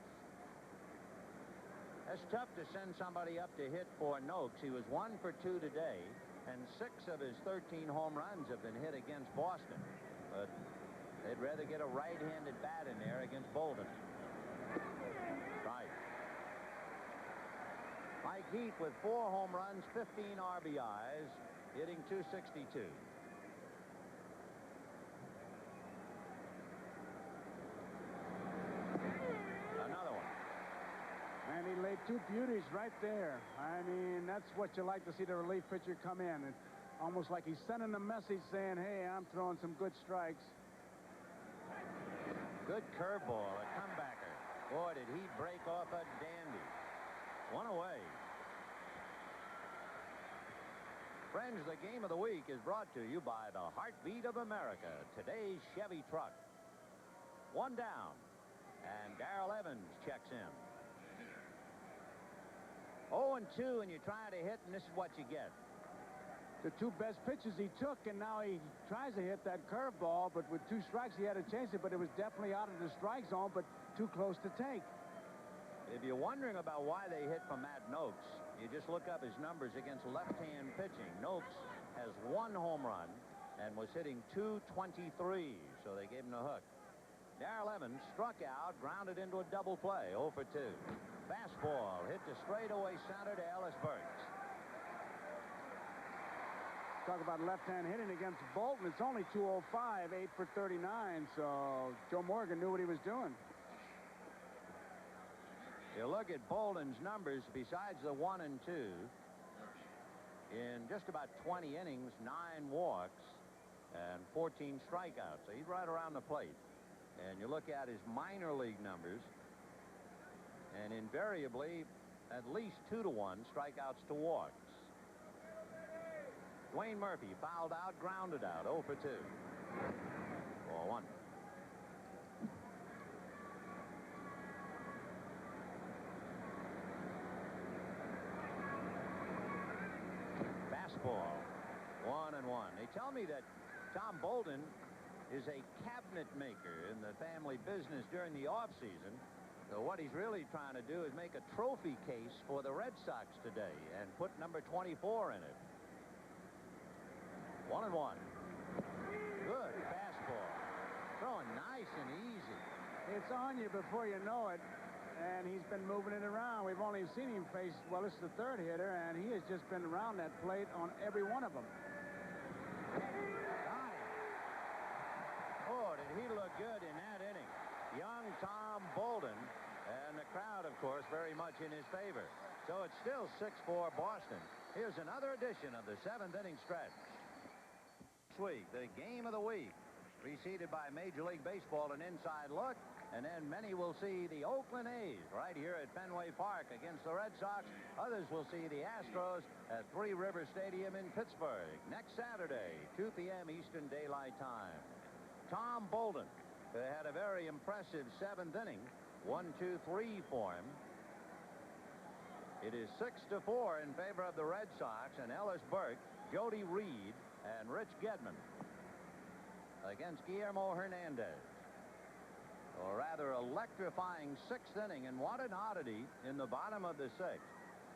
S7: It's tough to send somebody up to hit for Noakes. He was 1 for 2 today, and 6 of his 13 home runs have been hit against Boston. But they'd rather get a right-handed bat in there against Bolden. Right. Mike Heath with 4 home runs, 15 RBIs, hitting .262.
S8: And he laid 2 beauties right there. I mean, that's what you like to see the relief pitcher come in. It's almost like he's sending a message saying, hey, I'm throwing some good strikes.
S7: Good curveball, a comebacker. Boy, did he break off a dandy. 1 away. Friends, the game of the week is brought to you by the heartbeat of America, today's Chevy truck. One down, and Darrell Evans checks in. 0-2, and you try to hit, and this is what you get.
S8: The two best pitches he took, and now he tries to hit that curveball, but with 2 strikes, he had to chase it, but it was definitely out of the strike zone, but too close to take.
S7: If you're wondering about why they hit for Matt Noakes, you just look up his numbers against left-hand pitching. Noakes has 1 home run and was hitting .223, so they gave him a hook. Darrell Evans struck out, grounded into a double play, 0 for 2. Fastball hit to straightaway center to Ellis Burks.
S8: Talk about left-hand hitting against Bolton. It's only 205, 8 for 39, so Joe Morgan knew what he was doing.
S7: You look at Bolden's numbers, besides the 1 and 2, in just about 20 innings, 9 walks, and 14 strikeouts. So he's right around the plate. And you look at his minor league numbers, and invariably, at least 2-to-1 strikeouts to walks. Dwayne Murphy fouled out, grounded out, 0 for 2. 4-1. Fastball, 1-1. They tell me that Tom Bolden is a cabinet maker in the family business during the offseason. So what he's really trying to do is make a trophy case for the Red Sox today and put number 24 in it. 1-1. Good fastball. Throwing nice and easy.
S8: It's on you before you know it, and he's been moving it around. We've only seen him face, well, this is the 3rd hitter, and he has just been around that plate on every one of them.
S7: Got him. Oh, did he look good in that inning? Young Tom Bolden, and the crowd, of course, very much in his favor. So it's still 6-4 Boston. Here's another edition of the 7th inning stretch. This week, the game of the week, preceded by Major League Baseball, an inside look, and then many will see the Oakland A's right here at Fenway Park against the Red Sox. Others will see the Astros at Three River Stadium in Pittsburgh next Saturday, 2 p.m. Eastern Daylight Time. Tom Bolden had a very impressive 7th inning, 1-2-3 for him. It is 6-4 in favor of the Red Sox, and Ellis Burke, Jody Reed, and Rich Gedman against Guillermo Hernandez. A rather electrifying 6th inning, and what an oddity in the bottom of the 6th.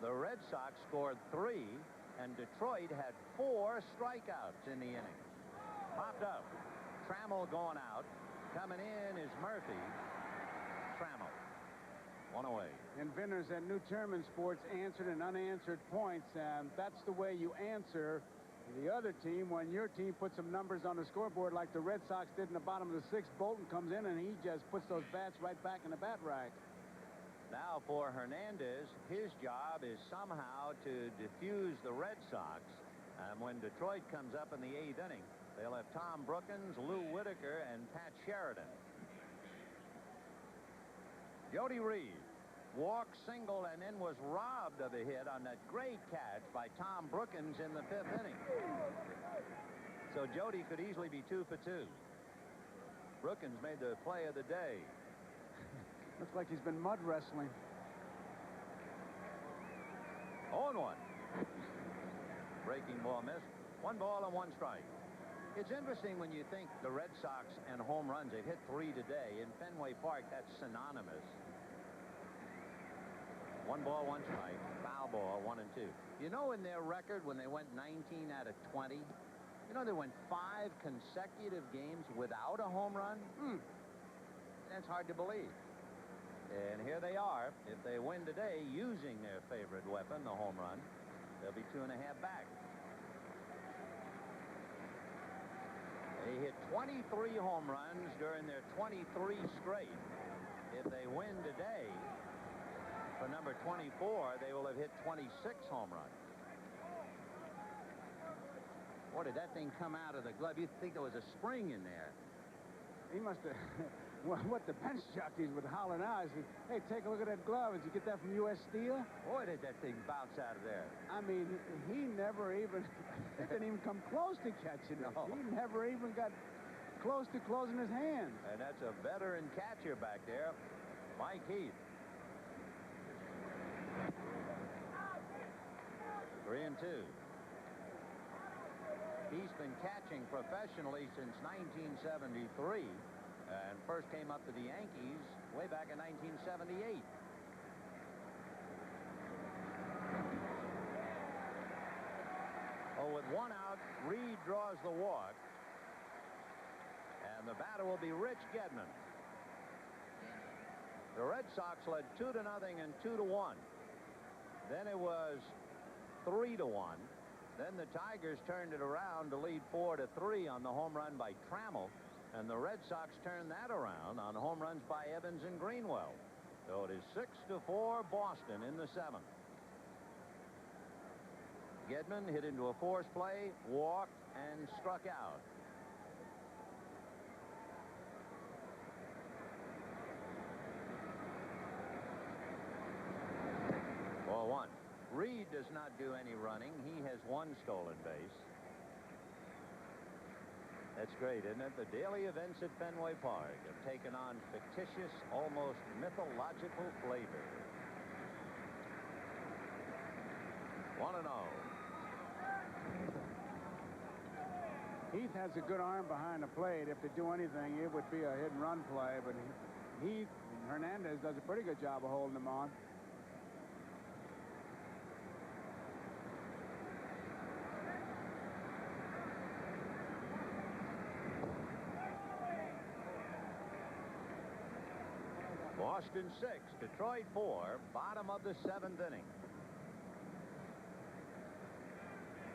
S7: The Red Sox scored 3, and Detroit had 4 strikeouts in the inning. Popped up. Trammell going out. Coming in is Murphy. Trammell. 1 away.
S8: Inventors at New Term in Sports answered and unanswered points, and that's the way you answer the other team when your team puts some numbers on the scoreboard like the Red Sox did in the bottom of the 6th. Bolton comes in and he just puts those bats right back in the bat rack.
S7: Now for Hernandez, his job is somehow to defuse the Red Sox. And when Detroit comes up in the 8th inning, they'll have Tom Brookins, Lou Whitaker, and Pat Sheridan. Jody Reed walked, single, and then was robbed of a hit on that great catch by Tom Brookins in the 5th inning. So Jody could easily be 2 for 2. Brookins made the play of the day.
S8: Looks like he's been mud wrestling.
S7: 0-1. Breaking ball missed. 1 ball and 1 strike. It's interesting when you think the Red Sox and home runs. They've hit 3 today. In Fenway Park, that's synonymous. 1 ball, 1 strike. Foul ball, 1 and 2. You know, in their record, when they went 19 out of 20, you know, they went 5 consecutive games without a home run? That's hard to believe. And here they are. If they win today using their favorite weapon, the home run, they'll be 2.5 back. They hit 23 home runs during their 23 straight. If they win today, for number 24, they will have hit 26 home runs. Boy, did that thing come out of the glove. You'd think there was a spring in there.
S8: He must have what the bench jockeys would holler now is, hey, take a look at that glove. Did you get that from U.S. Steel?
S7: Boy, did that thing bounce out of there.
S8: I mean, he never even, it didn't even come close to catching it.
S7: No.
S8: He never even got close to closing his hands.
S7: And that's a veteran catcher back there, Mike Heath. 3-2. He's been catching professionally since 1973 and first came up to the Yankees way back in 1978. Oh, with one out, Reed draws the walk. And the batter will be Rich Gedman. The Red Sox led 2-0 and 2-1. Then it was 3-1. Then the Tigers turned it around to lead 4-3 on the home run by Trammell. And the Red Sox turned that around on home runs by Evans and Greenwell. So it is 6-4 Boston in the seventh. Gedman hit into a force play, walked, and struck out. Ball one. Reed does not do any running. He has one stolen base. That's great, isn't it? The daily events at Fenway Park have taken on fictitious, almost mythological flavor. 1-0.
S8: Heath has a good arm behind the plate. If they do anything, it would be a hit-and-run play. But Heath, Hernandez does a pretty good job of holding him on.
S7: Boston 6, Detroit 4, bottom of the seventh inning.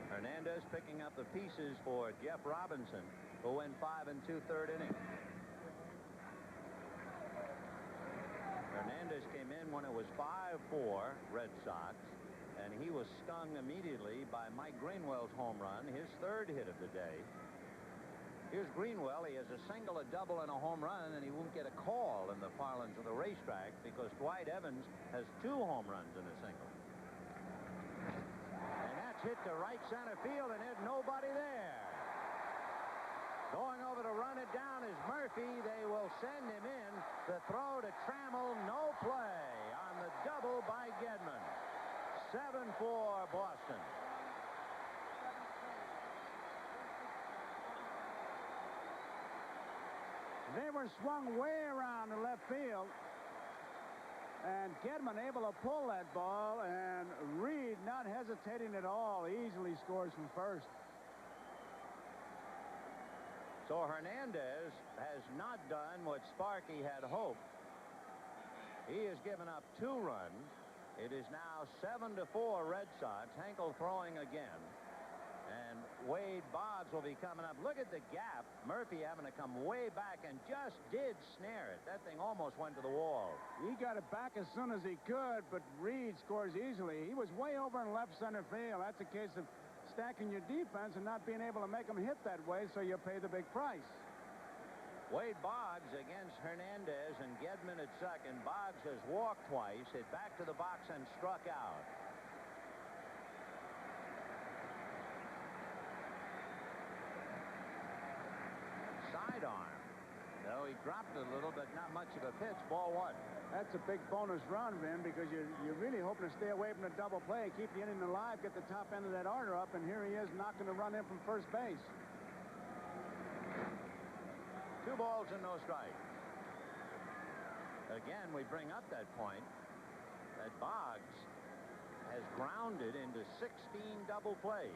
S7: Hernandez picking up the pieces for Jeff Robinson, who went 5 2/3 innings. Hernandez came in when it was 5-4 Red Sox, and he was stung immediately by Mike Greenwell's home run, his third hit of the day. Here's Greenwell. He has a single, a double, and a home run, and he won't get a call in the parlance of the racetrack because Dwight Evans has 2 home runs in a single. And that's hit to right center field, and there's nobody there. Going over to run it down is Murphy. They will send him in. The throw to Trammell, no play on the double by Gedman. 7-4 Boston.
S8: They were swung way around to left field. And Gedman able to pull that ball, and Reed not hesitating at all, easily scores from first.
S7: So Hernandez has not done what Sparky had hoped. He has given up 2 runs. It is now 7-4 Red Sox. Henkel throwing again. And Wade Boggs will be coming up. Look at the gap. Murphy having to come way back and just did snare it. That thing almost went to the wall.
S8: He got it back as soon as he could, but Reed scores easily. He was way over in left center field. That's a case of stacking your defense and not being able to make them hit that way, so you pay the big price.
S7: Wade Boggs against Hernandez and Gedman at second. Boggs has walked twice, hit back to the box, and struck out. Sidearm. Though he dropped it a little, but not much of a pitch. Ball 1.
S8: That's a big bonus run, Vin, because you're really hoping to stay away from the double play, keep the inning alive, get the top end of that order up, and here he is knocking the run in from first base.
S7: 2 balls and no strikes. Again, we bring up that point that Boggs has grounded into 16 double plays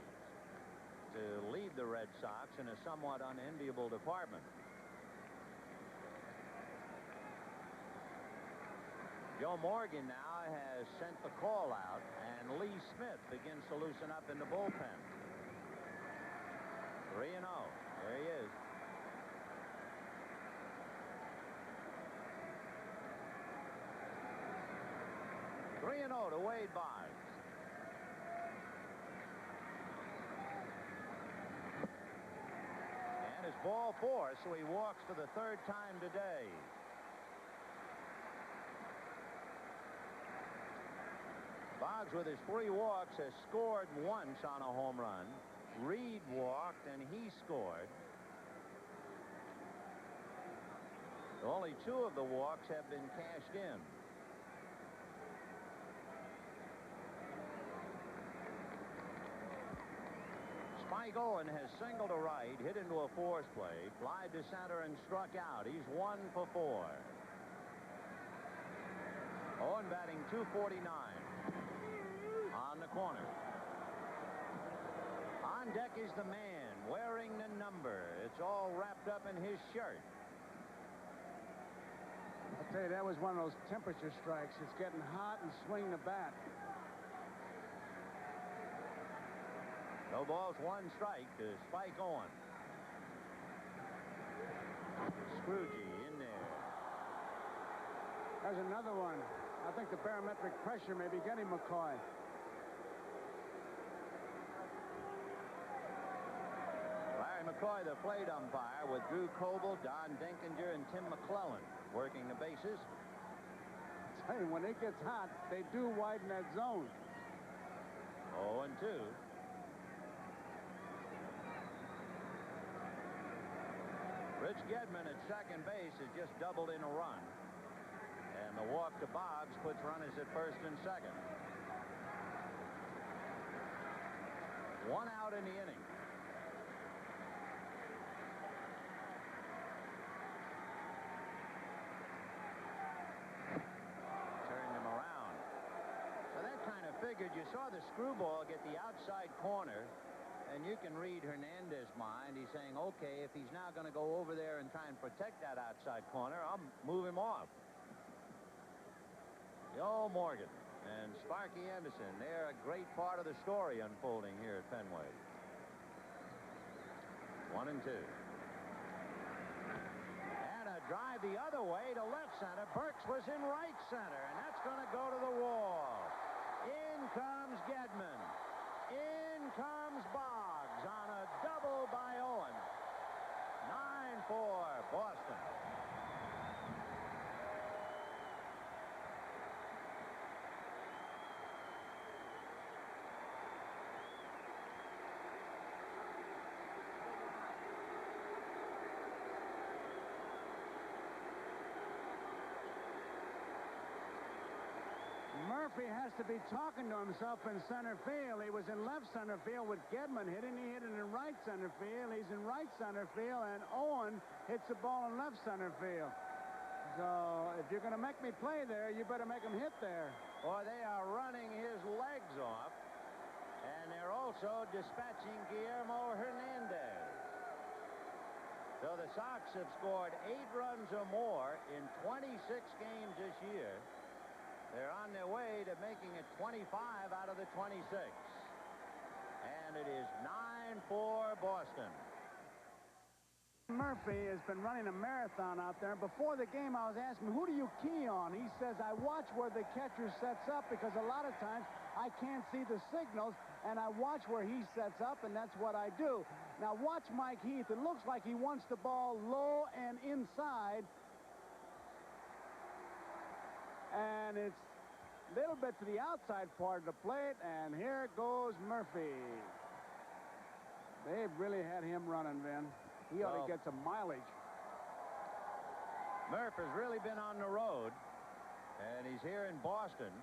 S7: to lead the Red Sox in a somewhat unenviable department. Joe Morgan now has sent the call out, and Lee Smith begins to loosen up in the bullpen. 3-0. There he is. To Wade Boggs. And it's ball 4, so he walks for the 3rd time today. Boggs, with his 3 walks, has scored once on a home run. Reed walked, and he scored. Only 2 of the walks have been cashed in. Spike Owen has singled to right, hit into a force play, flied to center, and struck out. He's 1 for 4. Owen batting .249 on the corner. On deck is the man wearing the number. It's all wrapped up in his shirt.
S8: I'll tell you, that was one of those temperature strikes. It's getting hot, and swing the bat.
S7: No balls, 1 strike to Spike Owen. Scroogey in there.
S8: There's another one. I think the barometric pressure may be getting McCoy.
S7: Larry McCoy, the plate umpire, with Drew Coble, Don Dinkinger, and Tim McClellan working the bases.
S8: I tell you, when it gets hot, they do widen that zone.
S7: 0-2. Rich Gedman at second base has just doubled in a run. And the walk to Boggs puts runners at first and second. 1 out in the inning. Turned him around. So that kind of figured. You saw the screwball get the outside corner. And you can read Hernandez's mind. He's saying, okay, if he's now going to go over there and try and protect that outside corner, I'll move him off. Joe Morgan and Sparky Anderson, they're a great part of the story unfolding here at Fenway. 1-2. And a drive the other way to left center. Burks was in right center, and that's going to go to the wall. In comes Gedman. In comes Boggs on a double by Owen. 9-4 Boston.
S8: Murphy has to be talking to himself in center field. He was in left center field with Gedman hitting. He hit it in right center field. He's in right center field, and Owen hits the ball in left center field. So if you're going to make me play there, you better make him hit there.
S7: Boy, they are running his legs off, and they're also dispatching Guillermo Hernandez. So the Sox have scored 8 runs or more in 26 games this year. They're on their way to making it 25 out of the 26. And it is 9-4 Boston.
S8: Murphy has been running a marathon out there. Before the game, I was asking him, who do you key on? He says, I watch where the catcher sets up because a lot of times I can't see the signals, and I watch where he sets up, and that's what I do. Now, watch Mike Heath. It looks like he wants the ball low and inside. And it's a little bit to the outside part of the plate, and here goes Murphy. They've really had him running, Vin. He ought to get some mileage.
S7: Murph has really been on the road, and he's here in Boston,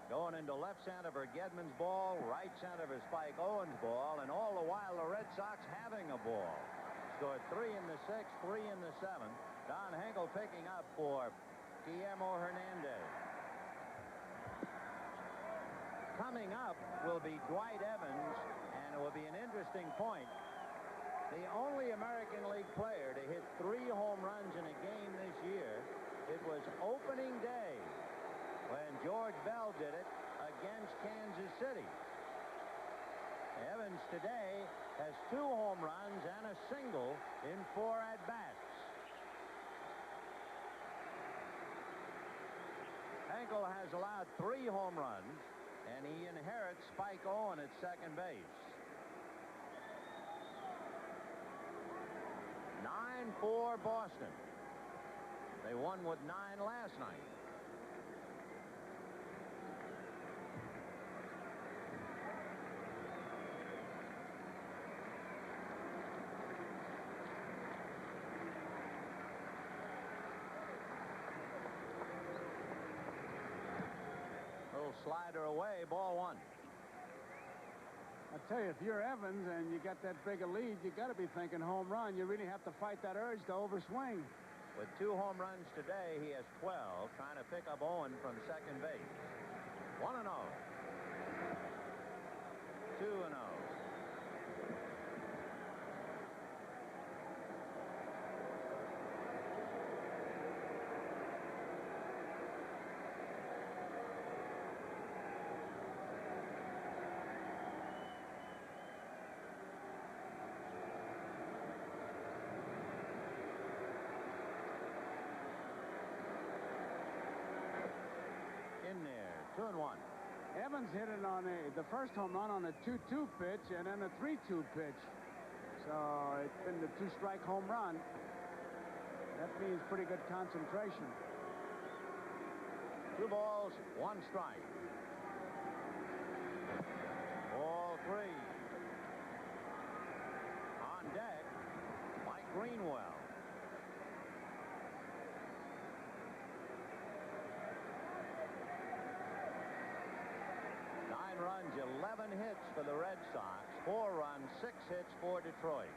S7: going into left center for Gedman's ball, right center for Spike Owen's ball, and all the while the Red Sox having a ball. Scored 3 in the 6th, 3 in the 7th. Don Henkel picking up for Guillermo Hernandez. Coming up will be Dwight Evans, and it will be an interesting point. The only American League player to hit 3 home runs in a game this year. It was opening day when George Bell did it against Kansas City. Evans today has 2 home runs and a single in 4 at-bats. Henkel has allowed 3 home runs, and he inherits Spike Owen at second base. 9-4 Boston. They won with 9 last night. slider away, ball one.
S8: I tell you, if you're Evans and you got that big a lead, you got to be thinking home run. You really have to fight that urge to overswing.
S7: With 2 home runs today, he has 12, trying to pick up Owen from second base. 1-0. 2-0. In there, 2-1.
S8: Evans hit it on the first home run on a 2-2 pitch and then a 3-2 pitch. So it's been the 2-strike home run. That means pretty good concentration.
S7: 2 balls, 1 strike. Ball 3. On deck, Mike Greenwell. Runs, 11 hits for the Red Sox, 4 runs, 6 hits for Detroit.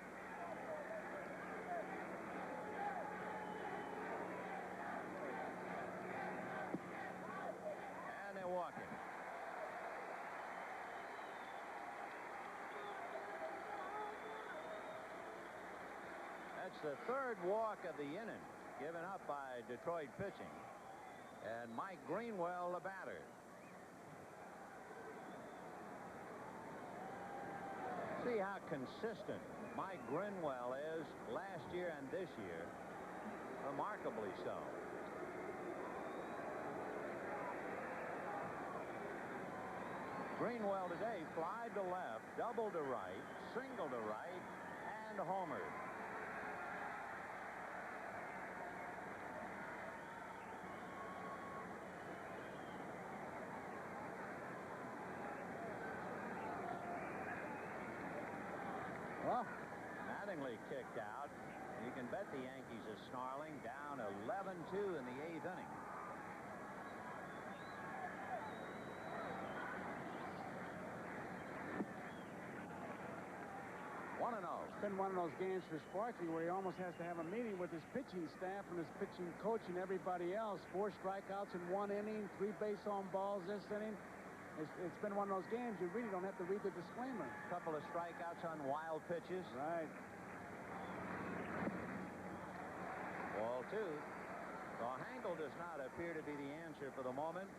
S7: And they're walking. That's the 3rd walk of the inning given up by Detroit pitching. And Mike Greenwell, the batter. See how consistent Mike Greenwell is last year and this year. Remarkably so. Greenwell today flied to left, doubled to right, singled to right, and homered.
S8: Well,
S7: Mattingly kicked out. You can bet the Yankees are snarling, down 11-2 in the 8th inning.
S8: It's been one of those games for Sparky where he almost has to have a meeting with his pitching staff and his pitching coach and everybody else. 4 strikeouts in 1 inning, 3 base on balls this inning. It's been one of those games you really don't have to read the disclaimer.
S7: A couple of strikeouts on wild pitches.
S8: Right.
S7: Ball 2. So Hankel does not appear to be the answer for the moment.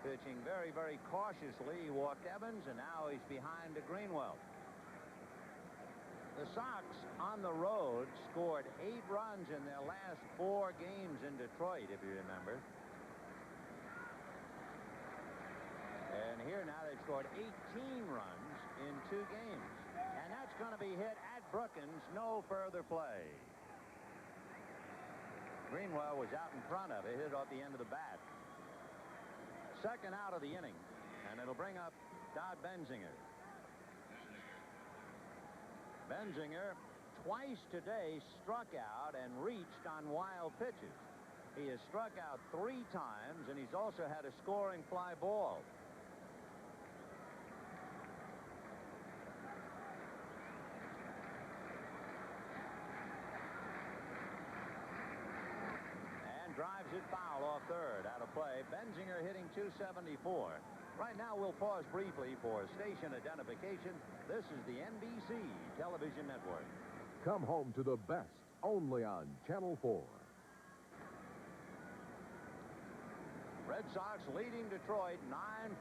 S7: Pitching very, very cautiously. He walked Evans, and now he's behind to Greenwell. The Sox on the road scored 8 runs in their last 4 games in Detroit, if you remember. And here now they've scored 18 runs in 2 games. And that's going to be hit at Brookins. No further play. Greenwell was out in front of it, hit it off the end of the bat. Second out of the inning, and it'll bring up Todd Benzinger. Benzinger twice today struck out and reached on wild pitches. He has struck out 3 times, and he's also had a scoring fly ball. Drives it foul off third, out of play. Benzinger hitting .274. Right now we'll pause briefly for station identification. This is the NBC television network.
S1: Come home to the best, only on Channel 4.
S7: Red Sox leading Detroit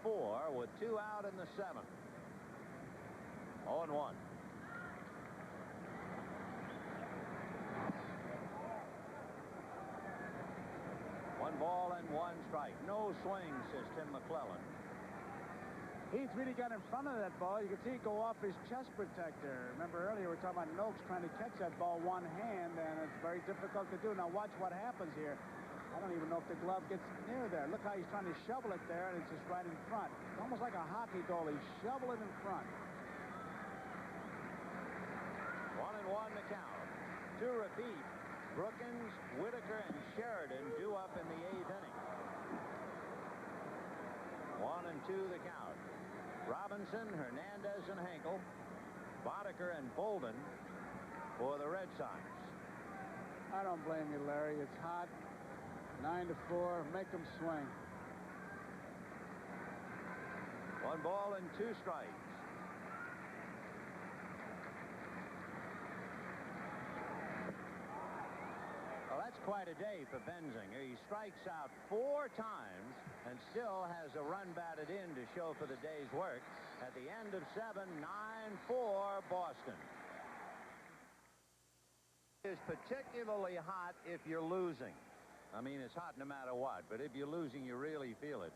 S7: 9-4 with 2 out in the 7th. 0-1. One ball and 1 strike. No swing, says Tim McClellan.
S8: Heath really got in front of that ball. You can see it go off his chest protector. Remember earlier we were talking about Noakes trying to catch that ball one hand, and it's very difficult to do. Now watch what happens here. I don't even know if the glove gets near there. Look how he's trying to shovel it there, and it's just right in front. It's almost like a hockey goalie. Shovel it in front.
S7: 1-1 to count. To repeat, Brookins, Boddicker, and Sheridan due up in the 8th inning. 1-2 the count. Robinson, Hernandez, and Henkel, Boddicker and Bolden for the Red Sox.
S8: I don't blame you, Larry. It's hot. 9-4. Make them swing.
S7: 1 ball and 2 strikes. Well, that's quite a day for Benzinger. He strikes out 4 times and still has a run batted in to show for the day's work. At the end of 7, 9-4 Boston. It's particularly hot if you're losing. I mean, it's hot no matter what, but if you're losing, you really feel it.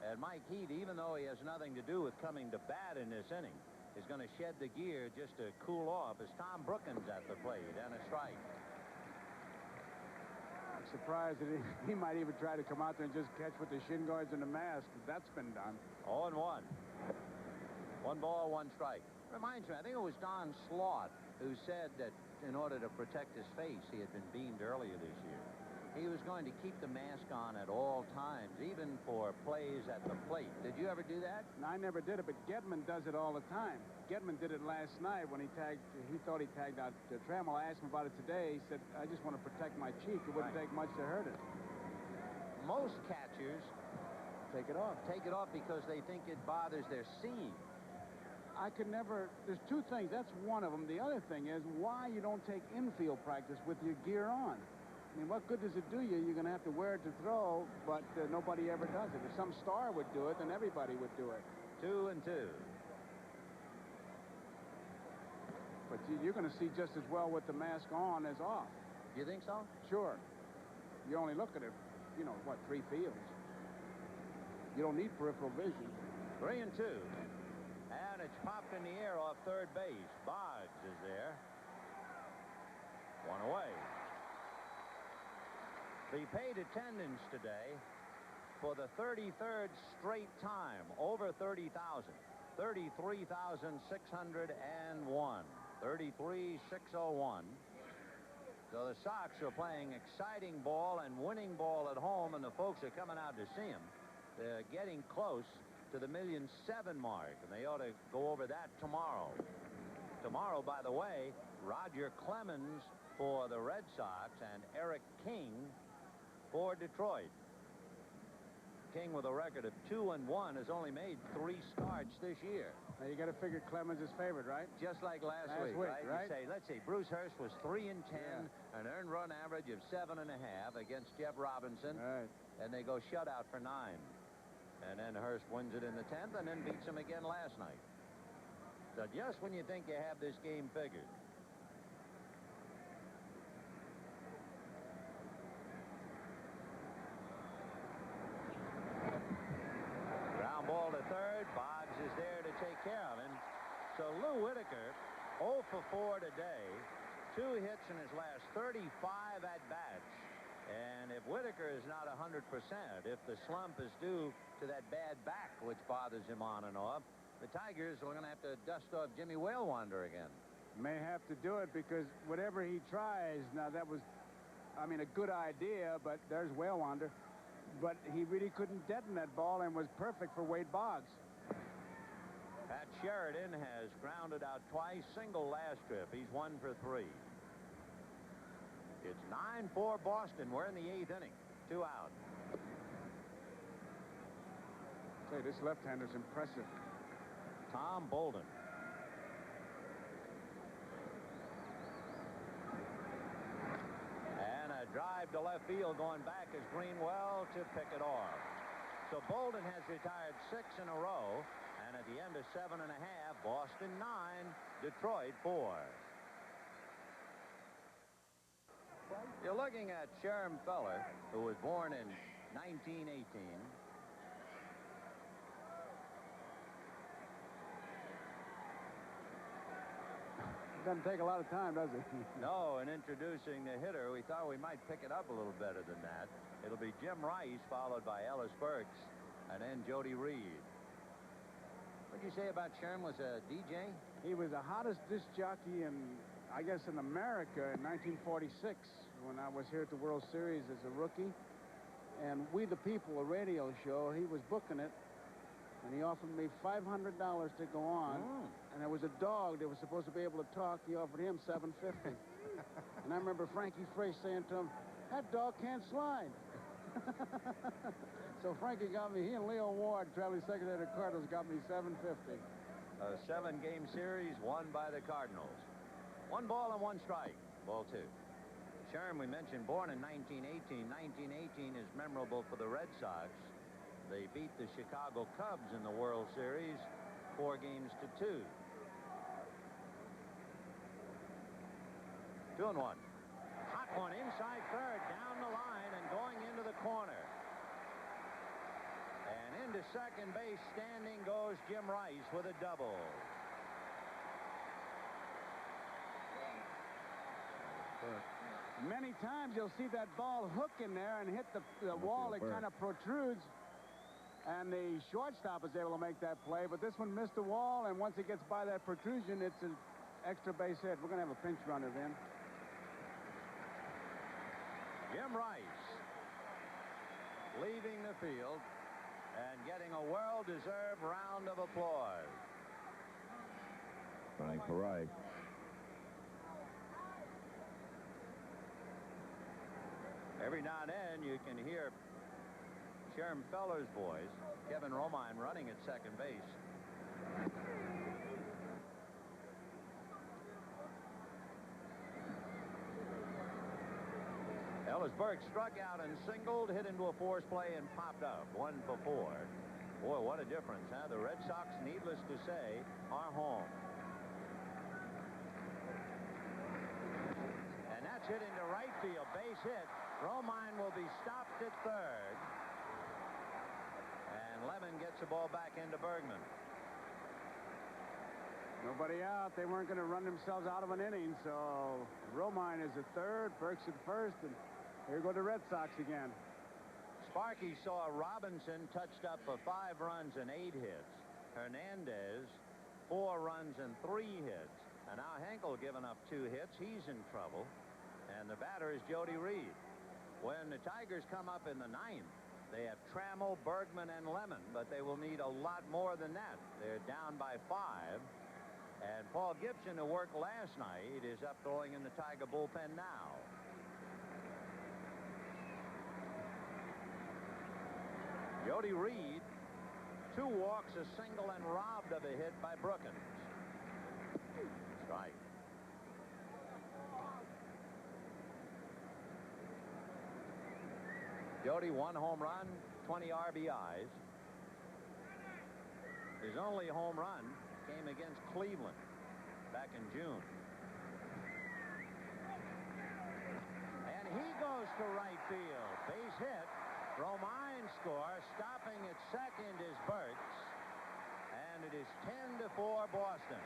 S7: And Mike Heat, even though he has nothing to do with coming to bat in this inning, is going to shed the gear just to cool off as Tom Brookins at the plate and a strike.
S8: I'm surprised that he might even try to come out there and just catch with the shin guards and the mask. That's been done.
S7: 0-1. 1 ball, 1 strike. Reminds me, I think it was Don Slaught who said that in order to protect his face, he had been beamed earlier this year. He was going to keep the mask on at all times, even for plays at the plate. Did you ever do that?
S8: No, I never did it, but Gedman does it all the time. Gedman did it last night when he thought he tagged out Trammell. I asked him about it today. He said, I just want to protect my cheek. It wouldn't take much to hurt it.
S7: Most catchers
S8: Take it off.
S7: take it off because they think it bothers their seam.
S8: I could never. There's 2 things. That's one of them. The other thing is why you don't take infield practice with your gear on. I mean, what good does it do you? You're going to have to wear it to throw, but nobody ever does it. If some star would do it, then everybody would do it.
S7: 2-2.
S8: But you're going to see just as well with the mask on as off.
S7: You think so?
S8: Sure. You only look at it, 3 fields. You don't need peripheral vision.
S7: 3-2. And it's popped in the air off third base. Boggs is there. 1 away. The paid attendance today for the 33rd straight time, over 30,000. 33,601. 33,601. So the Sox are playing exciting ball and winning ball at home, and the folks are coming out to see them. They're getting close to the 1,000,007 mark, and they ought to go over that tomorrow. Tomorrow, by the way, Roger Clemens for the Red Sox and Eric King for Detroit. King, with a record of 2-1, has only made 3 starts this year.
S8: Now you got to figure Clemens is favored, right?
S7: Just like last week, right? Let's see, Bruce Hurst was 3-10, an earned run average of 7.5 against Jeff Robinson, and they go shutout for 9. And then Hurst wins it in the 10th and then beats him again last night. So just when you think you have this game figured. Ground ball to third. Boggs is there to take care of him. So Lou Whitaker, 0 for 4 today. 2 hits in his last 35 at-bats. And if Whitaker is not 100%, if the slump is due to that bad back, which bothers him on and off, the Tigers are going to have to dust off Jimmy Whalewander again.
S8: May have to do it because whatever he tries, now that was, a good idea, but there's Whalewander. But he really couldn't deaden that ball and was perfect for Wade Boggs.
S7: Pat Sheridan has grounded out twice, single last trip. He's 1 for 3. It's 9-4 Boston. We're in the 8th inning. 2 out.
S8: Hey, this left-hander's impressive.
S7: Tom Bolden. And a drive to left field going back is Greenwell to pick it off. So Bolden has retired 6 in a row. And at the end of 7.5, Boston 9, Detroit 4. You're looking at Sherm Feller, who was born in 1918.
S8: It doesn't take a lot of time, does it?
S7: No, in introducing the hitter, we thought we might pick it up a little better than that. It'll be Jim Rice, followed by Ellis Burks, and then Jody Reed. What'd you say about Sherm? Was a DJ?
S8: He was the hottest disc jockey in, I guess, in America in 1946 when I was here at the World Series as a rookie. And We the People, a radio show, he was booking it. and he offered me $500 to go on. And there was a dog that was supposed to be able to talk. He offered him $750. And I remember Frankie Frey saying to him, "That dog can't slide." So Frankie got me, he and Leo Ward, traveling secretary of the Cardinals, got me $750.
S7: A 7-game series won by the Cardinals. 1 ball and 1 strike. Ball 2. Sherm, we mentioned, born in 1918. 1918 is memorable for the Red Sox. They beat the Chicago Cubs in the World Series 4-2. 2-1. Hot one inside third, down the line and going into the corner. And into second base, standing goes Jim Rice with a double.
S8: Many times you'll see that ball hook in there and hit the wall. It kind of protrudes. And the shortstop is able to make that play. But this one missed the wall, and once it gets by that protrusion, it's an extra base hit. We're going to have a pinch runner then.
S7: Jim Rice leaving the field and getting a well-deserved round of applause.
S11: Running for right.
S7: Every now and then you can hear Sherm Feller's voice, Kevin Romine running at second base. Ellisburg struck out and singled, hit into a force play and popped up 1 for 4. Boy, what a difference, huh? The Red Sox, needless to say, are home. And that's hit into right field, base hit. Romine will be stopped at third. And Lemon gets the ball back into Bergman.
S8: Nobody out. They weren't going to run themselves out of an inning, so Romine is at third, Burks at first, and here go the Red Sox again.
S7: Sparky saw Robinson touched up for 5 runs and 8 hits. Hernandez, 4 runs and 3 hits. And now Henkel giving up 2 hits. He's in trouble. And the batter is Jody Reed. When the Tigers come up in the 9th, they have Trammell, Bergman, and Lemon, but they will need a lot more than that. They're down by 5. And Paul Gibson, who worked last night, is up throwing in the Tiger bullpen now. Jody Reed, 2 walks, a single, and robbed of a hit by Brookins. Strike. Jody, 1 home run, 20 RBIs. His only home run came against Cleveland back in June. And he goes to right field. Base hit. Romine scores. Stopping at second is Burks. And it is 10-4 Boston.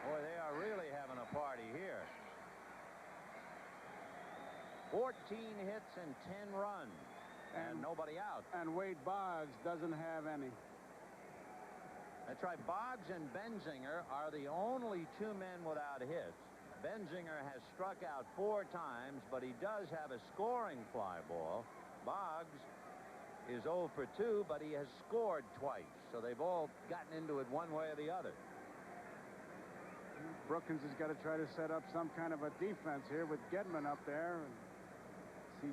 S7: Boy, they are really having a party here. 14 hits and 10 runs. And nobody out.
S8: And Wade Boggs doesn't have any.
S7: That's right. Boggs and Benzinger are the only 2 men without hits. Benzinger has struck out 4 times, but he does have a scoring fly ball. Boggs is 0 for 2, but he has scored twice. So they've all gotten into it one way or the other.
S8: Brookins has got to try to set up some kind of a defense here with Gedman up there and see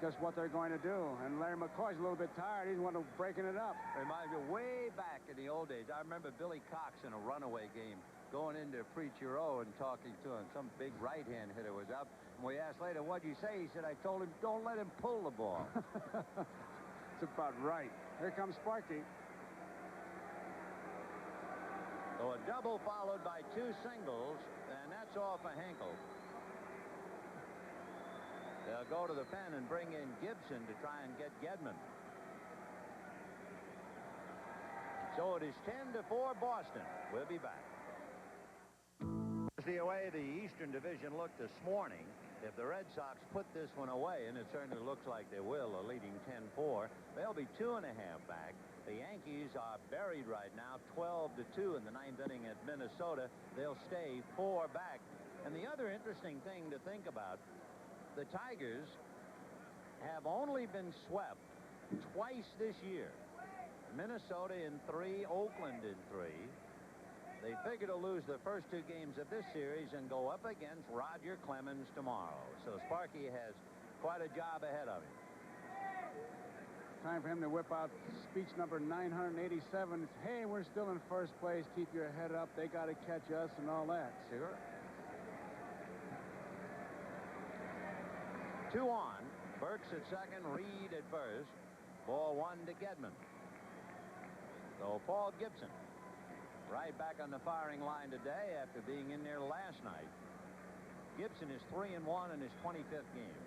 S8: just what they're going to do. And Larry McCoy's a little bit tired. He's one of breaking it up.
S7: Reminds me way back in the old days. I remember Billy Cox in a runaway game going into Preacher O and talking to him. Some big right-hand hitter was up. And we asked later, what'd you say? He said, I told him, don't let him pull the ball.
S8: It's about right. Here comes Sparky.
S7: So a double followed by 2 singles, and that's all for Henkel. They'll go to the pen and bring in Gibson to try and get Gedman. So it is 10-4 Boston. We'll be back. The way the Eastern Division looked this morning, if the Red Sox put this one away, and it certainly looks like they will, a leading 10-4, they'll be 2.5 back. The Yankees are buried right now, 12-2 in the 9th inning at Minnesota. They'll stay 4 back. And the other interesting thing to think about, the Tigers have only been swept twice this year. Minnesota in 3, Oakland in 3. They figure to lose the first 2 games of this series and go up against Roger Clemens tomorrow. So Sparky has quite a job ahead of him.
S8: Time for him to whip out speech number 987. It's, hey, we're still in first place. Keep your head up. They got to catch us and all that.
S7: Sure. 2 on. Burks at second, Reed at first. Ball 1 to Gedman. So Paul Gibson right back on the firing line today after being in there last night. Gibson is 3-1 in his 25th game.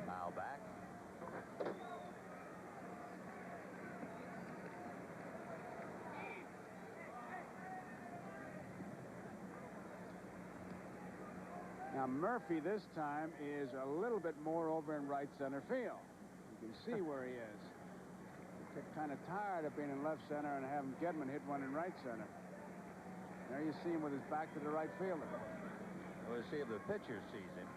S7: Foul back.
S8: Now, Murphy this time is a little bit more over in right center field. You can see where he is. He get kind of tired of being in left center and having Gedman hit one in right center. There you see him with his back to the right fielder.
S7: We'll see if the pitcher sees him.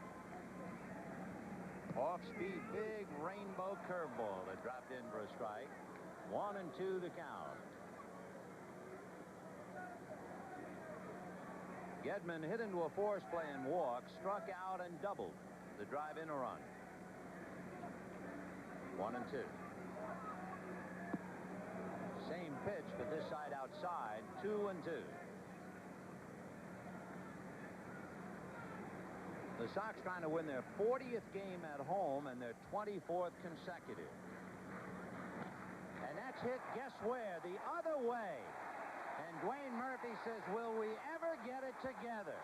S7: Off-speed, big rainbow curveball that dropped in for a strike. 1-2 to count. Gedman hit into a force play and walk, struck out and doubled. The drive in a run. 1-2. Same pitch, but this side outside. 2-2. The Sox trying to win their 40th game at home and their 24th consecutive. And that's hit, guess where? The other way. And Dwayne Murphy says, will we ever get it together?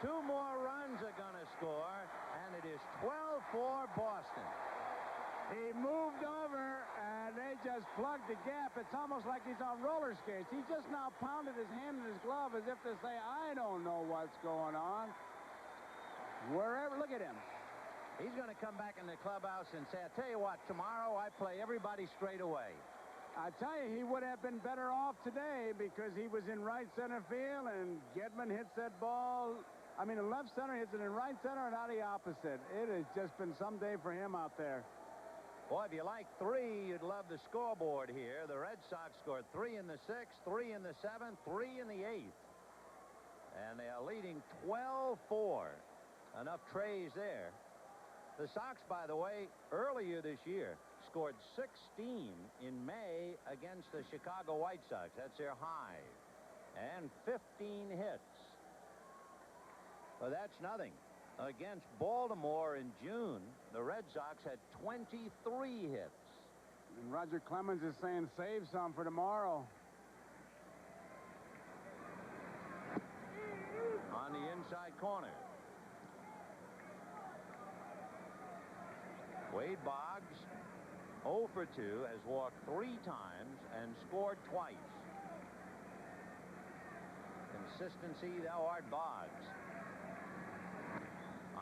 S7: 2 more runs are going to score, and it is 12-4 Boston.
S8: He moved over, and they just plugged the gap. It's almost like he's on roller skates. He just now pounded his hand in his glove as if to say, I don't know what's going on. Wherever, look at him.
S7: He's going to come back in the clubhouse and say, I tell you what, tomorrow I play everybody straight away.
S8: I tell you, he would have been better off today because he was in right center field and Gedman hits that ball. I mean, the left center hits it in right center and not the opposite. It has just been some day for him out there.
S7: Boy, if you like 3, you'd love the scoreboard here. The Red Sox scored 3 in the 6th, 3 in the 7th, 3 in the 8th. And they are leading 12-4. Enough trays there. The Sox, by the way, earlier this year, scored 16 in May against the Chicago White Sox. That's their high. And 15 hits. Well, that's nothing. Against Baltimore in June, the Red Sox had 23 hits.
S8: And Roger Clemens is saying save some for tomorrow.
S7: On the inside corner. Wade Boggs, 0 for 2, has walked 3 times and scored twice. Consistency, thou art Boggs.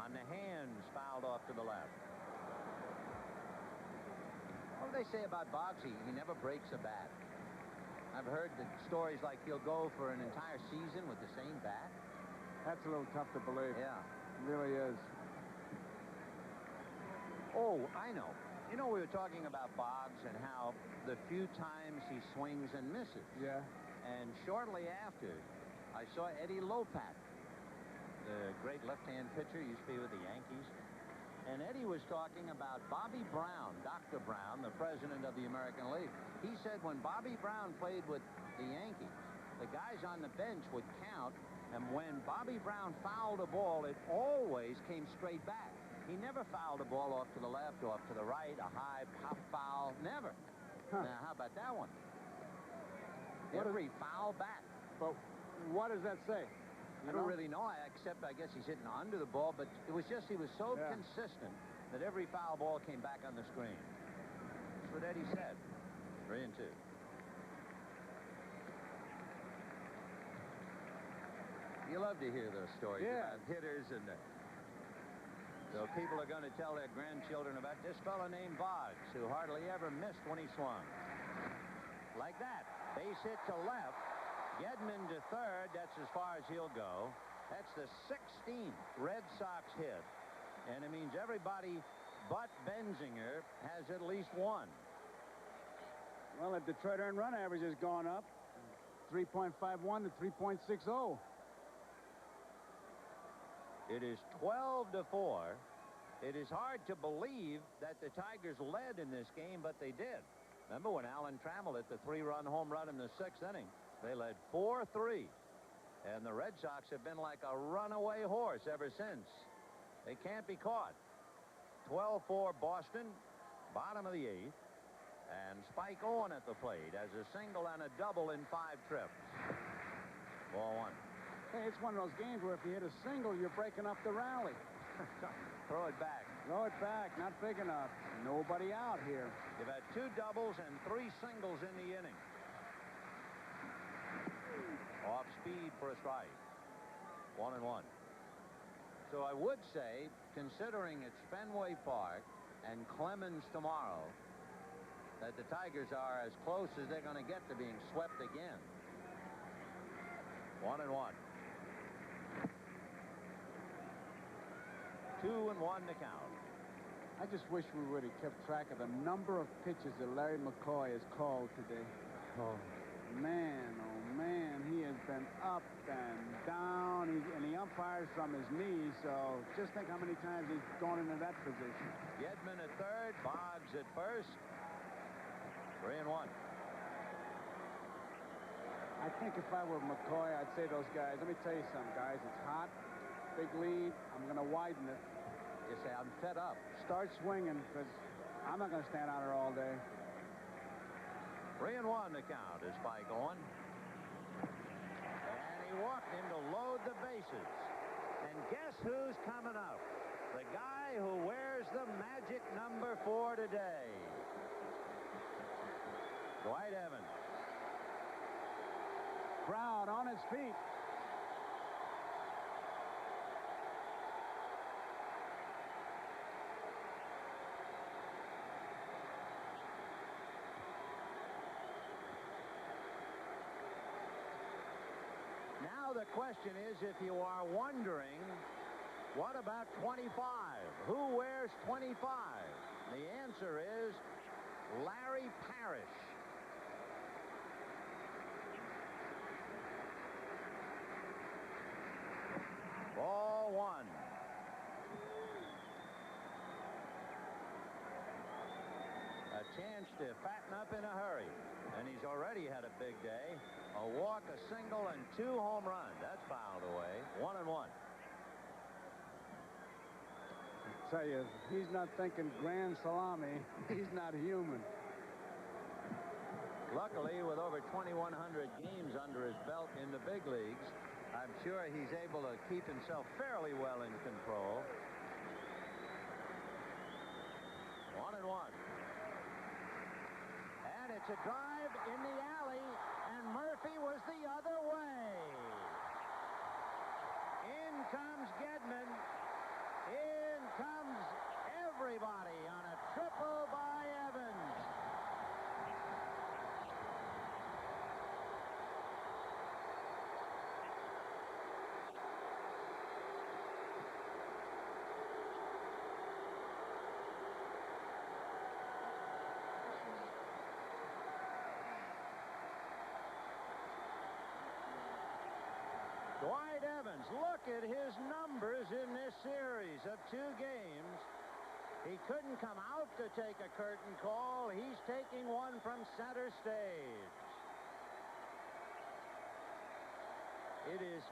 S7: On the hands, fouled off to the left. What do they say about Boggs? He never breaks a bat. I've heard the stories like he'll go for an entire season with the same bat.
S8: That's a little tough to believe.
S7: Yeah.
S8: It really is.
S7: Oh, I know. You know, we were talking about Boggs and how the few times he swings and misses.
S8: Yeah.
S7: And shortly after, I saw Eddie Lopat, the great left-hand pitcher, used to be with the Yankees. And Eddie was talking about Bobby Brown, Dr. Brown, the president of the American League. He said when Bobby Brown played with the Yankees, the guys on the bench would count, and when Bobby Brown fouled a ball, it always came straight back. He never fouled a ball off to the left, off to the right, a high pop foul. Never.
S8: Huh.
S7: Now, how about that one? Every foul back.
S8: But what does that say?
S7: I don't really know, except I guess he's hitting under the ball, but it was just he was so consistent that every foul ball came back on the screen. That's what Eddie said. 3-2. You love to hear those stories about hitters and so people are going to tell their grandchildren about this fella named Boggs, who hardly ever missed when he swung. Like that. Base hit to left. Gedman to third. That's as far as he'll go. That's the 16th Red Sox hit, and it means everybody but Benzinger has at least one.
S8: Well, the Detroit earned run average has gone up 3.51 to 3.60.
S7: It is 12-4. It is hard to believe that the Tigers led in this game, but they did. Remember when Alan Trammell hit the 3-run home run in the 6th inning? They led 4-3. And the Red Sox have been like a runaway horse ever since. They can't be caught. 12-4 Boston, bottom of the 8th. And Spike Owen at the plate as a single and a double in 5 trips. Ball 1.
S8: Hey, it's one of those games where if you hit a single, you're breaking up the rally.
S7: Throw it back.
S8: Throw it back. Not big enough. Nobody out here.
S7: You've had 2 doubles and 3 singles in the inning. Off speed for a strike. 1-1. So I would say, considering it's Fenway Park and Clemens tomorrow, that the Tigers are as close as they're going to get to being swept again. 1-1. 2-1 to count.
S8: I just wish we would have kept track of the number of pitches that Larry McCoy has called today. Oh, man, he has been up and down, and he umpires from his knees, so just think how many times he's gone into that position.
S7: Gedman at third, Boggs at first. 3-1.
S8: I think if I were McCoy, I'd say to those guys, let me tell you something, guys. It's hot, big lead. I'm going to widen it.
S7: You say, I'm fed up.
S8: Start swinging, because I'm not going to stand out here all day.
S7: 3-1 to count is Spike Owen. And he walked him to load the bases. And guess who's coming up? The guy who wears the magic number 4 today. Dwight Evans.
S8: Crowd on its feet.
S7: Now the question is, if you are wondering, what about 25? Who wears 25? The answer is Larry Parrish. Ball 1. A chance to fatten up in a hurry. And he's already had a big day. A walk, a single, and 2 home runs. That's fouled away. 1-1.
S8: I tell you, if he's not thinking grand salami, he's not human.
S7: Luckily, with over 2,100 games under his belt in the big leagues, I'm sure he's able to keep himself fairly well in control. 1-1. And it's a drive in the alley, and Murphy was the other way. In comes Gedman. In comes everybody on a triple by Evans. Dwight Evans, look at his numbers in this series of 2 games. He couldn't come out to take a curtain call. He's taking one from center stage. It is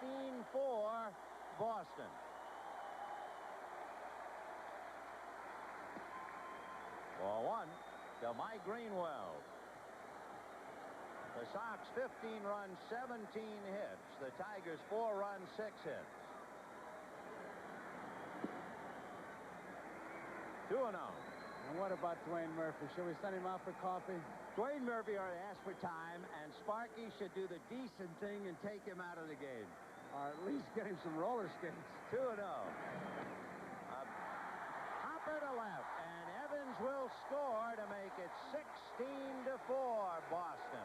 S7: 15-4 Boston. Ball 1 to Mike Greenwell. The Sox 15 runs, 17 hits. The Tigers 4 runs, 6 hits. 2-0.
S8: And what about Dwayne Murphy? Should we send him out for coffee?
S7: Dwayne Murphy ought to ask for time, and Sparky should do the decent thing and take him out of the game.
S8: Or at least get him some roller skates.
S7: 2-0. Hopper to left, and Evans will score to make it 16-4 Boston.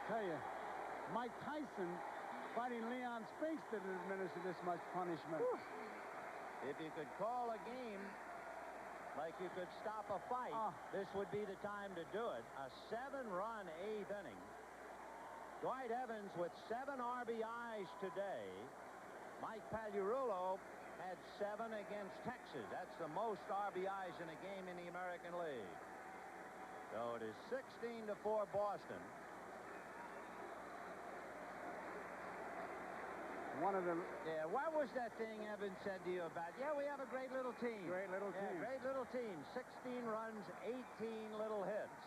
S8: tell you, Mike Tyson fighting Leon Spinks didn't administer this much punishment.
S7: If you could call a game like you could stop a fight, this would be the time to do it. A 7-run 8th inning. Dwight Evans with 7 RBIs today. Mike Pagliarulo had 7 against Texas. That's the most RBIs in a game in the American League. So it is 16-4 Boston.
S8: One of the...
S7: Yeah, what was that thing Evans said to you about? Yeah, we have a great little team.
S8: Great little team.
S7: Great little team. 16 runs, 18 little hits.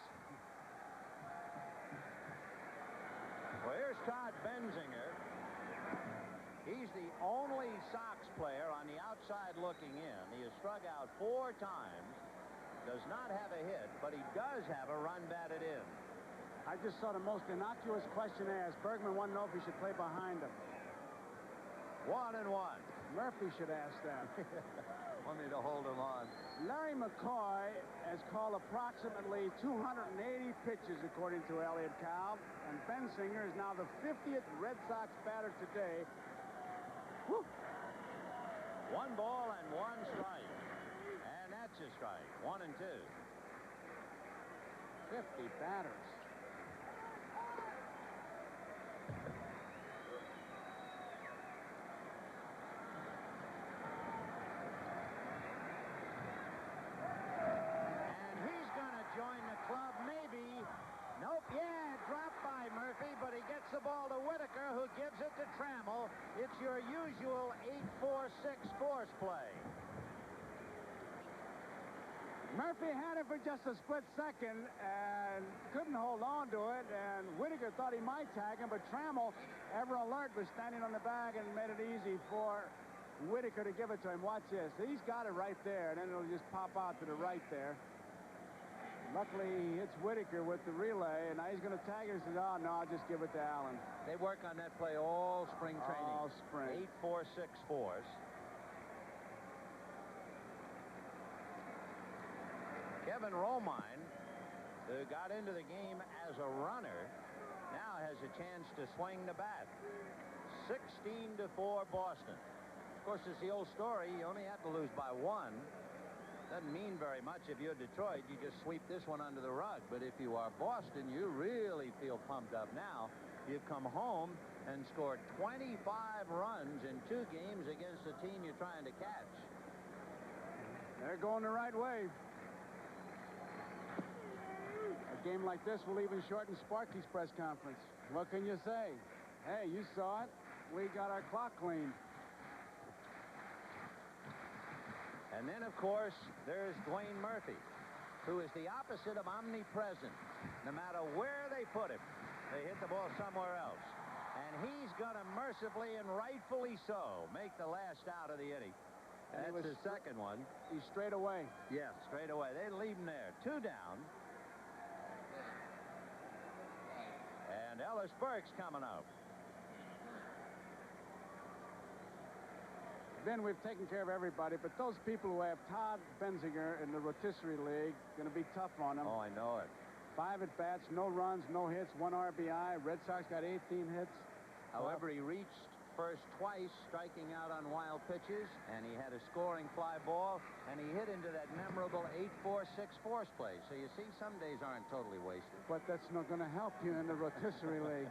S7: Well, here's Todd Benzinger. He's the only Sox player on the outside looking in. He has struck out 4 times. Does not have a hit, but he does have a run batted in.
S8: I just saw the most innocuous question asked. Bergman wanted to know if he should play behind him.
S7: 1-1.
S8: Murphy should ask that.
S7: Want me to hold him on.
S8: Larry McCoy has called approximately 280 pitches, according to Elliott Cow, and Benzinger is now the 50th Red Sox batter today. Woo.
S7: 1 ball and 1 strike. And that's a strike. 1 and 2.
S8: 50 batters.
S7: But he gets the ball to Boddicker, who gives it to Trammell. It's your usual 8-4-6 force play.
S8: Murphy had it for just a split second and couldn't hold on to it, and Boddicker thought he might tag him, but Trammell, ever alert, was standing on the bag and made it easy for Boddicker to give it to him. Watch this. He's got it right there, and then it'll just pop out to the right there. Luckily, he hits Boddicker with the relay, and now he's going to tag it. He says, oh, no, I'll just give it to Allen.
S7: They work on that play all spring training.
S8: All spring.
S7: 8-4-6 force. Kevin Romine, who got into the game as a runner, now has a chance to swing the bat. 16-4 Boston. Of course, it's the old story. You only have to lose by 1. Doesn't mean very much if you're Detroit. You just sweep this one under the rug. But if you are Boston, you really feel pumped up now. You've come home and scored 25 runs in 2 games against the team you're trying to catch.
S8: They're going the right way. A game like this will even shorten Sparky's press conference. What can you say? Hey, you saw it. We got our clock cleaned.
S7: And then, of course, there's Dwayne Murphy, who is the opposite of omnipresent. No matter where they put him, they hit the ball somewhere else. And he's going to mercifully and rightfully so make the last out of the inning. That's the second one.
S8: He's straight away.
S7: Yes, straight away. They leave him there. 2 down. And Ellis Burke's coming up.
S8: Ben, we've taken care of everybody, but those people who have Todd Benzinger in the rotisserie league, going to be tough on them.
S7: Oh, I know it.
S8: 5 at-bats, no runs, no hits, 1 RBI. Red Sox got 18 hits.
S7: However, he reached first twice, striking out on wild pitches, and he had a scoring fly ball, and he hit into that memorable 8-4-6 force play. So you see, some days aren't totally wasted.
S8: But that's not going to help you in the rotisserie league.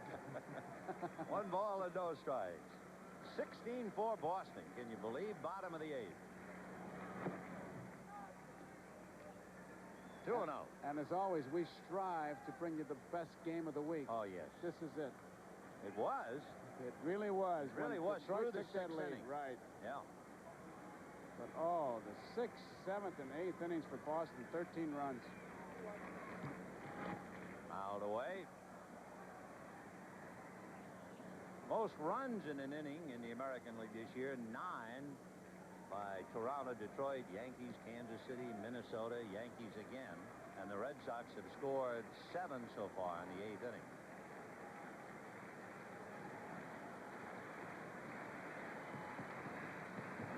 S7: 1 ball and no strikes. 16-4 Boston. Can you believe? Bottom of the 8th. 2-0.
S8: And as always, we strive to bring you the best game of the week.
S7: Oh, yes.
S8: This is it.
S7: It was.
S8: It really was.
S7: It really was
S8: Detroit
S7: through the 6th inning.
S8: Right.
S7: Yeah.
S8: But, oh, the 6th, 7th, and 8th innings for Boston, 13 runs.
S7: Out away. Most runs in an inning in the American League this year, 9 by Toronto, Detroit, Yankees, Kansas City, Minnesota, Yankees again. And the Red Sox have scored 7 so far in the 8th inning.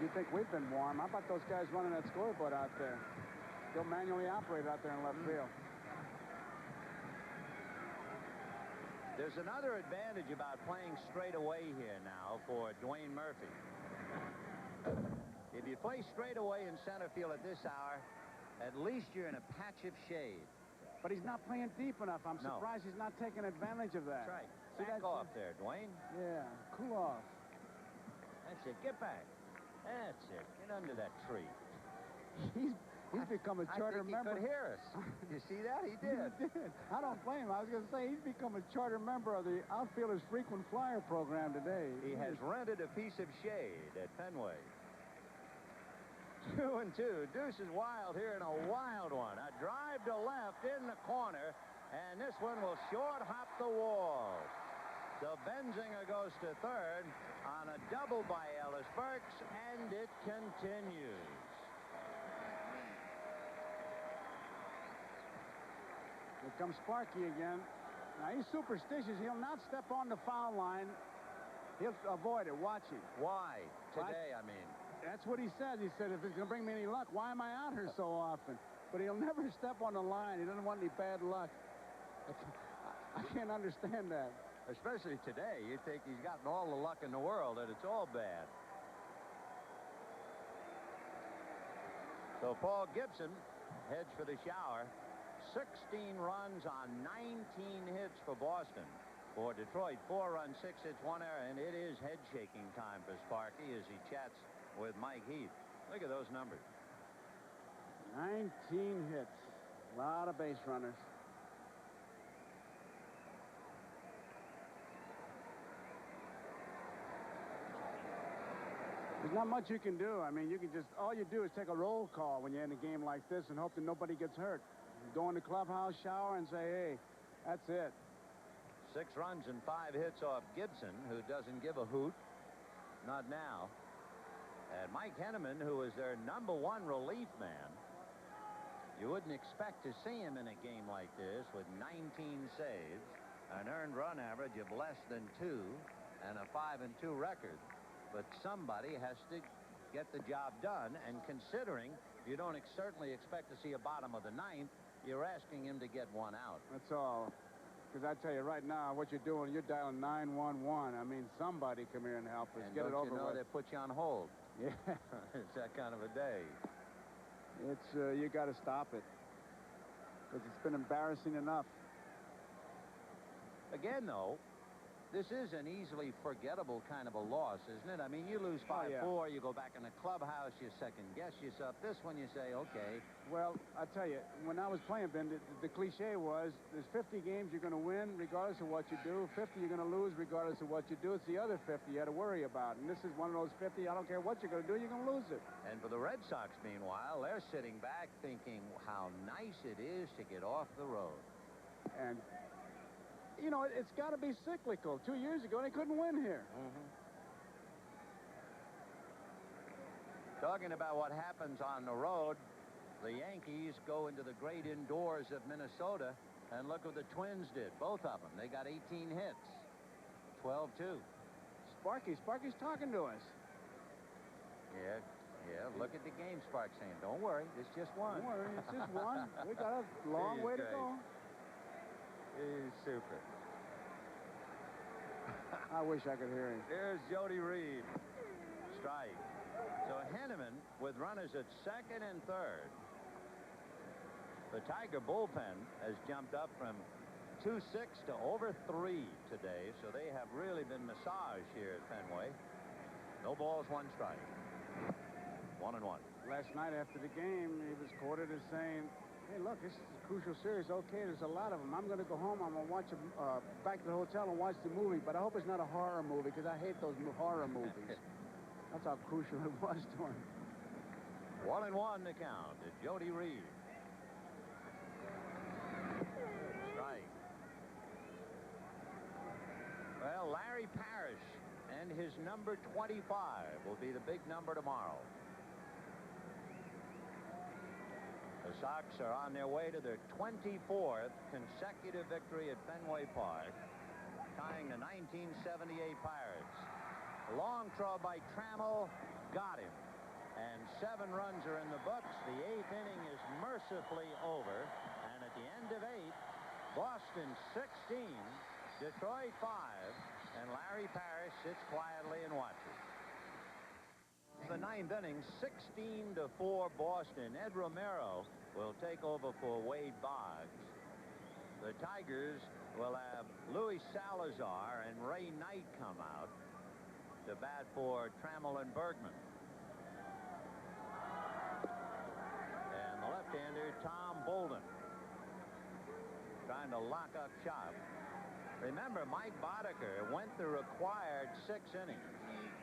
S8: You think we've been warm? How about those guys running that scoreboard out there? They'll manually operate out there in left field.
S7: There's another advantage about playing straight away here now for Dwayne Murphy. If you play straight away in center field at this hour, at least you're in a patch of shade.
S8: But he's not playing deep enough. I'm
S7: No.
S8: surprised he's not taking advantage of that.
S7: That's right.
S8: See,
S7: Back off there, Dwayne.
S8: Yeah, cool off.
S7: That's it. Get back. That's it. Get under that tree.
S8: He's become a charter member.
S7: I think he could hear us. You see that? He did.
S8: He did. I don't blame him. I was going to say, he's become a charter member of the Outfielders Frequent Flyer program today.
S7: He has rented a piece of shade at Fenway. 2-2. Deuce is wild here in a wild one. A drive to left in the corner, and this one will short hop the wall. So Benzinger goes to third on a double by Ellis Burks, and it continues.
S8: Here comes Sparky again. Now, he's superstitious. He'll not step on the foul line. He'll avoid it. Watch him.
S7: Why? Today, I mean.
S8: That's what he said. He said, if it's going to bring me any luck, why am I out here so often? But he'll never step on the line. He doesn't want any bad luck. I can't understand that.
S7: Especially today. You think he's gotten all the luck in the world, and it's all bad. So Paul Gibson heads for the shower. 16 runs on 19 hits for Boston. For Detroit, 4 runs, 6 hits, 1 error, and it is head-shaking time for Sparky as he chats with Mike Heath. Look at those numbers.
S8: 19 hits. A lot of base runners. There's not much you can do. I mean, you can just, all you do is take a roll call when you're in a game like this and hope that nobody gets hurt. Go in the clubhouse, shower, and say, hey, that's it.
S7: 6 runs and 5 hits off Gibson, who doesn't give a hoot. Not now. And Mike Henneman, who is their #1 relief man. You wouldn't expect to see him in a game like this with 19 saves, an earned run average of less than 2, and a 5-2 record. But somebody has to get the job done, and considering you don't certainly expect to see a bottom of the 9th, you're asking him to get 1 out.
S8: That's all. Because I tell you right now, what you're doing, you're dialing 911. I mean, somebody come here and help us.
S7: And
S8: Get it over
S7: don't you know
S8: with.
S7: they put you on hold?
S8: Yeah.
S7: It's that kind of a day.
S8: It's, you got to stop it. Because it's been embarrassing enough.
S7: Again, though, this is an easily forgettable kind of a loss, isn't it? I mean, you lose 5-4, you go back in the clubhouse, you second-guess yourself. This one, you say, okay.
S8: Well, I tell you, when I was playing, Ben, the cliche was, there's 50 games you're going to win regardless of what you do. 50 you're going to lose regardless of what you do. It's the other 50 you had to worry about. And this is one of those 50, I don't care what you're going to do, you're going to lose it.
S7: And for the Red Sox, meanwhile, they're sitting back thinking how nice it is to get off the road.
S8: And you know, it's got to be cyclical. 2 years ago, they couldn't win here.
S7: Talking about what happens on the road, the Yankees go into the great indoors of Minnesota, and look what the Twins did. Both of them. They got 18 hits. 12-2.
S8: Sparky's talking to us.
S7: Yeah. Look at the game, Spark saying, don't worry, it's just one.
S8: Don't worry, it's just one. We got a long way to go.
S7: He's super.
S8: I wish I could hear him.
S7: Here's Jody Reed. Strike. So Henneman with runners at second and third. The Tiger bullpen has jumped up from 2-6 to over 3 today, so they have really been massaged here at Fenway. No balls, 1 strike. 1-1.
S8: Last night after the game, he was quoted as saying, hey, look, this is a crucial series. Okay, there's a lot of them. I'm going to go home. I'm going to watch back to the hotel and watch the movie. But I hope it's not a horror movie because I hate those horror movies. That's how crucial it was to him.
S7: 1-1 to count to Jody Reed. Strike. Well, Larry Parrish and his number 25 will be the big number tomorrow. The Sox are on their way to their 24th consecutive victory at Fenway Park, tying the 1978 Pirates. A long throw by Trammell got him, and 7 runs are in the books. The 8th inning is mercifully over, and at the end of 8, Boston 16, Detroit 5, and Larry Parrish sits quietly and watches. The ninth inning, 16-4 Boston. Ed Romero will take over for Wade Boggs. The Tigers will have Luis Salazar and Ray Knight come out to bat for Trammell and Bergman. And the left-hander, Tom Bolden, trying to lock up shop. Remember, Mike Boddicker went the required 6 innings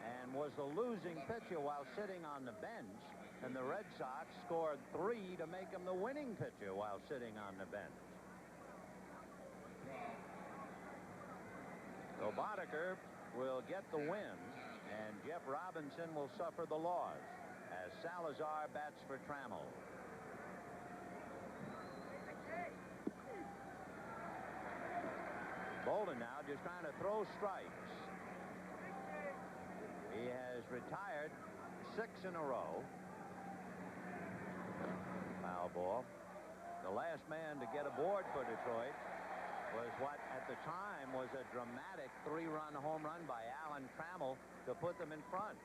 S7: and was the losing pitcher while sitting on the bench, and the Red Sox scored 3 to make him the winning pitcher while sitting on the bench. So Boddicker will get the win, and Jeff Robinson will suffer the loss as Salazar bats for Trammell. Bolden now just trying to throw strikes. He has retired 6 in a row. Foul ball. The last man to get aboard for Detroit was what at the time was a dramatic 3-run home run by Alan Trammell to put them in front.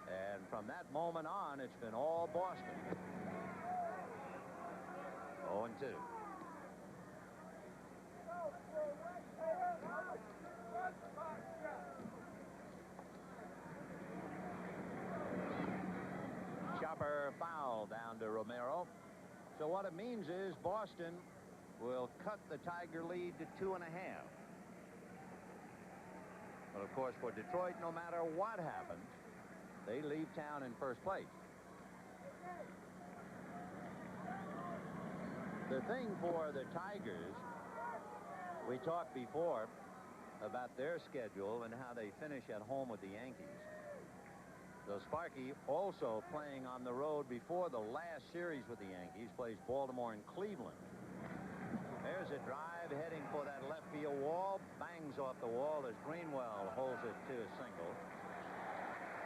S7: And from that moment on, it's been all Boston. 0-2. Chopper foul down to Romero. So what it means is Boston will cut the Tiger lead to 2.5. But of course, for Detroit, no matter what happens, they leave town in first place. The thing for the Tigers, we talked before about their schedule and how they finish at home with the Yankees. So Sparky also playing on the road before the last series with the Yankees, plays Baltimore and Cleveland. There's a drive heading for that left field wall, bangs off the wall as Greenwell holds it to a single.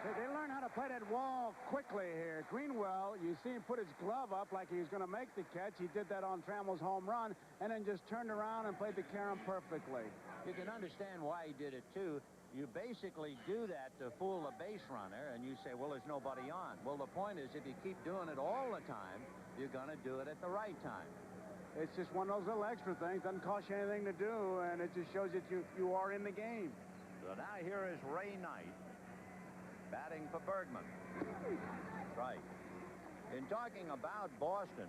S8: They learn how to play that wall quickly here. Greenwell, you see him put his glove up like he was going to make the catch. He did that on Trammell's home run and then just turned around and played the carom perfectly.
S7: You can understand why he did it, too. You basically do that to fool a base runner, and you say, well, there's nobody on. Well, the point is, if you keep doing it all the time, you're going to do it at the right time.
S8: It's just one of those little extra things. Doesn't cost you anything to do, and it just shows that you are in the game.
S7: So now here is Ray Knight batting for Bergman. Right. In talking about Boston,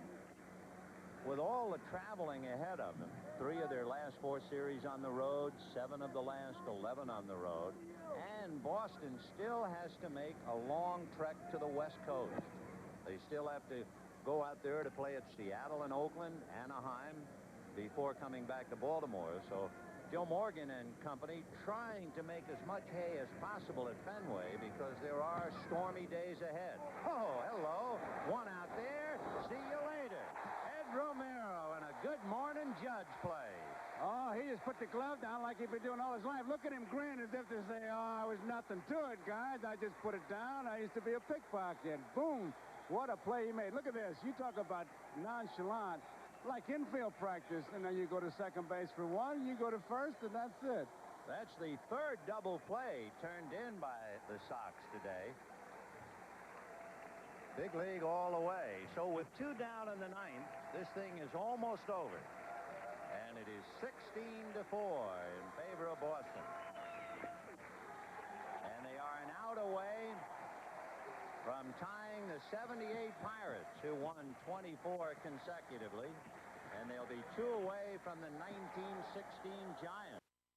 S7: with all the traveling ahead of them, 3 of their last 4 series on the road, 7 of the last 11 on the road, and Boston still has to make a long trek to the West Coast. They still have to go out there to play at Seattle and Oakland, Anaheim, before coming back to Baltimore. So Joe Morgan and company trying to make as much hay as possible at Fenway because there are stormy days ahead. Oh, hello. One out there. See you later. Ed Romero and a good morning Judge play.
S8: Oh, he just put the glove down like he'd been doing all his life. Look at him grin as if to say, oh, there was nothing to it, guys. I just put it down. I used to be a pickpocket. Boom. What a play he made. Look at this. You talk about nonchalant. Like infield practice, and then you go to second base for 1, you go to first, and that's it.
S7: That's the 3rd double play turned in by the Sox today. Big league all the way. So with 2 down in the 9th, this thing is almost over. And it is 16-4 in favor of Boston. And they are an out away from tying the 78 Pirates, who won 24 consecutively. And they'll be 2 away from the 1916 Giants.